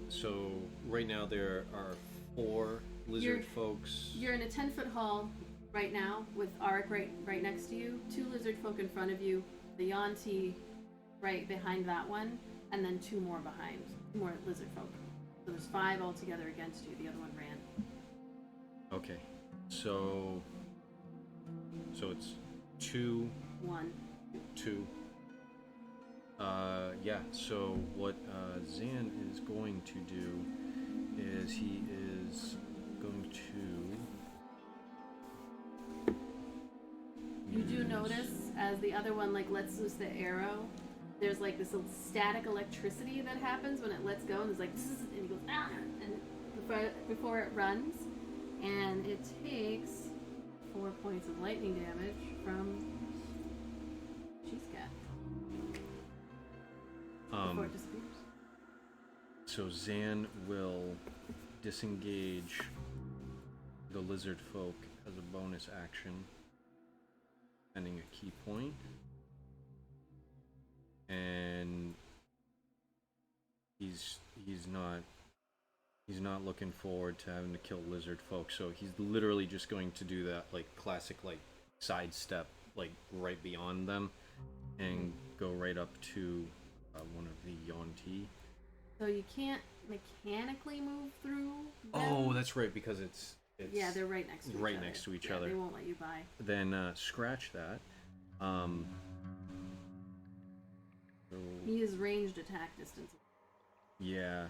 so right now there are 4 lizard folks. You're in a 10-foot hall right now with Arik right next to you, 2 lizard folk in front of you, the Yuan-Ti right behind that one, and then 2 more behind, 2 more lizard folk. So there's 5 altogether against you. The other one ran. Okay, so it's 2, 1. 2. Yeah, so what Zan is going to do is he is going to You do notice as the other one lets loose the arrow, there's this little static electricity that happens when it lets go, and there's "Zzz," and he goes ah, and before it runs, and it takes 4 points of lightning damage from Cheese Cat before it disappears. So Zan will disengage the lizard folk as a bonus action, spending a key point, and he's not looking forward to having to kill lizard folk, so he's literally just going to do that like classic like sidestep like right beyond them and go right up to one of the Yuan-ti. So you can't mechanically move through them? Oh, that's right, because it's yeah, they're right next to each other. right next to each other. They won't let you by. Then scratch that. So, He is ranged attack distance. yeah,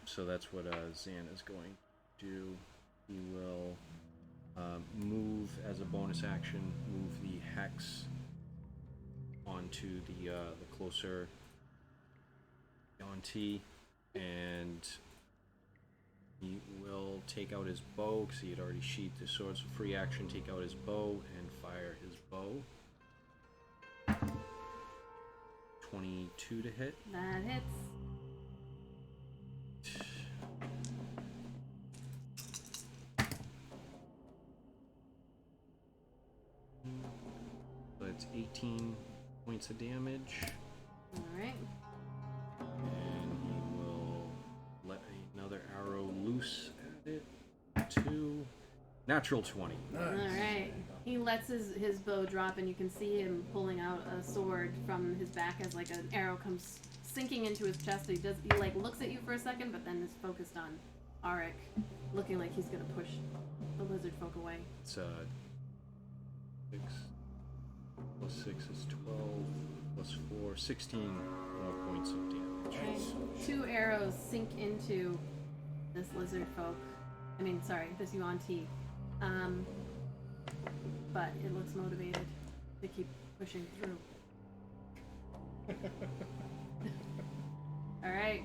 so that's what Zan is going to do. He will move as a bonus action, move the hex onto the closer Yuan-ti, and he will take out his bow because he had already sheathed his sword. So free action, take out his bow and fire his bow. 22 to hit. That hits. So it's 18 points of damage. Alright. And he will let another arrow loose at it. 2. Natural 20. Alright. He lets his bow drop, and you can see him pulling out a sword from his back as like an arrow comes sinking into his chest. He like looks at you for a second, but then is focused on Arik, looking like he's gonna push the lizard folk away. It's 6 plus 6 is 12 plus 4, 16 more points of damage. Okay. 2 arrows sink into this lizard folk. This Yuan-ti. But it looks motivated to keep pushing through. Alright.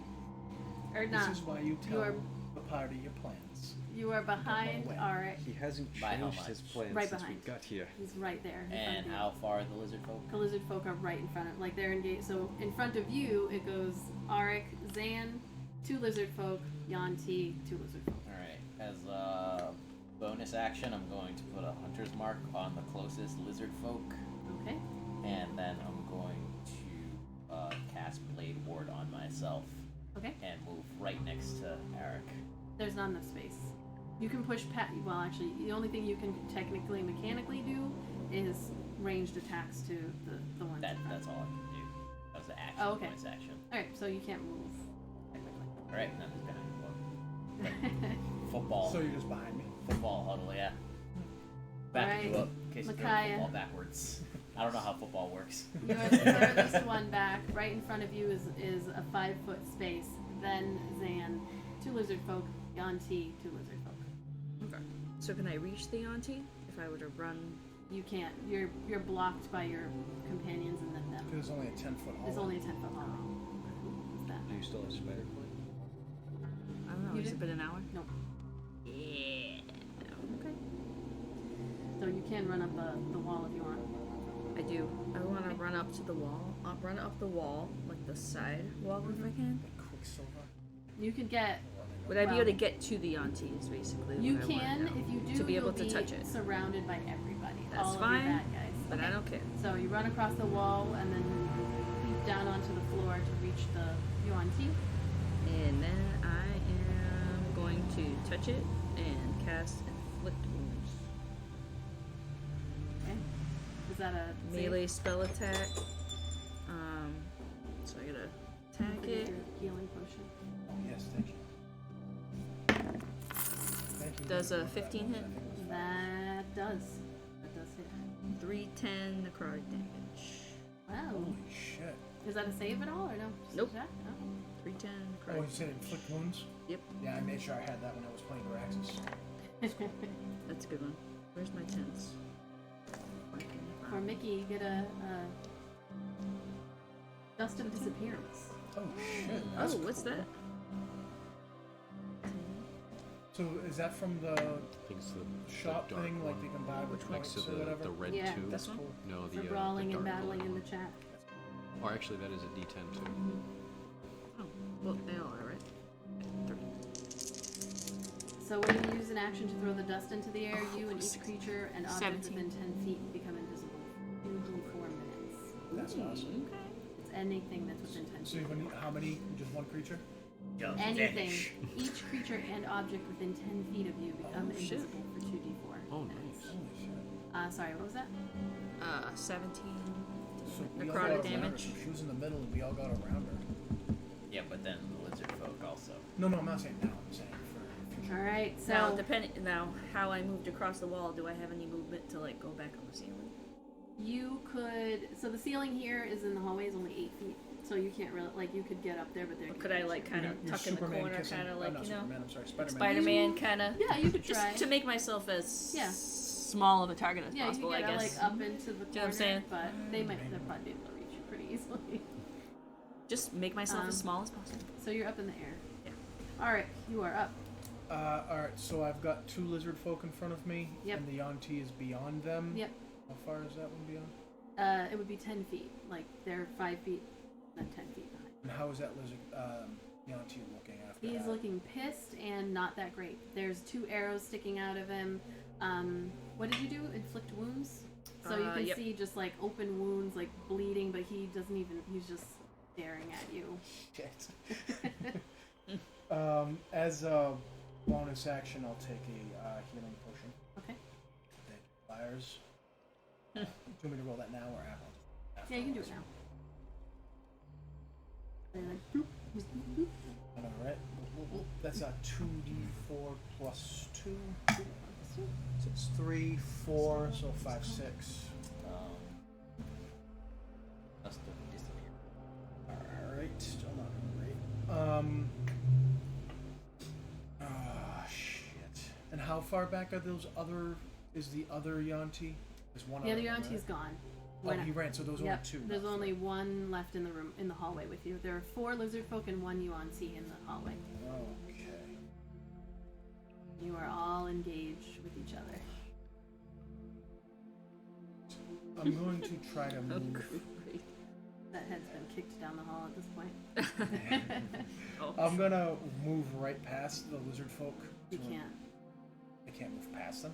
Or not. This is why you tell are- the party your plans. You are behind Away. Arik. He hasn't By how changed his much? plan Right since behind. we got here. He's right there. in front And of you. how far are the lizard folk? The lizard folk are right in front of, like they're engaged. So in front of you, it goes Arik, Zan, 2 lizard folk, Yuan-ti, 2 lizard folk. Alright, as a bonus action, I'm going to put a hunter's mark on the closest lizard folk, Okay. and then I'm going to cast Blade Ward on myself Okay. and move right next to Eric. There's not enough space. You can push well, actually, the only thing you can technically, mechanically do is ranged attacks to the ones in front. That's all I can do. That was the action, Oh, okay. bonus action. Alright, so you can't move, technically. Alright, and then there's behind one. Football. So you're just behind me. Football huddle, yeah. Back you Alright, up in case you throw Micaiah. football backwards. I don't know how football works. You are the furthest one back. Right in front of you is a 5-foot space. Then Zan, 2 lizard folk, Yuan-ti, 2 lizard folk. Okay. So can I reach the auntie if I were to run? You can't. You're blocked by your companions and then them. There's only a 10-foot hall. It's only a 10-foot hall. What's that? Do you still have spider climb? I don't know. You Has did? it been an hour? Nope. Yeah. Okay. So you can run up the wall if you want. I do. I want to run up to the wall. Run up the wall, like the side wall, if I can. Quicksilver. You could get. Would I be Well, able to get to the aunties, basically? You what I wanna can know, if you do. to be able you'll to be touch it. Surrounded by everybody. That's all fine, of your bad guys. But I Okay. don't care. So you run across the wall and then leap down onto the floor to reach the Yuan-ti. And then I am going to touch it and cast Inflict Wounds. Okay. Is that a save? Melee spell attack. So I gotta attack Look at it. your healing potion. Oh, yes, thank you. Thank you. Does a 15 hit? That does hit. 310 necrotic damage. Wow. Holy shit. Is that a save at all or no? Just Nope. attack? No. 310 Oh, necrotic. you said inflict wounds? Yep, Yeah, I made sure I had that when I was playing Graxus. that's a good one. Where's my tens? For Mickey, you get a dust of disappearance. Oh shit. Oh, That's what's that? So is that from the I think it's the shop dark thing, like one. they can buy with Next points to or whatever? the red Yeah, 2. this This one? Cool. No, For the brawling the and dark battling blue in the one. chat. Or actually, that is a D10 too. Oh, well, they all are, right? 3. So when you use an action to throw the dust into the air, you and each 16. creature and object 17. within 10 feet become invisible. You do 4 minutes. That's awesome. Okay. It's anything that's within 10 So feet. you need, how many? Just one creature? Just Anything. vanish. Each creature and object within 10 feet of you become Oh, shit. invisible for 2d4. Oh, minutes. nice. Sorry, what was that? 17 So we all necrotic got around her. damage. So she was in the middle and we all got around her. Yeah, but then the lizard folk also. No, I'm not saying now. I'm saying for future. Alright, so Now, how I moved across the wall, do I have any movement to like go back on the ceiling? you could. So the ceiling here is in the hallway is only 8 feet. So you can't really. Like, you could get up there, but there. Or could I like kind of You're tuck in the Superman corner, kissing- kind of oh, like not you know, Superman, I'm sorry, Spider-Man. Spider-Man kind of. Yeah, you could Just try. to make myself as Yeah. small of a target as Yeah, you possible, could I get guess. like up into the corner, know what I'm saying? but they'll probably be able to reach you pretty easily. Just make myself as Um, small as possible. So you're up in the air. Yeah. All right, you are up. Alright, so I've got 2 lizard folk in front of me. Yep. And the Yanti is beyond them. Yep. How far is that one beyond? It would be 10 feet. Like they're 5 feet, then 10 feet behind. And how is that lizard Yanti looking after He's that? looking pissed and not that great. There's 2 arrows sticking out of him. What did you do? Inflict wounds? So you can Yep. see just like open wounds, like bleeding, but he doesn't even. He's just staring at you. Shit. As a bonus action, I'll take a healing potion. Okay. That expires. Do you want me to roll that now or after? Yeah, you can do it now. And you're like, boop, boop, boop, boop. Alright. That's a 2d4 plus 2. So it's 3, 4, so 5, 6. Must have disappeared. Alright, still not great. Shit. And how far back are those other, is the other Yanti? There's one The other one, Yanti's right? gone. Oh, Went he up. ran, so those are Yep. only 2. There's not only 3. 1 left in the room, in the hallway with you. There are 4 lizard folk and 1 Yuan-Ti in the hallway. Okay. You are all engaged with each other. I'm going to try to Oh, move. great. That head's been kicked down the hall at this point. Oh. I'm gonna move right past the lizard folk. You to- can't. I can't move past them.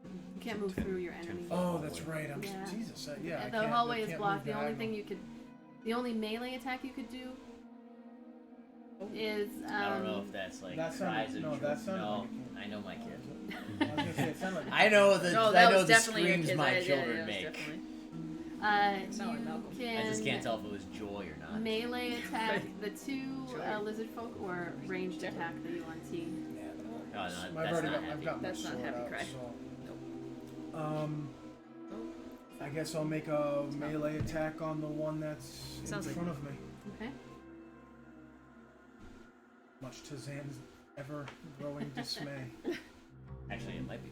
You can't move through your enemies. Oh, that's right. I'm Yeah. Jesus. Yeah. I The can't- hallway I is can't blocked. move The only diagonal. thing you could, the only melee attack you could do is I don't know if that's like That cries sounded- of no, joy. that sounded No, like a- I know my kid. I was gonna say, it sounded like I know the No, I that know was the definitely your screams kids. my Yeah, children yeah, it was make. definitely. you Sound like Malcolm. can I just can't tell if it was joy or not. melee attack Right. the 2 Sure. lizard folk or ranged attack the Yuan-Ti. Yeah, Oh, no, I've that's already not got, happy. I've got my That's not sword happy out, cry. so. I guess I'll make a melee attack on the one that's Sounds in like- front of me. Okay. Much to Zan's ever-growing dismay. Actually, it might be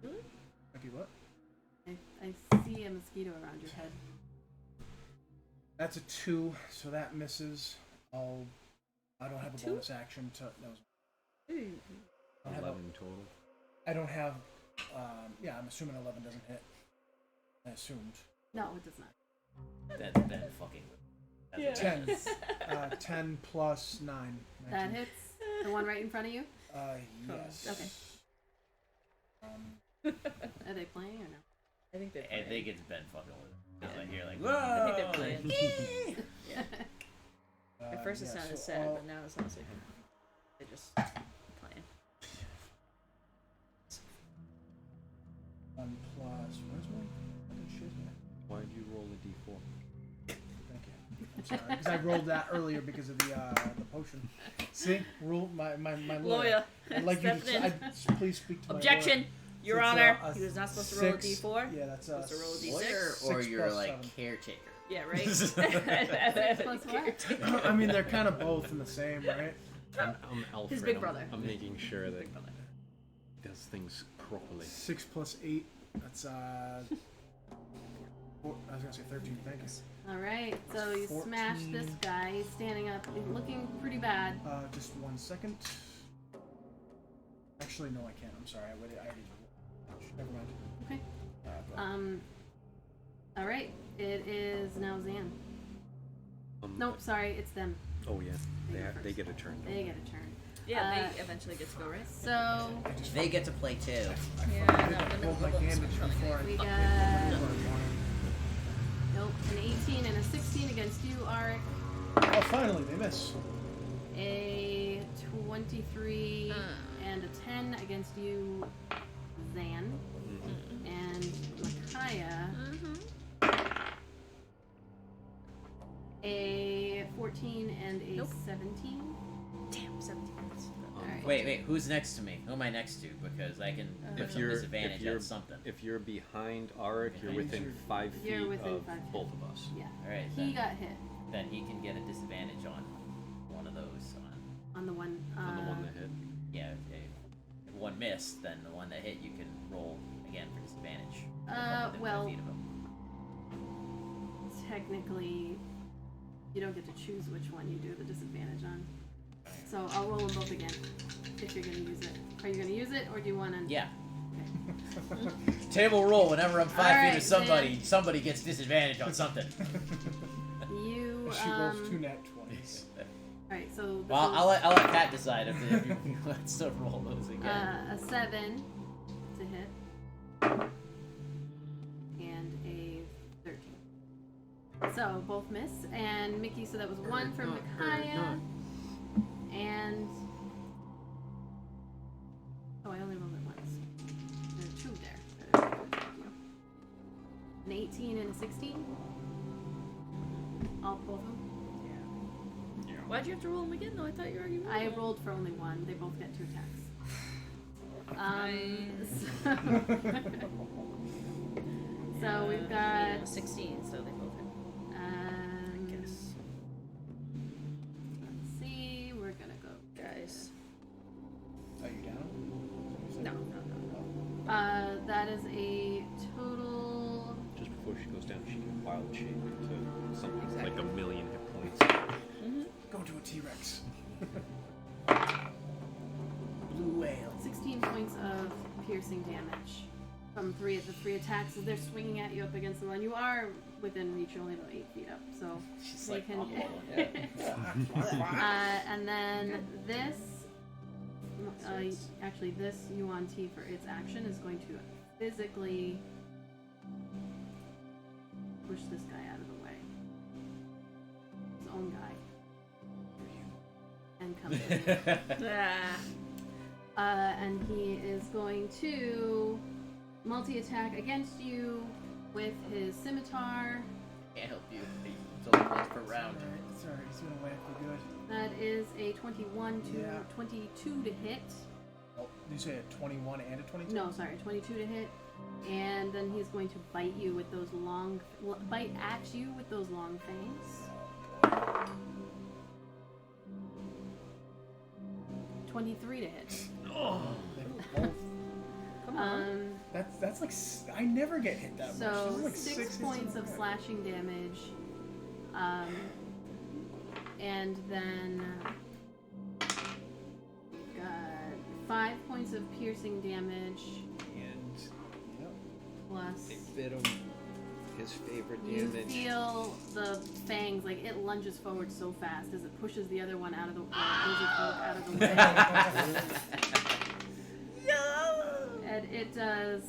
playing. Might be what? I see a mosquito around your head. That's a 2, so that misses. I don't have a 2? bonus action to. No, I don't have a- 11 total. I don't have. Yeah, I'm assuming 11 doesn't hit. I assumed. No, it does not. That's been fucking. That's 10. 10 plus 9. 19. That hits the one right in front of you. Yes. Okay. Are they playing or no? I think they're I playing. think it's been fucking with it. 'Cause I hear like, I think they're whoa! playing. Yeah. At first it yeah, sounded so sad, I'll- but now it sounds like they're just playing. 1 plus. Where's my fucking shit here? Why did you roll a d4? Thank you. I'm sorry, because I rolled that earlier because of the potion. See, rule my Lawyer, I'd like you stepping to in. please speak to my Objection! lawyer. Your So it's, Honor, a he was not supposed to roll a 6 d4. Yeah, that's Supposed to roll a d6. Lawyer 6 or you're plus like 7. caretaker. Yeah, right? 6 plus what? I mean, they're kind of both in the same, right? I'm Alfred. His big I'm- brother. I'm making sure that Big brother. he does things properly. 6 plus 8. That's 4, I was gonna say 13. Thank you. All right, so you 14. smash this guy. He's standing up. He's looking pretty bad. Just 1 second. Actually, no, I can't. I'm sorry. I already. Never mind. Okay. Go. All right. It is now Zan. Nope, sorry, it's them. Oh yeah, They go they first. get a turn. don't They get a turn. Yeah, they eventually get to go, right? So They get to play too. Yeah, I no, did then roll my the books damage are coming before I we fucking got did Nope. An 18 and a 16 against you, Arik. Oh, finally, they miss. A 23 and a 10 against you, Zan. And Micaiah. A 14 and a Nope. 17. Damn, 17 minutes. Alright. Wait, who's next to me? Who am I next to? Because I can put If some you're disadvantage on something. if you're behind Arik, you're Behind within you. 5 feet You're within of 5 feet. both of us. Yeah. Alright, He then, got hit then he can get a disadvantage on one of those. on the one. On the one that hit. Yeah, if one missed, then the one that hit you can roll again for disadvantage. Within 5 well, feet of him. technically, you don't get to choose which one you do the disadvantage on. So I'll roll them both again if you're gonna use it. Are you gonna use it, or do you want to? Yeah. Table roll. Whenever I'm 5 feet Alright, of somebody, somebody gets disadvantage on something. You. She rolls 2 nat 20s. All right. So. this Well, is, I'll let Pat decide if you want to roll those again. a 7 to hit, and a 13. So both miss, and Mickey. So that was 1 for Micaiah, and oh, I only rolled it once. There are 2 there. Thank you. An 18 and a 16. All both of them. Why'd you have to roll them again, though? I thought you already rolled I them. rolled for only 1. They both get 2 attacks. So we've Yeah, got 16, so they both hit. I guess. Let's see, we're gonna go. Guys. Are you down? No. That is a total. Just before she goes down, she can wild shape into something like Exactly. 1,000,000 hit points. Go to a T-Rex. Blue whale. 16 points of piercing damage from the 3 attacks as they're swinging at you up against the one. You are within reach, you're only about 8 feet up, so She's they like, can. I'm rolling. Yeah. And then this, actually, this Yuan Ti for its action is going to physically push this guy out of the way. His own guy. And come in. And he is going to multi-attack against you with his scimitar. Can't help you. It's only once per round. It's alright, he's gonna whack you good. That is a 21 to Yeah. 22 to hit. Oh, did you say a 21 and a 22? No, sorry, 22 to hit. And then he's going to bite you with those bite at you with those long fangs. 23 to hit. Oh, they were both. Come on. That's like I never get hit that much. So This is like 6 hits points in of a row. slashing damage. And then we've got 5 points of piercing damage And Yep. plus they bit him. His favorite you damage. feel the fangs, like it lunges forward so fast as it pushes the other one out of the lizard folk out of the way. And it does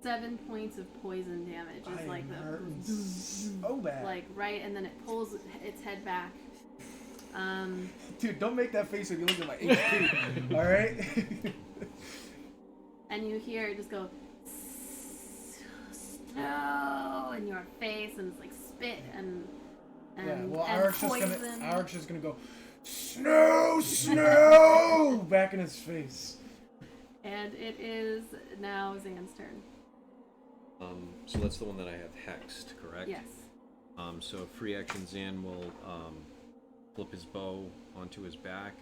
7 points of poison damage. It's I like am the hurting so bad. like right, and then it pulls its head back. Dude, don't make that face when you look at my HP. All right. And you hear it just go snow in your face, and it's like spit and Yeah. Well, and Arik's just gonna go snow, snow back in his face. And it is now Zan's turn. So that's the one that I have hexed, correct? Yes. So free action Zan will flip his bow onto his back,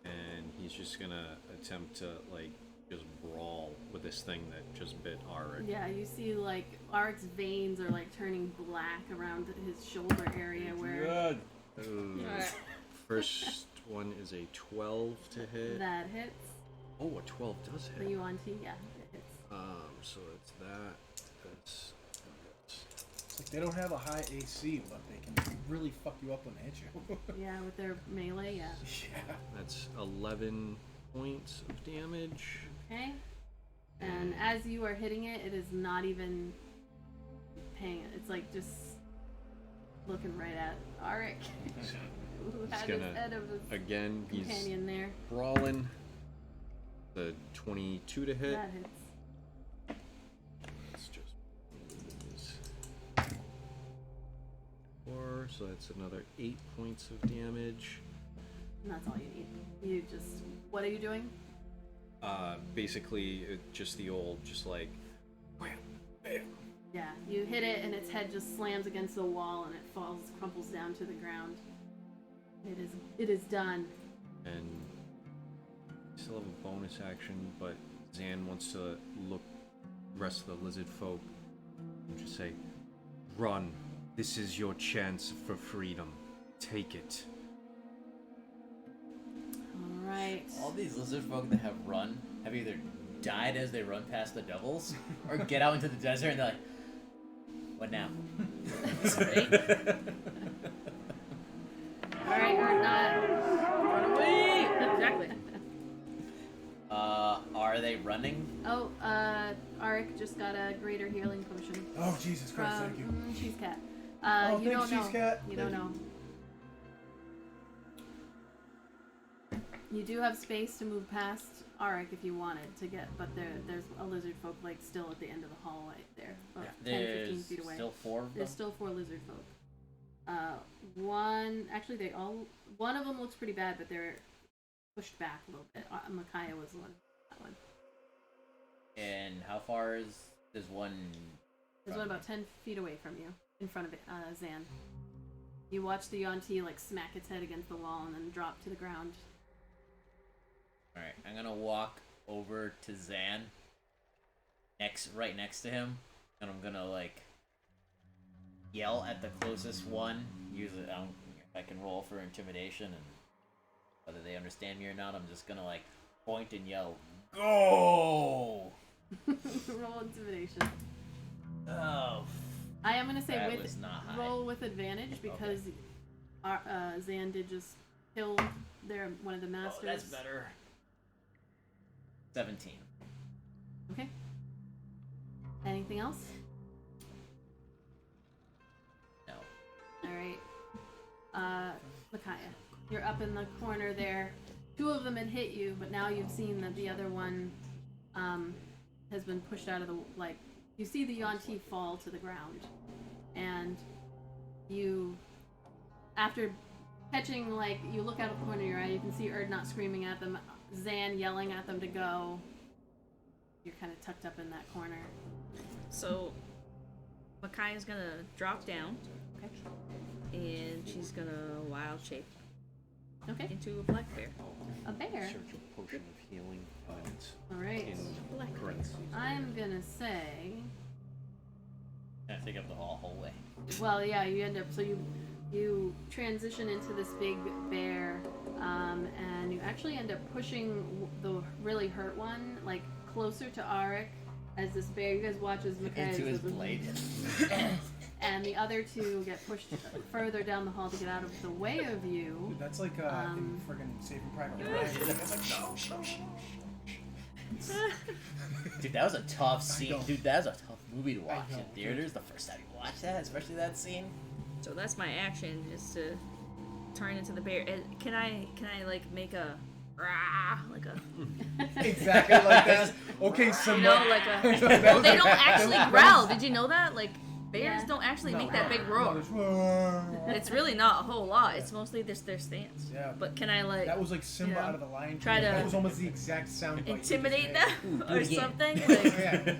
and he's just gonna attempt to like just brawl with this thing that just bit Arik. Yeah, you see like Arik's veins are like turning black around his shoulder area where Ooh. Alright. First one is a 12 to hit. that hits. Oh, a 12 does The hit. Yuan Ti, yeah, it hits. So it's that. That's It's like they don't have a high AC, but they can really fuck you up when they hit you. Yeah, with their melee, yeah. Yeah. that's 11 points of damage. Okay. And as you are hitting it, it is not even paying it. It's like just looking right at Arik, who He's had his gonna- head of his Again, he's companion there. brawling. The 22 to hit. That hits. It's just 4, so that's another 8 points of damage. And that's all you need. You just. What are you doing? Basically, just the old, just like, wham, bam. Yeah, you hit it and its head just slams against the wall and it falls, crumples down to the ground. It is done. And still have a bonus action, but Zan wants to look the rest of the lizard folk and just say, "Run! This is your chance for freedom. Take it." All right. All these lizard folk that have run have either died as they run past the devils, or get out into the desert and they're like, "What now?" All right, or not. Run away! Exactly. Are they running? Oh, Arik just got a greater healing potion. Oh, Jesus Christ, thank you. Cheese Cat. Oh, You thanks, don't know. Cheese Cat. You don't know. You do have space to move past Arik if you wanted to get, but there's a lizard folk like still at the end of the hallway there, about 10, 15 There's feet away. still 4 of them. There's still 4 lizard folk. One of them looks pretty bad, but they're pushed back a little bit. Micaiah was the one. That one. And how far is there's one? There's one about 10 feet away from you, in front of it, Zan. You watch the Yonti like smack its head against the wall and then drop to the ground. All right, I'm gonna walk over to Zan. Right next to him, and I'm gonna like yell at the closest one. Use it. I can roll for intimidation, and whether they understand me or not, I'm just gonna like point and yell, "Go!" Roll intimidation. Oh, I am gonna say that was not high. roll with advantage because Zan did just kill one of the masters. Oh, that's better. 17. Okay. Anything else? No. All right. Micaiah, you're up in the corner there. 2 of them had hit you, but now you've seen that the other one has been pushed out of the you see the Yonti fall to the ground, and you, after catching you look out of the corner of your eye, you can see Erdnot screaming at them, Zan yelling at them to go. You're kind of tucked up in that corner. So, Micaiah's gonna drop down. Okay. And she's gonna wild shape Okay. into a black bear. A bear. Search a potion of healing, and it's All right. in Black bear. parentheses. I'm gonna say. I take up the whole way. Well, yeah, you end up you transition into this big bear, and you actually end up pushing the really hurt one closer to Arik as this bear. You guys watch as Micaiah Into his goes, blade. and the other 2 get pushed further down the hall to get out of the way of you. Dude, that's like in friggin' Saving Private Ryan. It's like, no, shh. Dude, that was a tough scene. know. Dude, that was a tough movie to watch know, in theaters. The first time you watch that, especially that scene. So that's my action, is to turn into the bear. Can I make a rah, like a Exactly like that. Okay, so like a well, they don't actually growl. Did you know that? Bears Yeah. don't actually make that big roar. It's really not a whole lot. It's mostly just their stance. Yeah. But can I That was like Simba Yeah. out of the Lion King. Try to That was almost the exact sound bite you just intimidate made. them or again. something? Oh, Like, yeah.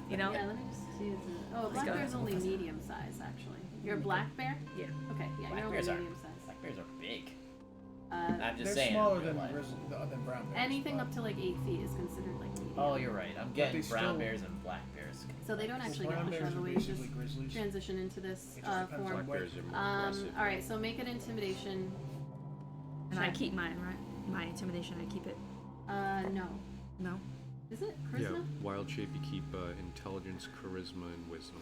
you know? Yeah, let me just see. Oh, black go. bear's only medium size actually. You're a black bear? Yeah. Okay, yeah, Black you're only bears are medium size. black bears are big. Uh, I'm just They're saying. smaller in real than life. than brown bears. anything but- up to 8 feet is considered medium. Oh, you're right. I'm getting they brown still- bears and black bears. So they don't actually get brown much out bears of the are way. You just basically grizzlies. transition into this It just depends on form. Black bears are more aggressive. All right, so make an intimidation. And I check. keep mine, right? My intimidation, I keep it. No. No? Is it Yeah, charisma? wild shape, you keep intelligence, charisma, and wisdom.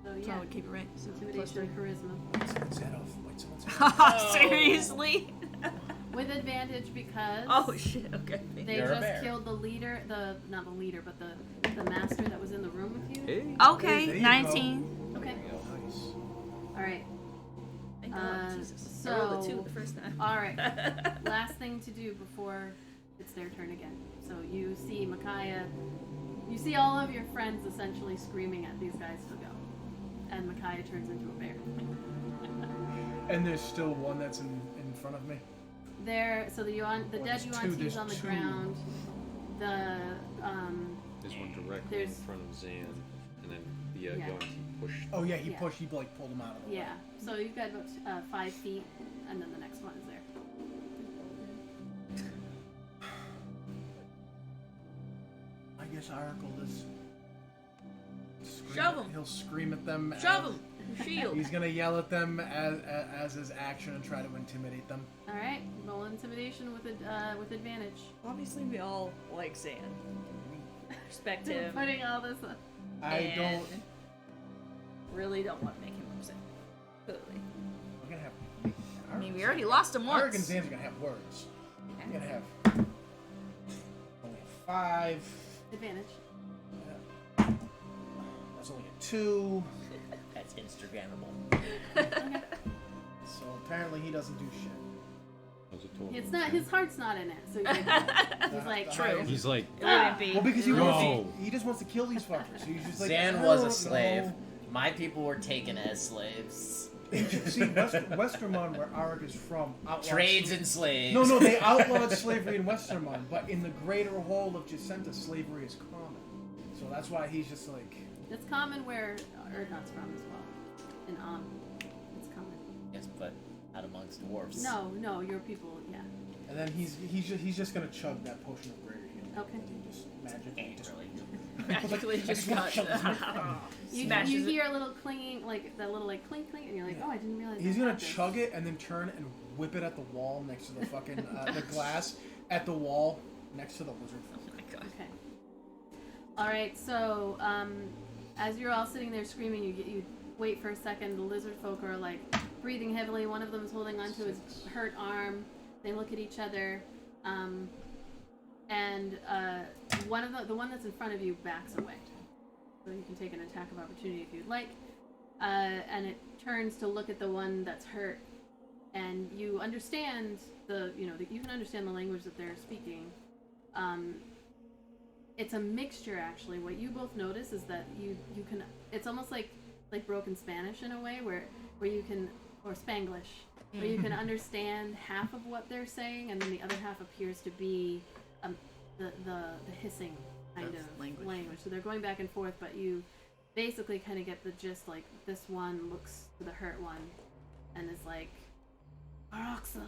So So yeah, I would keep it right. So intimidation, charisma, Someone's head off. Wait, someone's head off. Seriously? with advantage because Oh shit, okay. they You're a just bear. killed the leader, not the leader, but the master that was in the room with you. Hey! Okay, There you 19. Okay. Nice. All right. Jesus. I rolled a 2 the first time. All right. Last thing to do before it's their turn again. So you see Micaiah. You see all of your friends essentially screaming at these guys to go, and Micaiah turns into a bear. And there's still one that's in front of me. So the dead there's two, UNT there's is on the two. ground. The There's one directly in front of Zan, and then the Yeah. Yuan pushed. Oh yeah, he Yeah. pushed. He like pulled him out of the way. yeah. So you've got about 5 feet, and then the next one is there. I guess Arik will just scream Shove at- 'em. He'll scream at them. Shove him! Shield! He's gonna yell at them as his action and try to intimidate them. All right. Roll intimidation with advantage. Obviously, we all like Zan. Respect him. Mm-hmm. Putting all this. I and don't. really don't want to make him upset. Clearly. We're gonna have. I mean, we already lost him Arik and once. Zan's gonna have words. We're gonna have only a 5. Advantage. That's only a 2. That's Instagrammable. So apparently he doesn't do shit. How's it total? It's not. His heart's not in it. So he's like, The True. highest- He's like, It wouldn't be. Well, because he No. wants to, he just wants to kill these fuckers. He's just like, Zan I was don't a slave. know. My people were taken as slaves. See, Westermont, where Arik is from, outlawed Trades sla- and slaves. No, they outlawed slavery in Westermont, but in the greater whole of Jacinta, slavery is common. So that's why he's just like, it's common where Erdnot's from as well. In it's common. Yes, but not amongst dwarves. No, your people, yeah. and then he's just gonna chug that potion of greater healing. Okay. And he just magically Ain't just really. Magically just got. You Smashes it. hear a little clinging, like that little like clink clink, and you're like, oh, I didn't realize. He's I gonna had this. chug it and then turn and whip it at the wall next to the fucking the glass at the wall next to the lizard. Oh my god. Okay. All right. So, as you're all sitting there screaming, you wait for a second. The lizard folk are like breathing heavily. One of them is holding onto his hurt arm. They look at each other, and one of the one that's in front of you backs away. So you can take an attack of opportunity if you'd like. And it turns to look at the one that's hurt, and you understand you can understand the language that they're speaking. It's a mixture, actually. What you both notice is that you can. It's almost like broken Spanish in a way, where you can, or Spanglish, where you can understand half of what they're saying, and then the other half appears to be the hissing kind Of of language. So they're going back and forth, but you basically kind of get the gist. Like, this one looks to the hurt one, and is like, "Aroxa,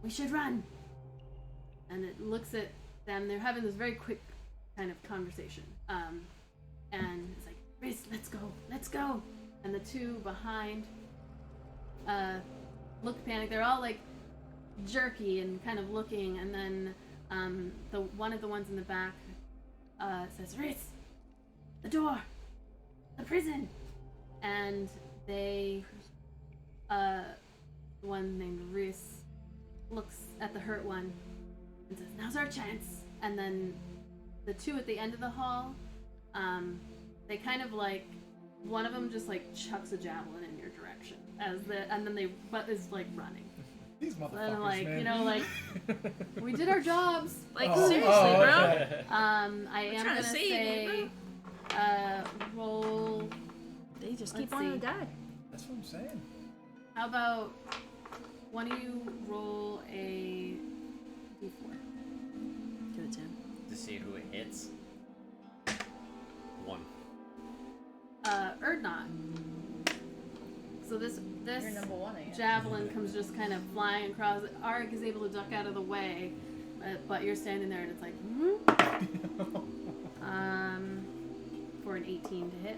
we should run." And it looks at them. They're having this very quick kind of conversation, and it's like, "Riz, let's go!" And the two behind look panicked. They're all like jerky and kind of looking, and then the one of the ones in the back says, "Riz, the door, the prison," and they, one named Riz, looks at the hurt one and says, "Now's our chance." And then the two at the end of the hall, they kind of like, one of them just like chucks a javelin in your direction and then they is like running. These And motherfuckers, like, man. you know, like, we did our jobs. Like, Oh, seriously, oh, bro. okay. I am trying to gonna save you, say, roll. They just Let's keep on see. dying. That's what I'm saying. How about one of you roll a d4? Give it to him. To see who it hits. 1. Erdnot. So this You're number 1, I guess. javelin comes just kind of flying across. Arik is able to duck out of the way, but you're standing there and it's like, for an 18 to hit.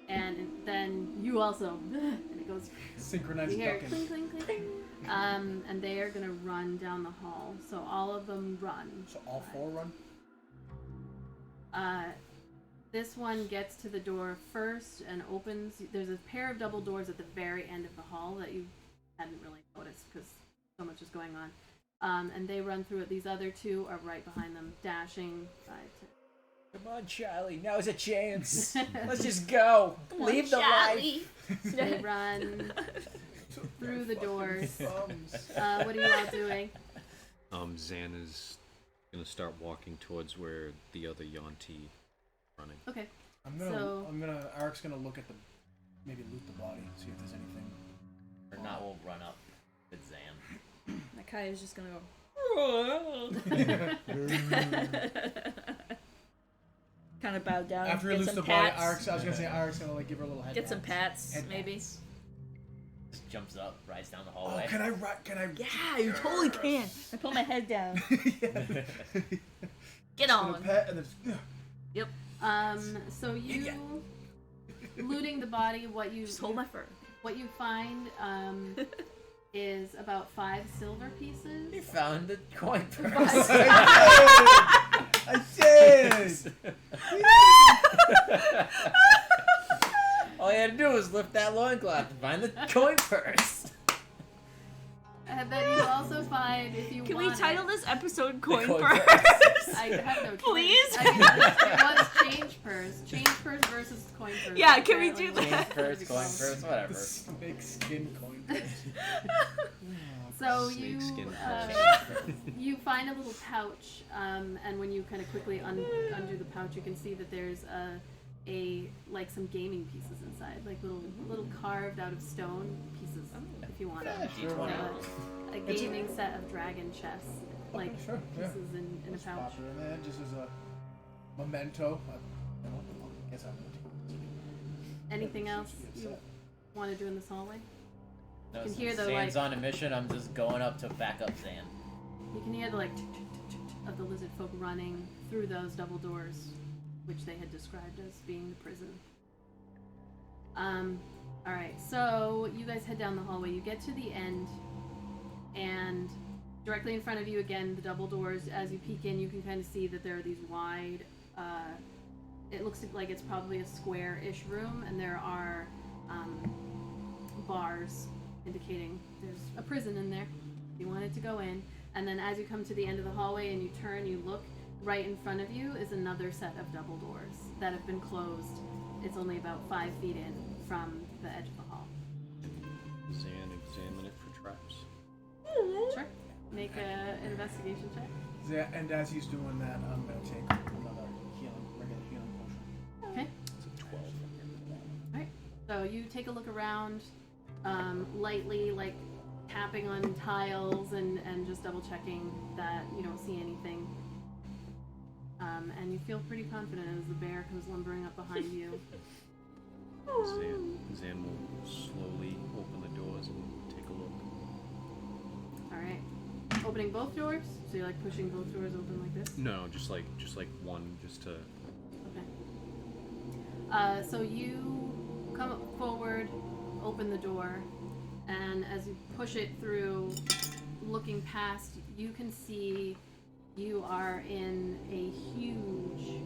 And then you also, and it goes, Synchronized you hear ducking. clink, clink, clink. And they are gonna run down the hall. So all of them run. So all 4 run? This one gets to the door first and opens. There's a pair of double doors at the very end of the hall that you hadn't really noticed because so much is going on. And they run through it. These other two are right behind them, dashing. 5, Come on, Charlie. Now's a chance. Let's just go. Leave the life. 10. They run through the doors. Thumbs. What are you all doing? Zan is gonna start walking towards where the other Yonti running. Okay. I'm gonna. Aric's gonna look at the, maybe loot the body, see if there's anything. Or not, we'll run up with Zan. Nakai is just gonna go. Kind of bow down. After he get loots some the body, pats. I was gonna say Aric's gonna like give her a little head. Get some pats, Head maybe. pats. Just jumps up, rides down the Oh, hallway. can I? Yeah, you totally can. I put my head down. Yeah. Get And a on. pet and then. Yep. So you looting the body. What you Just hold my fur. What you find is about 5 silver pieces. You found the coin purse. I did. All you had to do was lift that loincloth to find the coin purse. And then you also find, if you Can want we title this episode "Coin coin Purse"? I have no choice. Please? I mean, it was change purse. Change purse versus coin purse. Yeah, can we do Apparently. that? Coin purse, coin purse, whatever. The snake skin coin. So Snake skin you find a little pouch, and when you kind of quickly undo the pouch, you can see that there's a like some gaming pieces inside, like little carved out of stone pieces, if you want it. D20. A gaming set of dragon chess, like Sure, yeah. pieces in a Just pouch. pop her in there, just as a memento. I guess I'm Anything else Yes, you sir. want to do in this hallway? No, You can since hear the, Zan's like- on a mission, I'm just going up to back up Zan. You can hear the like of the lizard folk running through those double doors, which they had described as being the prison. Alright, so you guys head down the hallway. You get to the end, and directly in front of you again, the double doors. As you peek in, you can kind of see that there are these wide, it looks like it's probably a square-ish room, and there are bars indicating there's a prison in there. You wanted to go in. And then as you come to the end of the hallway and you turn, you look, right in front of you is another set of double doors that have been closed. It's only about 5 feet in from the edge of the hall. Zan, examine it for traps. Sure. Make an investigation check. Yeah, and as he's doing that, I'm gonna take another regular healing potion. Okay. It's a 12. Alright. So you take a look around, lightly, like tapping on tiles and just double checking that you don't see anything. And you feel pretty confident as the bear comes lumbering up behind you. Zan will slowly open the doors and take a look. Alright. Opening both doors? So you're like pushing both doors open like this? No, just like one, just to. Okay. So you come forward, open the door, and as you push it through, looking past, you can see you are in a huge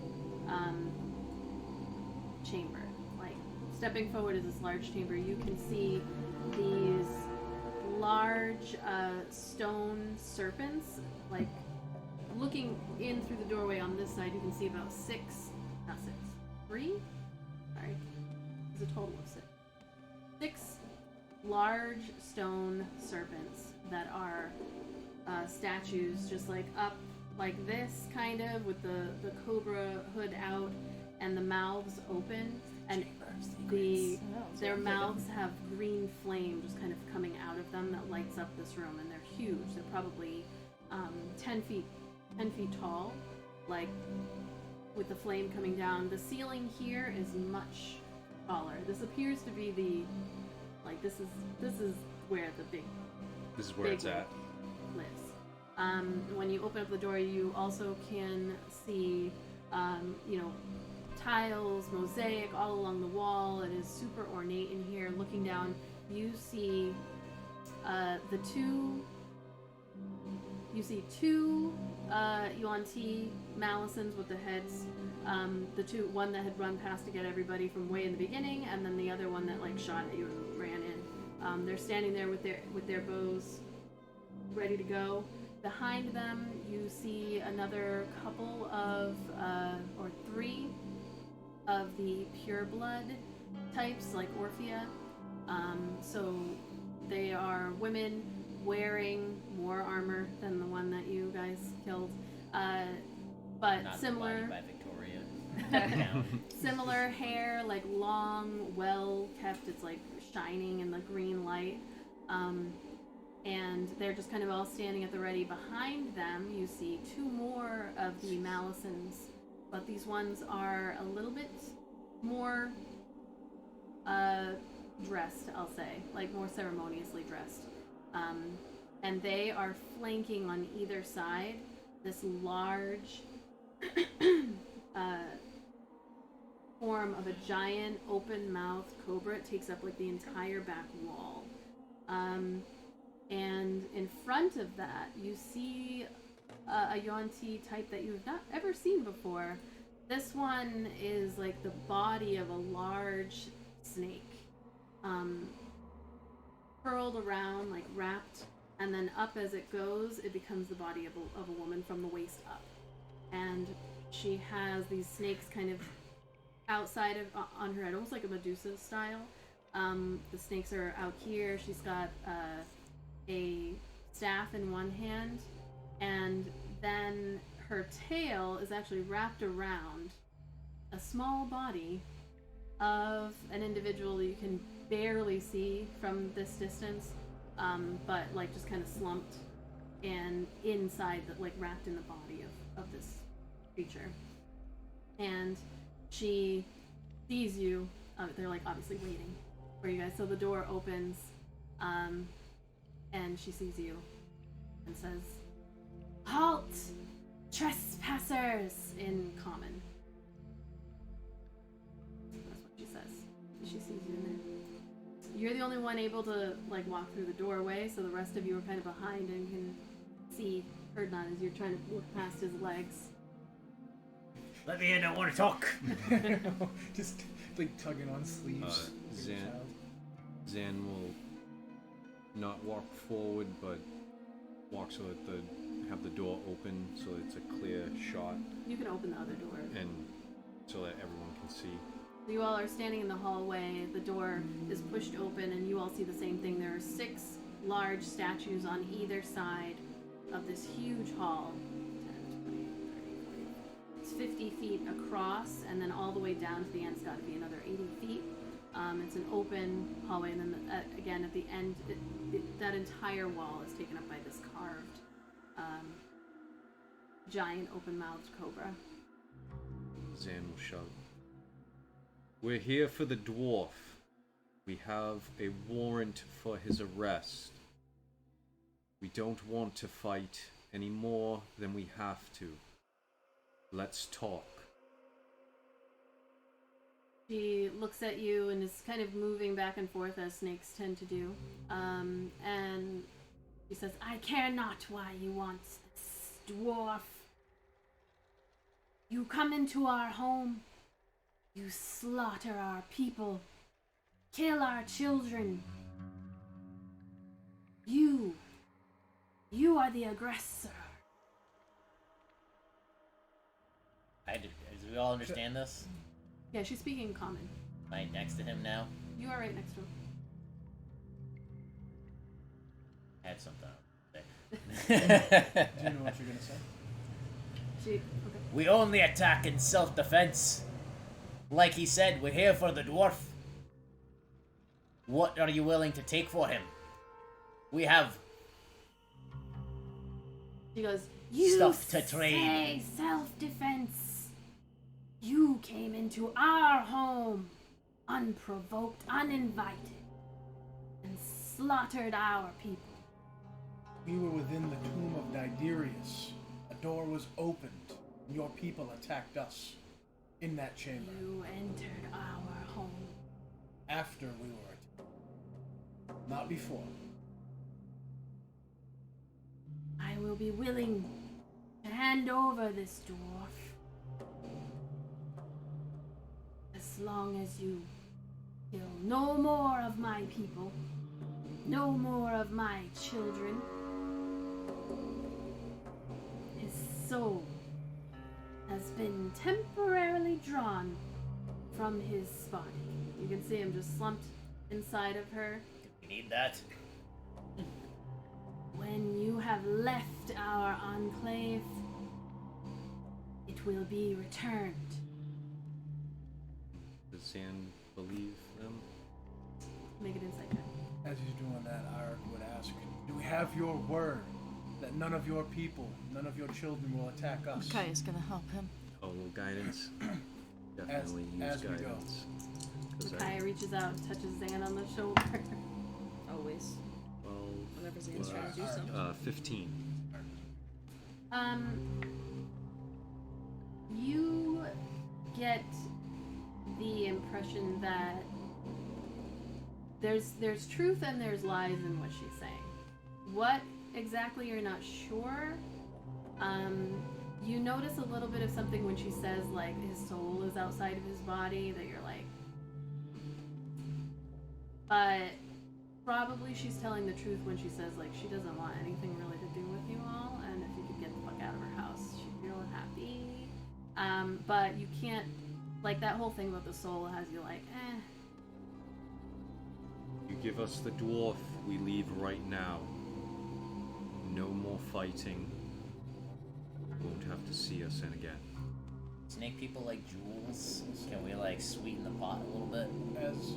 chamber. Like, stepping forward is this large chamber. You can see these large stone serpents, like, looking in through the doorway on this side, you can see about 3? Sorry. There's a total of 6. 6 large stone serpents that are statues, just like up like this, kind of, with the cobra hood out and the mouths open, and their mouths have green flame just kind of coming out of them that lights up this room, and they're huge. They're probably 10 feet tall, like, with the flame coming down. The ceiling here is much taller. This appears to be this is where the big This is where it's at. lives. When you open up the door, you also can see, tiles, mosaic all along the wall. It is super ornate in here. Looking down, you see two Yuan-Ti Malisons with the heads. One that had run past to get everybody from way in the beginning, and then the other one that like shot at you and ran in. They're standing there with their bows ready to go. Behind them, you see another couple of, or 3 of the pure blood types, like Orphea. So They are women wearing more armor than the one that you guys killed, but Not similar. provided by Victoria. No. Similar hair, like long, well kept. It's like shining in the green light. And they're just kind of all standing at the ready. Behind them, you see two more of the Malisons, but these ones are a little bit more dressed, I'll say, like more ceremoniously dressed. And they are flanking on either side this large form of a giant open-mouthed cobra. It takes up like the entire back wall. And in front of that, you see a Yuan-Ti type that you've not ever seen before. This one is like the body of a large snake, curled around, like wrapped, and then up as it goes, it becomes the body of a woman from the waist up. And she has these snakes kind of outside of on her head, almost like a Medusa style. The snakes are out here. She's got a staff in one hand, and then her tail is actually wrapped around a small body of an individual that you can barely see from this distance, but like just kind of slumped and inside, like wrapped in the body of this creature. And she sees you. They're like obviously waiting for you guys. So the door opens, and she sees you and says, "Halt, trespassers!" in common. That's what she says. She sees you in there. You're the only one able to like walk through the doorway, so the rest of you are kind of behind and can see Erdnot as you're trying to look past his legs. Let me in, I want to talk. Just like tugging on sleeves. like a child. Zan will not walk forward, but walk so that have the door open so it's a clear shot, You can open the other door. and so that everyone can see. You all are standing in the hallway. The door is pushed open, and you all see the same thing. There are 6 large statues on either side of this huge hall. 10, 20, 30, 40. It's 50 feet across, and then all the way down to the end's got to be another 80 feet. It's an open hallway, and then again at the end, that entire wall is taken up by this carved, giant open-mouthed cobra. Zan will shout, "We're here for the dwarf. We have a warrant for his arrest. We don't want to fight any more than we have to. Let's talk." She looks at you and is kind of moving back and forth as snakes tend to do. And she says, "I care not why you want this dwarf. You come into our home. You slaughter our people. Kill our children. You are the aggressor." Do we all understand this? Yeah, she's speaking in common. Am I next to him now? You are right next to him. I had something. Do you know what you're gonna say? Okay. We only attack in self-defense. Like he said, we're here for the dwarf. What are you willing to take for him? We have She goes, "You stuff to trade." say self-defense. You came into our home, unprovoked, uninvited, and slaughtered our people. We were within the tomb of Diderius. A door was opened, and your people attacked us in that chamber. You entered our home. After we were attacked. Not before. I will be willing to hand over this dwarf as long as you kill no more of my people, no more of my children. His soul has been temporarily drawn from his body. You can see him just slumped inside of her. We need that. When you have left our enclave, it will be returned. Does Zan believe them? Make an insight check. As he's doing that, Ark would ask, do we have your word that none of your people, none of your children will attack us? Okay, it's gonna help him. A little guidance. Definitely as use we go. guidance. 'Cause Kaya reaches out and touches Zan on the shoulder. Always. Whenever Zan's trying to do something. 15. You get the impression that there's truth and there's lies in what she's saying. What exactly you're not sure. You notice a little bit of something when she says like his soul is outside of his body that you're like, but probably she's telling the truth when she says like she doesn't want anything really to do with you all, and if you could get the fuck out of her house, she'd be real happy. But you can't, like that whole thing about the soul has you like, You give us the dwarf, we leave right now. No more fighting. Won't have to see us in again. Snake people like jewels. Can we like sweeten the pot a little bit? As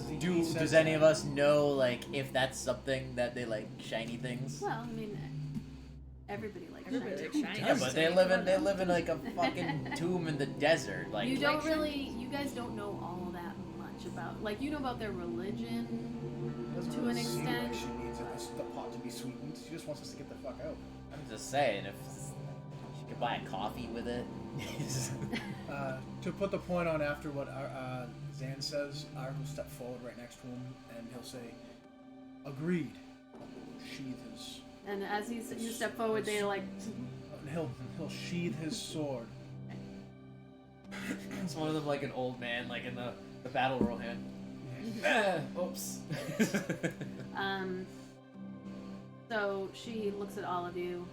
he says Does any that, of us know like if that's something that they like shiny things? well, I mean, everybody likes Everybody shiny. likes shiny. Yeah, but they live in like a fucking tomb in the desert. Like You don't like, really, you guys don't know all that much about, like you know about their religion doesn't to really an seem extent. like she needs the pot to be sweetened. She just wants us to get the fuck out. I'm just saying if she could buy a coffee with it. To put the point on after what Zan says, Ark will step forward right next to him and he'll say, agreed. Sheath his... And as you step forward, they like, And he'll sheath his sword. It's one of them like an old man, like in the battle royal hand. Oops. so she looks at all of you.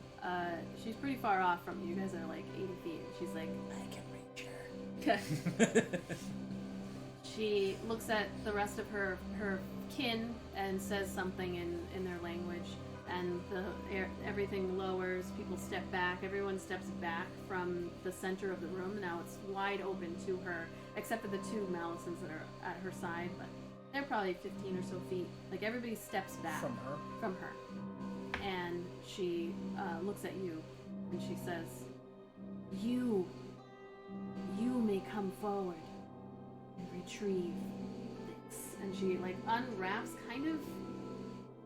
She's pretty far off from you. You guys are like 80 feet. She's like, I can reach her. okay. She looks at the rest of her kin and says something in their language, and everything lowers. People step back. Everyone steps back from the center of the room. Now it's wide open to her, except for the two Malisons that are at her side, but they're probably 15 or so feet. Like everybody steps back From her? From her, and she looks at you, and she says, "You may come forward and retrieve this." And she like unwraps kind of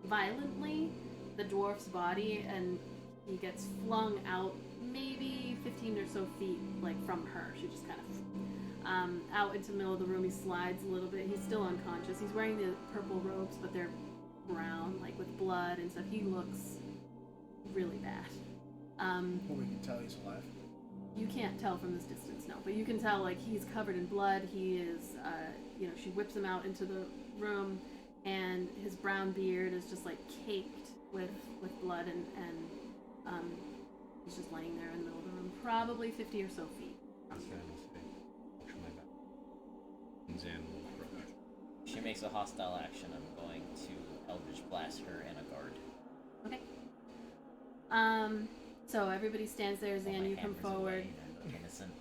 violently the dwarf's body, and he gets flung out maybe 15 or so feet like from her. She just kind of out into the middle of the room. He slides a little bit. He's still unconscious. He's wearing the purple robes, but they're brown, like with blood and stuff. He looks really bad. But we can tell he's alive. You can't tell from this distance, no, but you can tell like he's covered in blood. He is, she whips him out into the room, and his brown beard is just like caked with blood, and he's just laying there in the middle of the room, probably 50 or so feet. And Zan will approach. She makes a hostile action. I'm going to Eldritch Blast her and a guard. Okay. So everybody stands there. While Zan, my you come hammer's forward. away and I'm innocent.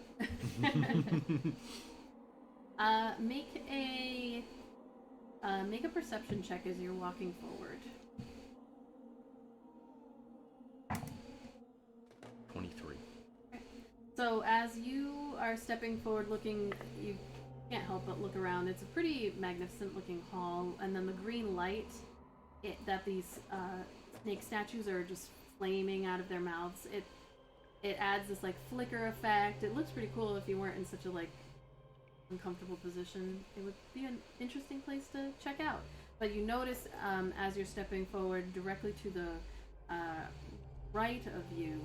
Make a perception check as you're walking forward. 23. So as you are stepping forward, looking, you can't help but look around. It's a pretty magnificent looking hall, and then the green light that these snake statues are just flaming out of their mouths. It adds this like flicker effect. It looks pretty cool if you weren't in such a like uncomfortable position. It would be an interesting place to check out. But you notice as you're stepping forward directly to the right of you,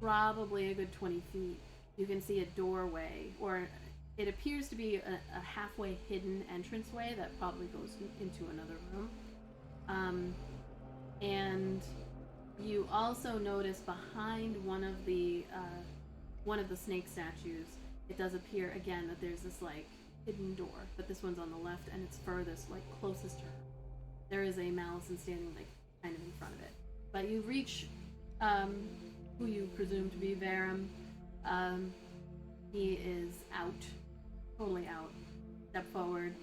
probably a good 20 feet, you can see a doorway, or it appears to be a halfway hidden entranceway that probably goes into another room. And you also notice behind one of the snake statues, it does appear again that there's this like hidden door, but this one's on the left and it's furthest, like closest to her. There is a Malison standing like kind of in front of it. But you reach who you presume to be Varum. He is out, totally out. Step forward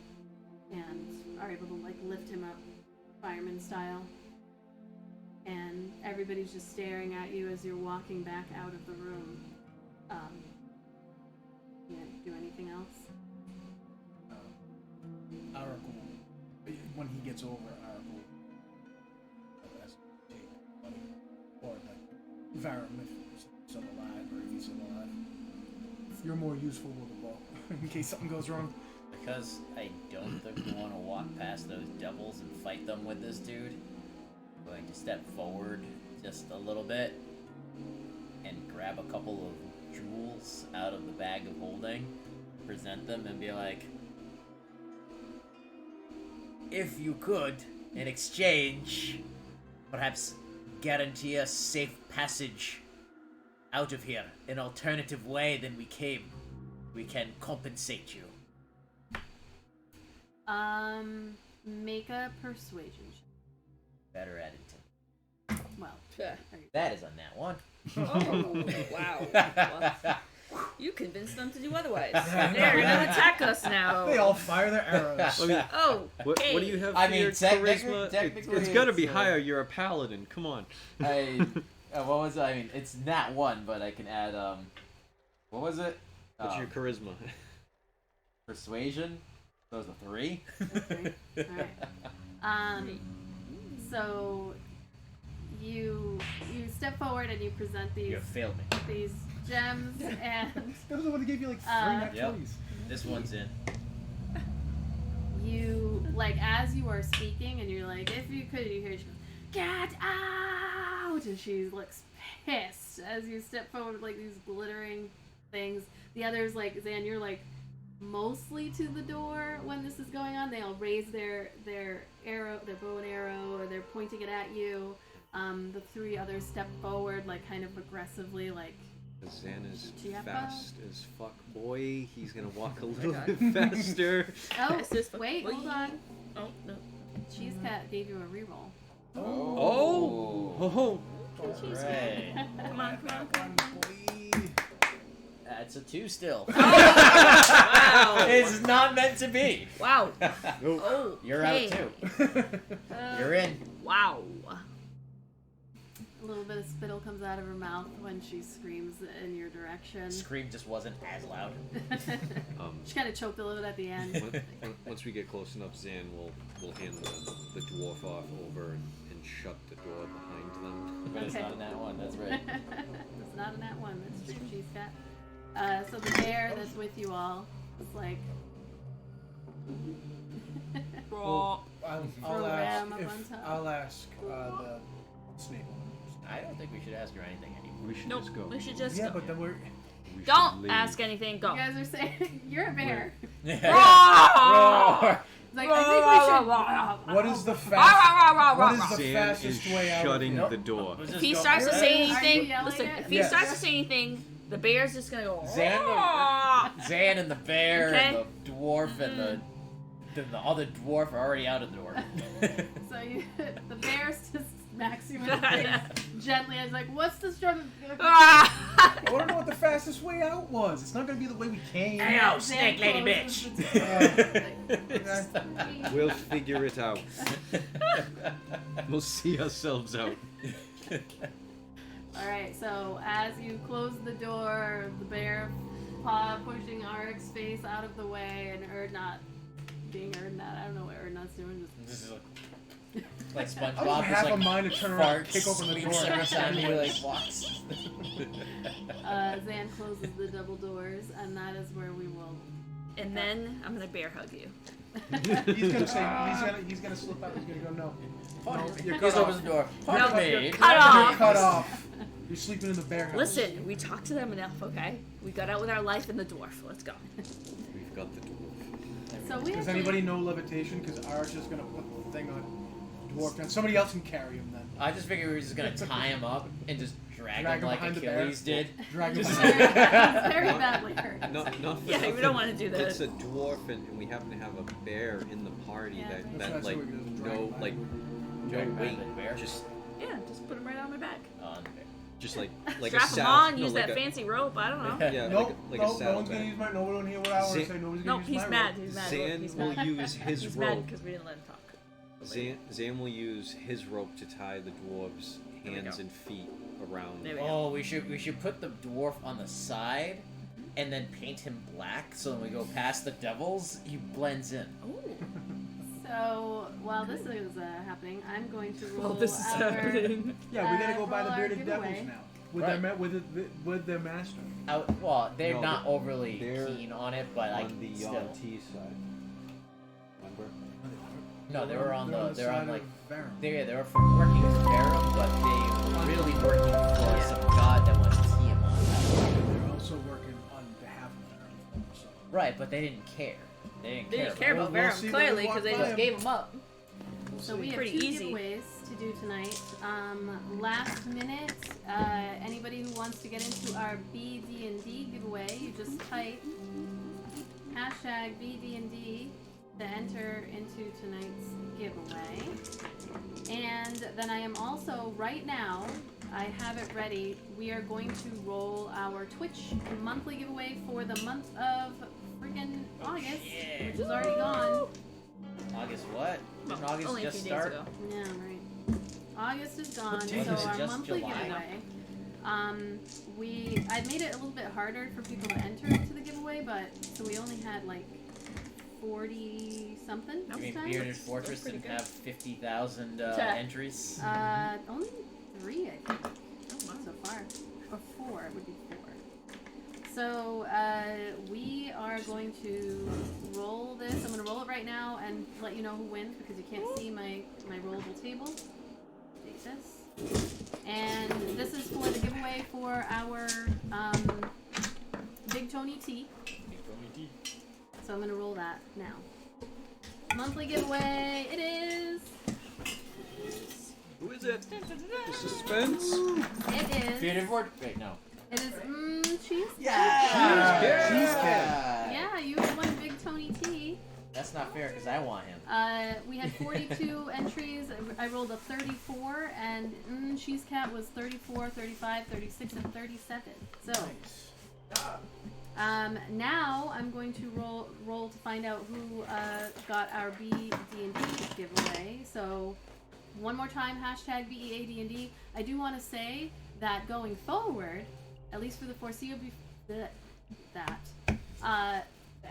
and are able to like lift him up, fireman style. And everybody's just staring at you as you're walking back out of the room. You gonna do anything else? Oracle, when he gets over, Oracle or like Varum if he's still alive, or if he's still alive. You're more useful with a bow in case something goes wrong. Because I don't think we want to walk past those devils and fight them with this dude. I'm going to step forward just a little bit and grab a couple of jewels out of the bag of holding, present them, and be like, if you could, in exchange, perhaps guarantee us safe passage out of here, an alternative way than we came, we can compensate you. Make a persuasion check. Better at it. Well, Yeah. That is on that one. Oh, wow. Well, you convinced them to do otherwise. They're gonna attack us now. They all fire their arrows. Oh, What do hey. you have I for mean, your charisma? technically It's gotta be it's, higher. You're a paladin. Come on. What was it? I mean, it's not one, but I can add, what was it? What's your charisma? Persuasion? So it was a 3? okay. Alright. So you step forward and you present You these have failed me. these gems and That was the one that gave you like 3 nat Yep. 20s. This one's in. you like as you are speaking and you're like, if you could, you hear she goes, "Get out!" and she looks pissed as you step forward with like these glittering things. The others, like Zan, you're like mostly to the door when this is going on. They all raise their arrow, their bow and arrow, or they're pointing it at you. The 3 others step forward, like kind of aggressively, like. Zan is Giappa? fast as fuck, boy. He's gonna walk a my little God. bit faster. Oh, Fast as fuck. wait, hold on. Oh, no. Cheese Cat gave you a reroll. Oh! Right. Come on, come on, come on. That's a 2 still. Wow. It's not meant to be. Wow. Oh, You're out too. You're in. Wow. A little bit of spittle comes out of her mouth when she screams in your direction. Scream just wasn't as loud. She kind of choked a little bit at the end. Once we get close enough, Zan will hand the dwarf off over and shut the door behind them. But it's Okay. not in that one, that's right. It's not in that one. That's true, Cheese Cat. So the bear that's with you all is like. I'll Throw ask Ram up on top. I'll ask the snake. I don't think we should ask her anything anymore. We should Nope, just go. we should just Yeah, go. but then we're. We should Don't leave. ask anything, go. You guys are saying you're a bear. Roar! It's like, I think we should. What is the fast? What is the Zan fastest is way out? shutting of the door. Let's If just he go. starts to say Are you anything, yelling listen, it? if he Yes. starts to say anything, the bear's just gonna go. Zan and the bear Okay. and the dwarf and the other dwarf are already out of the door. So the bear just smacks you in the face gently. And is like, "What's the struggle?" Ah! I want to know what the fastest way out was. It's not going to be the way we came. Hey, yo, Zan snake lady closes bitch. the door. We'll figure it out. We'll see ourselves out. All right. So as you close the door, the bear paw pushing Arik's face out of the way, and Erdnot being Erdnot. I don't know what Erdnot's doing. This is like SpongeBob. I don't just, have like, a mind to turn around and farts, kick open the door. sweeps every time he like walks. Zan closes the double doors, and that is where we will. And then I'm gonna bear hug you. He's gonna say he's gonna slip out. He's gonna go no. No, you're He cut opens off. the door. No, Pardon me. you're cut off. You're cut off. You're sleeping in the bear house. Listen, we talked to them enough, okay? We got out with our life in the dwarf. Let's go. We've got the dwarf. So we Does actually- anybody know levitation? Because ours is gonna put the thing on dwarf down. Somebody else can carry him then. I just figured we were just gonna tie him up and just drag Drag him him like behind the bear. Achilles did. Drag him. Just- very, very badly hurt. Not for Yeah, we nothing. don't wanna do that. It's a dwarf, and we happen to have a bear in the party Yeah. that That's like what we're gonna do, drag no him like Drag no him weight, behind the bear. just Yeah, just put them right on my back. On Just like a Strap them saddle. on, no, use like that a, fancy rope. I don't know. Yeah, Nope, like nope, a no saddle one's gonna use my. No one will hear what I want to say. Nobody's gonna Nope, use he's my mad. rope. He's mad. Zan He's will mad. use his He's rope. mad because we didn't let him talk. Zan will use his rope to tie the dwarves' There we hands go. and feet around. There we go. Oh, we should put the dwarf on the side, and then paint him black. So when we go past the devils, he blends in. Ooh. So while this is happening, I'm going to roll Well, this is our, happening. Yeah, we gotta go by roll the our bearded devils giveaway. now. With Right. with their master. Well, they're No, not overly they're keen on it, but like on the still. Yuan-Ti side. Remember? No, they were on the. They're on side like. of Varen. They were working with Pharaoh, but they were really working for some god that wanted Tiamat. They're also working on behalf of Varen. So. Right, but they didn't care. They didn't care. We'll Verum, see when clearly, we walk because they by just him. gave him up. So we have Pretty 2 easy. giveaways to do tonight. Last minute, anybody who wants to get into our BD&D giveaway, you just type hashtag BD&D to enter into tonight's giveaway. And then I am also, right now, I have it ready. We are going to roll our Twitch monthly giveaway for the month of friggin' August, yeah. which is already gone. August what? Didn't August Only a just few days start? ago. Yeah, right. August is gone, August so is our just monthly July. giveaway. I made it a little bit harder for people to enter into the giveaway, but so we only had like 40 something You this mean time. Bearded Fortress pretty didn't good. have 50,000 Check. entries? Only 3, I think, Oh, wow. so far, or 4. It would be 4. So we are going to roll this. I'm going to roll it right now and let you know who wins because you can't see my rollable table. Take this. And this is for the giveaway for our Big Tony T. So I'm going to roll that now. Monthly giveaway, it is. Who is it? The suspense. It is. Bearded Fortress? Wait, no. It is cheese. Yeah! Cheesecake. Yeah, you won Big Tony T. That's not fair because I want him. We had 42 entries. I rolled a 34, and Cheesecat was 34, 35, 36, and 37. So, now I'm going to roll to find out who got our BD&D giveaway. So, one more time, hashtag BEADND. I do want to say that going forward, at least for the foreseeable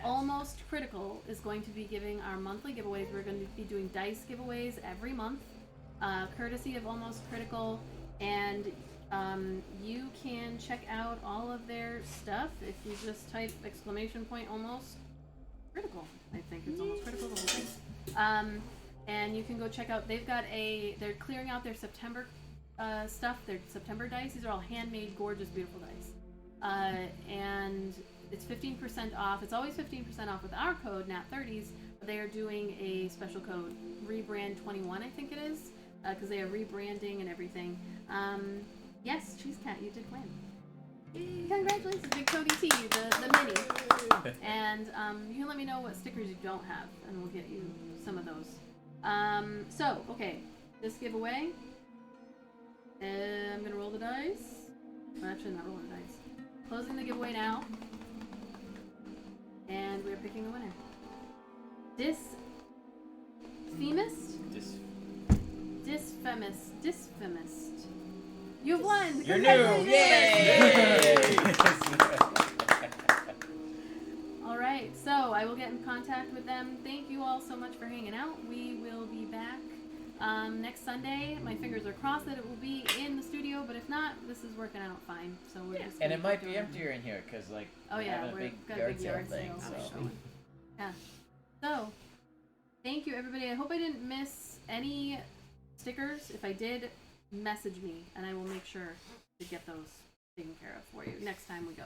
Almost Critical is going to be giving our monthly giveaways. We're going to be doing dice giveaways every month, courtesy of Almost Critical, and you can check out all of their stuff if you just type !Almost Critical. I think it's Almost Critical, the whole thing. And you can go check out, they're clearing out their September stuff, their September dice. These are all handmade, gorgeous, beautiful dice. And it's 15% off. It's always 15% off with our code, NAT30s, but they are doing a special code, Rebrand21, I think it is, because they are rebranding and everything. Yes, Cheesecat, you did win. Congratulations, Big Cody T, the mini. And you can let me know what stickers you don't have, and we'll get you some of those. So, okay, this giveaway, I'm going to roll the dice. Well, actually, not rolling the dice. Closing the giveaway now. And we're picking a winner. Disfemist. You've won! You're new! Congratulations! Yay! Alright, so I will get in contact with them. Thank you all so much for hanging out. We will be back next Sunday. My fingers are crossed that it will be in the studio, but if not, this is working out fine. So we're just And gonna it might keep be doing emptier in here because, like, Oh we're yeah, having a we've big got a yard big sale yard thing. sale. So. Going. Yeah. So, thank you everybody. I hope I didn't miss any stickers. If I did, message me and I will make sure to get those taken care of for you next time we go.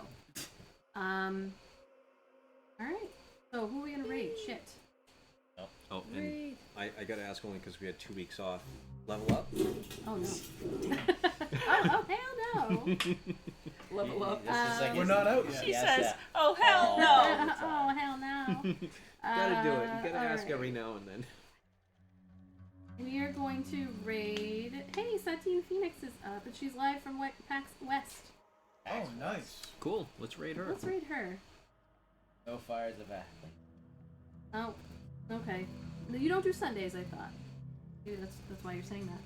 Alright. So who are we gonna raid? Shit. Oh, and I gotta ask only because we had 2 weeks off. Level up? Oh no. oh hell no. Level up. This is like We're his- not out yet. She Yes, says, yeah. "Oh hell Oh. no!" Oh hell no. Gotta do it. You gotta ask alright. every now and then. We are going to raid. Hey, Satine Phoenix is up, and she's live from PAX West. Oh, nice. Cool. Let's raid her. Let's raid her. No fires of Athens. Oh, okay. No, you don't do Sundays, I thought. Maybe that's why you're saying that.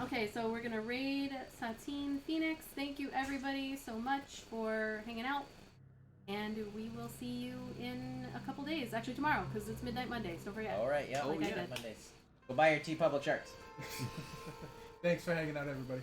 Okay, so we're gonna raid Satine Phoenix. Thank you everybody so much for hanging out, and we will see you in a couple days. Actually, tomorrow, because it's Midnight Mondays. Don't forget. All right, yeah. Like I yeah. did. Mondays. Go buy your T Public shirts. Thanks for hanging out, everybody.